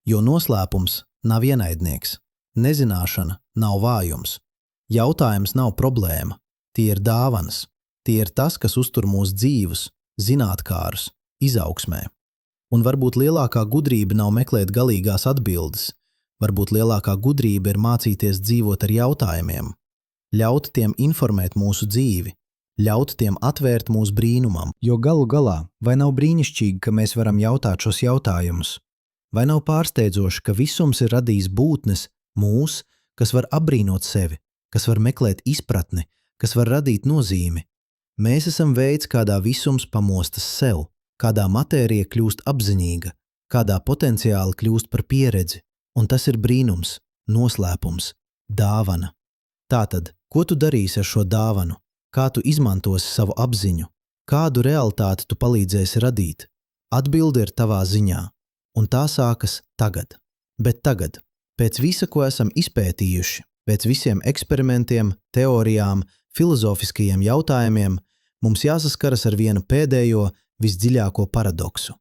Speaker 1: Jo noslēpums nav ienaidnieks, nezināšana nav vājums, jautājums nav problēma, tie ir dāvanas, tie ir tas, kas uztur mūs dzīvus, zinātkārus, izaugsmē. Un varbūt lielākā gudrība nav meklēt galīgās atbildes, varbūt lielākā gudrība ir mācīties dzīvot ar jautājumiem, ļaut tiem informēt mūsu dzīvi, ļaut tiem atvērt mūsu brīnumam. Jo galu galā, vai nav brīnišķīgi, ka mēs varam jautāt šos jautājumus? Vai nav pārsteidzoši, ka visums ir radījis būtnes, mūs, kas var apbrīnot sevi, kas var meklēt izpratni, kas var radīt nozīmi? Mēs esam veids, kādā visums pamostas sev, kādā matērija kļūst apziņīga, kādā potenciāli kļūst par pieredzi, un tas ir brīnums, noslēpums, dāvana. Tātad, ko tu darīsi ar šo dāvanu? Kā tu izmantosi savu apziņu? Kādu realitāti tu palīdzēsi radīt? Atbilde ir tavā ziņā, un tā sākas tagad. Bet tagad, pēc visa, ko esam izpētījuši, pēc visiem eksperimentiem, teorijām, filozofiskajiem jautājumiem, mums jāsaskaras ar vienu pēdējo, visdziļāko paradoksu.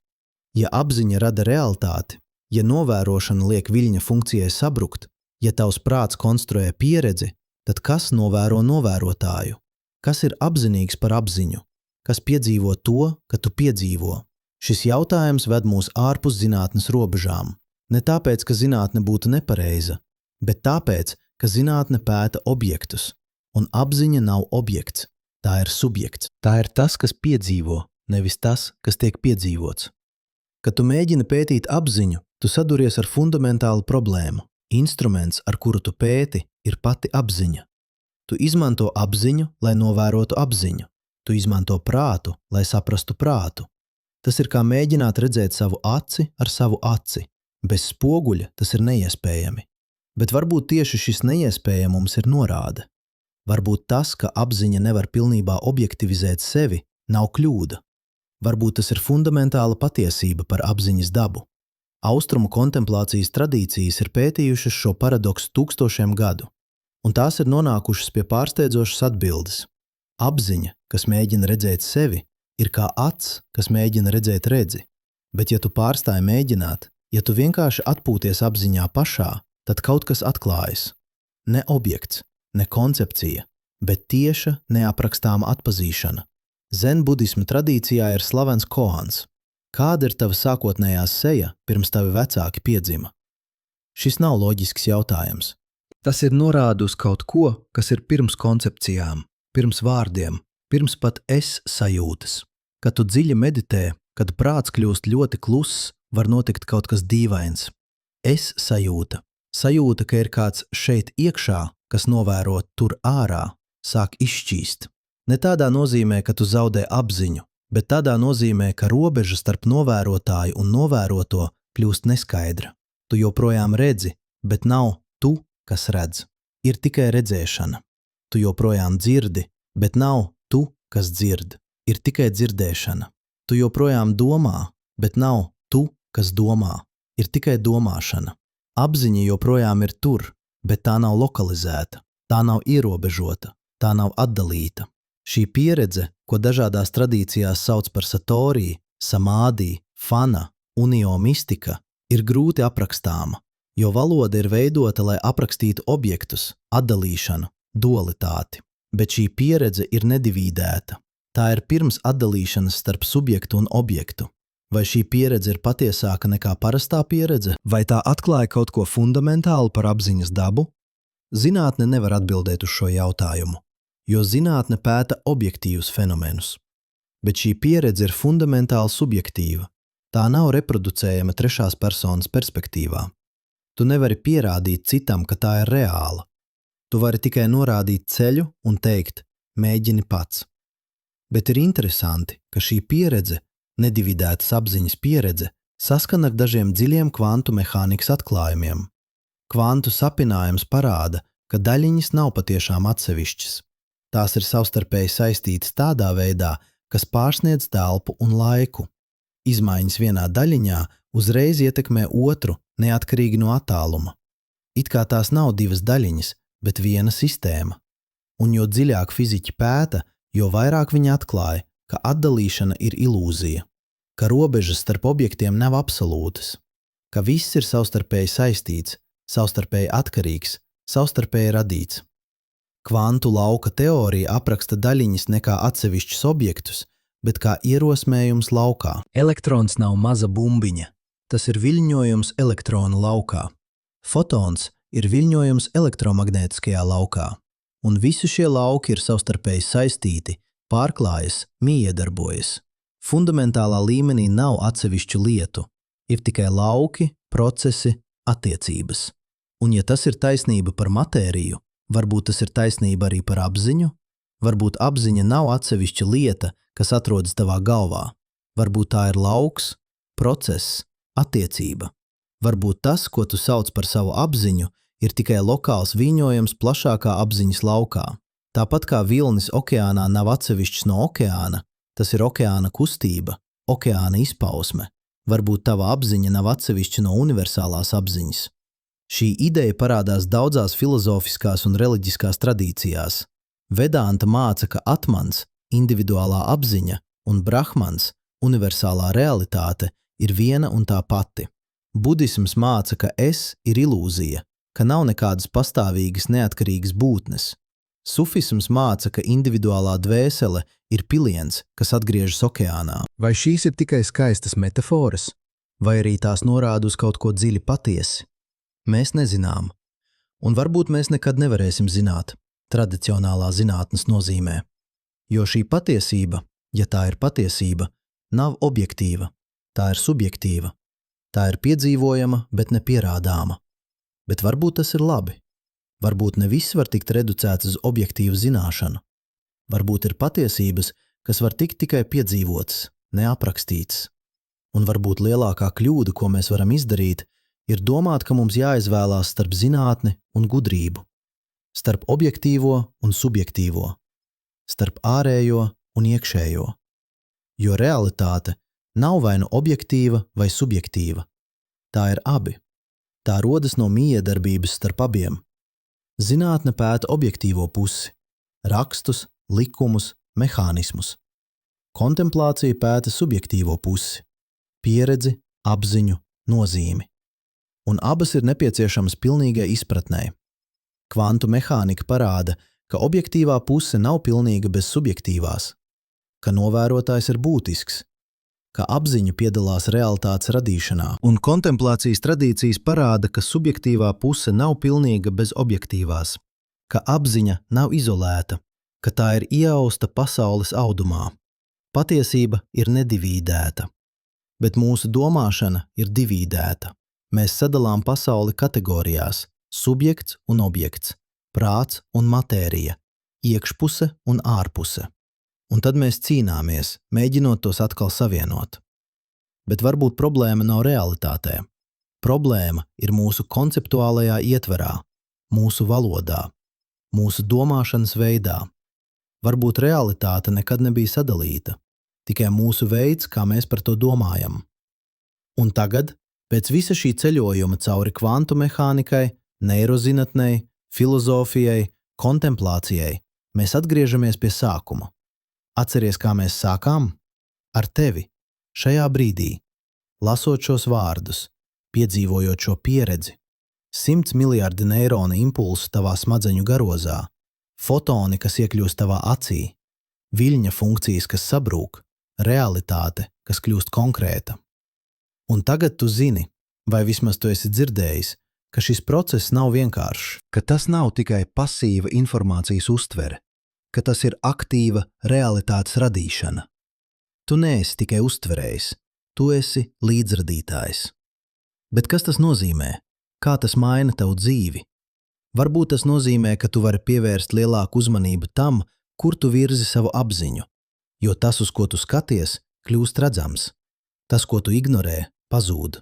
Speaker 1: Ja apziņa rada realitāti, ja novērošana liek viļņa funkcijai sabrukt, ja tavs prāts konstruē pieredzi, tad kas novēro novērotāju? Kas ir apzinīgs par apziņu? Kas piedzīvo to, ka tu piedzīvo? Šis jautājums ved mūs ārpus zinātnes robežām. Ne tāpēc, ka zinātne būtu nepareiza, bet tāpēc, ka zinātne pēta objektus, un apziņa nav objekts, tā ir subjekts. Tā ir tas, kas piedzīvo, nevis tas, kas tiek piedzīvots. Kad tu mēģini pētīt apziņu, tu saduries ar fundamentālu problēmu. Instruments, ar kuru tu pēti, ir pati apziņa. Tu izmanto apziņu, lai novērotu apziņu. Tu izmanto prātu, lai saprastu prātu. Tas ir kā mēģināt redzēt savu aci ar savu aci. Bez spoguļa tas ir neiespējami. Bet varbūt tieši šis neiespējamums ir norāde. Varbūt tas, ka apziņa nevar pilnībā objektivizēt sevi, nav kļūda. Varbūt tas ir fundamentāla patiesība par apziņas dabu. Austrumu kontemplācijas tradīcijas ir pētījušas šo paradoksu tūkstošiem gadu, un tās ir nonākušas pie pārsteidzošas atbildes. Apziņa, kas mēģina redzēt sevi, ir kā acs, kas mēģina redzēt redzi. Bet ja tu pārstāji mēģināt, ja tu vienkārši atpūties apziņā pašā, tad kaut kas atklājas. Ne objekts, ne koncepcija, bet tieša, neaprakstāma atpazīšana. Zen budisma tradīcijā ir slavens koans. Kāda ir tava sākotnējā seja, pirms tavi vecāki piedzima? Šis nav loģisks jautājums. Tas ir norāde uz kaut ko, kas ir pirms koncepcijām, pirms vārdiem, pirms pat es sajūtas. Kad tu dziļi meditē, kad prāts kļūst ļoti kluss, var notikt kaut kas dīvains. Es sajūta. Sajūta, ka ir kāds šeit iekšā, kas novēro tur ārā, sāk izšķīst. Ne tādā nozīmē, ka tu zaudē apziņu, bet tādā nozīmē, ka robeža starp novērotāju un novēroto kļūst neskaidra. Tu joprojām redzi, bet nav tu, kas redz. Ir tikai redzēšana. Tu joprojām dzirdi, bet nav tu, kas dzird. Ir tikai dzirdēšana. Tu joprojām domā, bet nav tu, kas domā. Ir tikai domāšana. Apziņa joprojām ir tur, bet tā nav lokalizēta. Tā nav ierobežota. Tā nav atdalīta. Šī pieredze, ko dažādās tradīcijās sauc par satorī, samādī, fana, unio mistika, ir grūti aprakstāma. Jo valoda ir veidota, lai aprakstītu objektus, atdalīšanu, dualitāti, bet šī pieredze ir nedivīdēta. Tā ir pirms atdalīšanas starp subjektu un objektu. Vai šī pieredze ir patiesāka nekā parastā pieredze? Vai tā atklāja kaut ko fundamentālu par apziņas dabu? Zinātne nevar atbildēt uz šo jautājumu, jo zinātne pēta objektīvus fenomenus. Bet šī pieredze ir fundamentāli subjektīva. Tā nav reproducējama trešās personas perspektīvā. Tu nevari pierādīt citam, ka tā ir reāla. Tu vari tikai norādīt ceļu un teikt, mēģini pats. Bet ir interesanti, ka šī pieredze, nedividētas apziņas pieredze, saskan ar dažiem dziļiem kvantu mehānikas atklājumiem. Kvantu sapinājums parāda, ka daļiņas nav patiešām atsevišķas. Tās ir savstarpēji saistītas tādā veidā, kas pārsniedz telpu un laiku. Izmaiņas vienā daļiņā uzreiz ietekmē otru, neatkarīgi no attāluma. It kā tās nav divas daļiņas, bet viena sistēma. Un jo dziļāk fiziķi pēta, jo vairāk viņi atklāja, ka atdalīšana ir ilūzija, ka robežas starp objektiem nav absolūtas, ka viss ir savstarpēji saistīts, savstarpēji atkarīgs, savstarpēji radīts. Kvantu lauka teorija apraksta daļiņas ne kā atsevišķus objektus, bet kā ierosmējums laukā. Elektrons nav maza bumbiņa, tas ir viļņojums elektronu laukā. Fotons ir viļņojums elektromagnētiskajā laukā, un visi šie lauki ir savstarpēji saistīti, pārklājas, miedarbojas. Fundamentālā līmenī nav atsevišķu lietu, ir tikai lauki, procesi, attiecības. Un ja tas ir taisnība par matēriju, varbūt tas ir taisnība arī par apziņu, varbūt apziņa nav atsevišķa lieta, kas atrodas tavā galvā. Varbūt tā ir lauks, process, attiecība. Varbūt tas, ko tu sauc par savu apziņu, ir tikai lokāls viļņojums plašākā apziņas laukā. Tāpat kā vilnis okeānā nav atsevišķs no okeāna, tas ir okeāna kustība, okeāna izpausme. Varbūt tava apziņa nav atsevišķa no universālās apziņas. Šī ideja parādās daudzās filozofiskās un reliģiskās tradīcijās. Vedanta māca, ka atmans, individuālā apziņa, un brahmans, universālā realitāte, ir viena un tā pati. Budisms māca, ka es ir ilūzija, ka nav nekādas pastāvīgas neatkarīgas būtnes. Sufisms māca, ka individuālā dvēsele ir piliens, kas atgriežas okeānā. Vai šīs ir tikai skaistas metaforas, vai arī tās norāda uz kaut ko dziļi patiesi? Mēs nezinām, un varbūt mēs nekad nevarēsim zināt tradicionālā zinātnes nozīmē, jo šī patiesība, ja tā ir patiesība, nav objektīva, tā ir subjektīva, tā ir piedzīvojama, bet nepierādāma. Bet varbūt tas ir labi. Varbūt ne viss var tikt reducēts uz objektīvu zināšanu. Varbūt ir patiesības, kas var tikt tikai piedzīvotas, neaprakstītas. Un varbūt lielākā kļūda, ko mēs varam izdarīt, ir domāt, ka mums jāizvēlās starp zinātni un gudrību, starp objektīvo un subjektīvo, starp ārējo un iekšējo. Jo realitāte nav vai nu objektīva vai subjektīva. Tā ir abi. Tā rodas no mijiedarbības starp abiem. Zinātne pēta objektīvo pusi, rakstus, likumus, mehānismus. Kontemplācija pēta subjektīvo pusi, pieredzi, apziņu, nozīmi. Un abas ir nepieciešamas pilnīgai izpratnei. Kvantu mehānika parāda, ka objektīvā puse nav pilnīga bez subjektīvās, ka novērotājs ir būtisks, ka apziņa piedalās realitātes radīšanā, un kontemplācijas tradīcijas parāda, ka subjektīvā puse nav pilnīga bez objektīvās, ka apziņa nav izolēta, ka tā ir ieausta pasaules audumā. Patiesība ir nedivīdēta, bet mūsu domāšana ir divīdēta. Mēs sadalām pasauli kategorijās – subjekts un objekts, prāts un matērija, iekšpuse un ārpuse. Un tad mēs cīnāmies, mēģinot tos atkal savienot. Bet varbūt problēma nav realitātē. Problēma ir mūsu konceptuālajā ietverā, mūsu valodā, mūsu domāšanas veidā. Varbūt realitāte nekad nebija sadalīta, tikai mūsu veids, kā mēs par to domājam. Un tagad, pēc visa šī ceļojuma cauri kvantu mehānikai, neirozinatnei, filozofijai, kontemplācijai, mēs atgriežamies pie sākuma. Atceries, kā mēs sākām? Ar tevi, šajā brīdī, lasot šos vārdus, piedzīvojot šo pieredzi, 100 miljardi neironu impulsu tavā smadzeņu garozā, fotoni, kas iekļūst tavā acī, viļņa funkcijas, kas sabrūk, realitāte, kas kļūst konkrēta. Un tagad tu zini, vai vismaz tu esi dzirdējis, ka šis process nav vienkāršs, ka tas nav tikai pasīva informācijas uztvere, ka tas ir aktīva realitātes radīšana. Tu neesi tikai uztverējs, tu esi līdzradītājs. Bet kas tas nozīmē? Kā tas maina tavu dzīvi? Varbūt tas nozīmē, ka tu vari pievērst lielāku uzmanību tam, kur tu virzi savu apziņu, jo tas, uz ko tu skaties, kļūst redzams. Tas, ko tu ignorē, pazūd.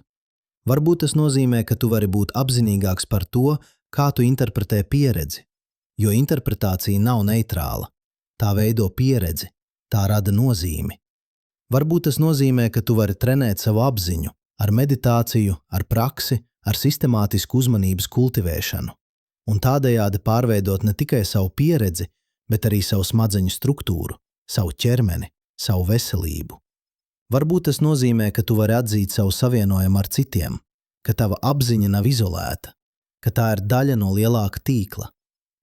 Speaker 1: Varbūt tas nozīmē, ka tu vari būt apzinīgāks par to, kā tu interpretē pieredzi, jo interpretācija nav neitrāla. Tā veido pieredzi, tā rada nozīmi. Varbūt tas nozīmē, ka tu vari trenēt savu apziņu ar meditāciju, ar praksi, ar sistemātisku uzmanības kultivēšanu, un tādējādi pārveidot ne tikai savu pieredzi, bet arī savu smadzeņu struktūru, savu ķermeni, savu veselību. Varbūt tas nozīmē, ka tu vari atzīt savu savienojumu ar citiem, ka tava apziņa nav izolēta, ka tā ir daļa no lielāka tīkla,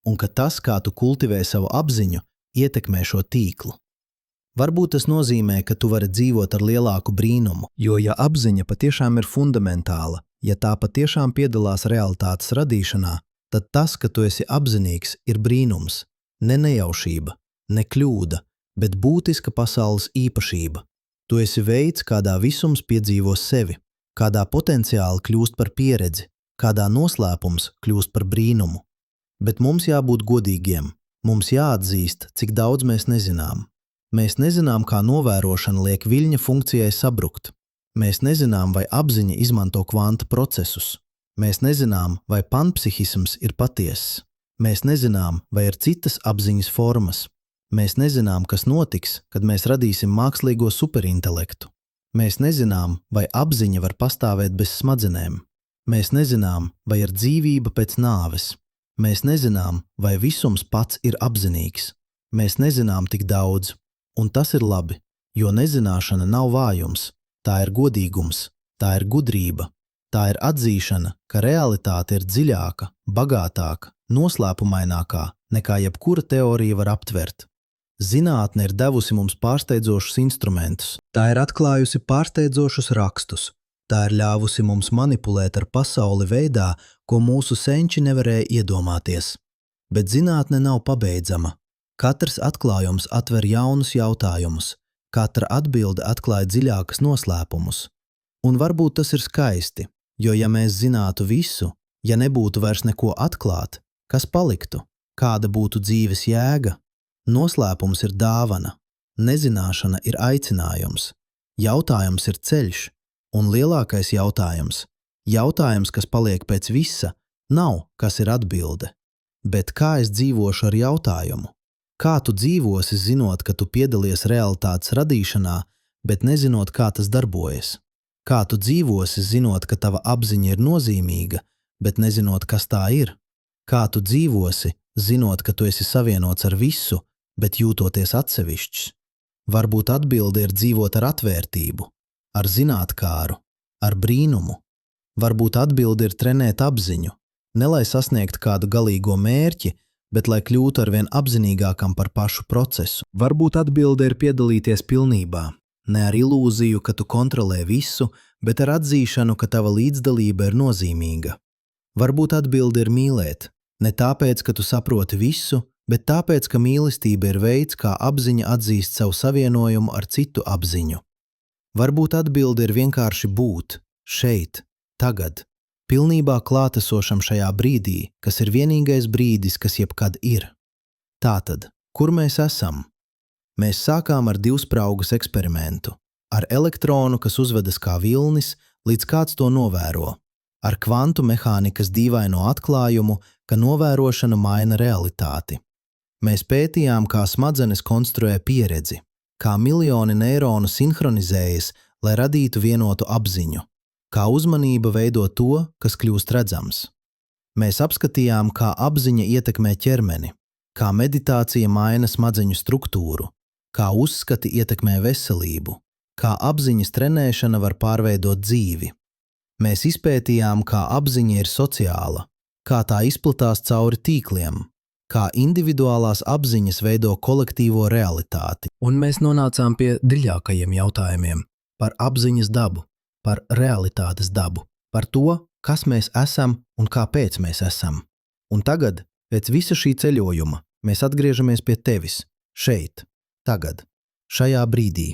Speaker 1: un ka tas, kā tu kultivē savu apziņu, ietekmē šo tīklu. Varbūt tas nozīmē, ka tu vari dzīvot ar lielāku brīnumu, jo ja apziņa patiešām ir fundamentāla, ja tā patiešām piedalās realitātes radīšanā, tad tas, ka tu esi apzinīgs, ir brīnums, ne nejaušība, ne kļūda, bet būtiska pasaules īpašība. Tu esi veids, kādā visums piedzīvo sevi, kādā potenciāli kļūst par pieredzi, kādā noslēpums kļūst par brīnumu. Bet mums jābūt godīgiem, mums jāatzīst, cik daudz mēs nezinām. Mēs nezinām, kā novērošana liek viļņa funkcijai sabrukt. Mēs nezinām, vai apziņa izmanto kvanta procesus. Mēs nezinām, vai panpsihisms ir patiess. Mēs nezinām, vai ir citas apziņas formas. Mēs nezinām, kas notiks, kad mēs radīsim mākslīgo superintelektu. Mēs nezinām, vai apziņa var pastāvēt bez smadzenēm. Mēs nezinām, vai ir dzīvība pēc nāves. Mēs nezinām, vai visums pats ir apzinīgs. Mēs nezinām tik daudz, un tas ir labi, jo nezināšana nav vājums, tā ir godīgums, tā ir gudrība, tā ir atzīšana, ka realitāte ir dziļāka, bagātāka, noslēpumainākā, nekā jebkura teorija var aptvert. Zinātne ir devusi mums pārsteidzošus instrumentus. Tā ir atklājusi pārsteidzošus rakstus. Tā ir ļāvusi mums manipulēt ar pasauli veidā, ko mūsu senči nevarēja iedomāties. Bet zinātne nav pabeidzama. Katrs atklājums atver jaunus jautājumus. Katra atbilde atklāja dziļākas noslēpumus. Un varbūt tas ir skaisti, jo ja mēs zinātu visu, ja nebūtu vairs neko atklāt, kas paliktu, kāda būtu dzīves jēga? Noslēpums ir dāvana, nezināšana ir aicinājums, jautājums ir ceļš, un lielākais jautājums, kas paliek pēc visa, nav, kas ir atbilde, bet kā es dzīvošu ar jautājumu? Kā tu dzīvosi, zinot, ka tu piedalies realitātes radīšanā, bet nezinot, kā tas darbojas? Kā tu dzīvosi, zinot, ka tava apziņa ir nozīmīga, bet nezinot, kas tā ir? Kā tu dzīvosi, zinot, ka tu esi savienots ar visu, bet jūtoties atsevišķs? Varbūt atbilde ir dzīvot ar atvērtību, ar zinātkāru, ar brīnumu. Varbūt atbilde ir trenēt apziņu, ne lai sasniegtu kādu galīgo mērķi, bet lai kļūtu arvien apzinīgākam par pašu procesu. Varbūt atbilde ir piedalīties pilnībā, ne ar ilūziju, ka tu kontrolē visu, bet ar atzīšanu, ka tava līdzdalība ir nozīmīga. Varbūt atbilde ir mīlēt, ne tāpēc, ka tu saproti visu, bet tāpēc, ka mīlestība ir veids, kā apziņa atzīst savu savienojumu ar citu apziņu. Varbūt atbilde ir vienkārši būt, šeit, tagad, pilnībā klātesošam šajā brīdī, kas ir vienīgais brīdis, kas jebkad ir. Tātad, kur mēs esam? Mēs sākām ar divspraugas eksperimentu, ar elektronu, kas uzvedas kā vilnis, līdz kāds to novēro, ar kvantu mehānikas dīvaino atklājumu, ka novērošana maina realitāti. Mēs pētījām, kā smadzenes konstruē pieredzi, kā miljoni neironu sinhronizējas, lai radītu vienotu apziņu, kā uzmanība veido to, kas kļūst redzams. Mēs apskatījām, kā apziņa ietekmē ķermeni, kā meditācija maina smadzeņu struktūru, kā uzskati ietekmē veselību, kā apziņas trenēšana var pārveidot dzīvi. Mēs izpētījām, kā apziņa ir sociāla, kā tā izplatās cauri tīkliem, kā individuālās apziņas veido kolektīvo realitāti. Un mēs nonācām pie dziļākajiem jautājumiem par apziņas dabu, par realitātes dabu, par to, kas mēs esam un kāpēc mēs esam. Un tagad, pēc visa šī ceļojuma, mēs atgriežamies pie tevis, šeit, tagad, šajā brīdī.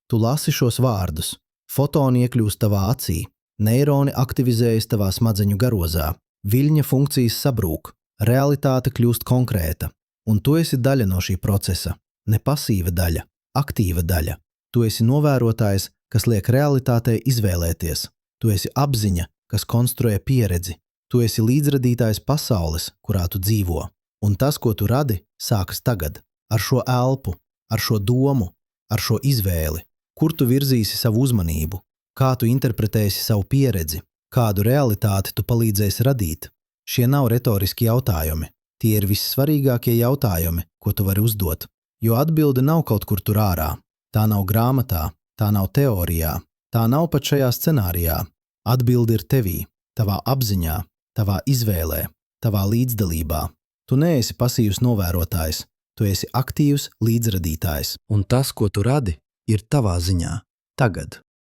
Speaker 1: Tu lasi šos vārdus, fotoni iekļūst tavā acī, neironi aktivizējas tavā smadzeņu garozā, viļņa funkcijas sabrūk, realitāte kļūst konkrēta, un tu esi daļa no šī procesa, ne pasīva daļa, aktīva daļa. Tu esi novērotājs, kas liek realitātei izvēlēties. Tu esi apziņa, kas konstruē pieredzi. Tu esi līdzradītājs pasaules, kurā tu dzīvo. Un tas, ko tu radi, sākas tagad, ar šo elpu, ar šo domu, ar šo izvēli. Kur tu virzīsi savu uzmanību, kā tu interpretēsi savu pieredzi, kādu realitāti tu palīdzēsi radīt. Šie nav retoriski jautājumi. Tie ir vissvarīgākie jautājumi, ko tu vari uzdot, jo atbilde nav kaut kur tur ārā. Tā nav grāmatā, tā nav teorijā, tā nav pat šajā scenārijā. Atbilde ir tevī, tavā apziņā, tavā izvēlē, tavā līdzdalībā. Tu neesi pasīvs novērotājs, tu esi aktīvs līdzradītājs. Un tas, ko tu radi, ir tavā ziņā, tagad.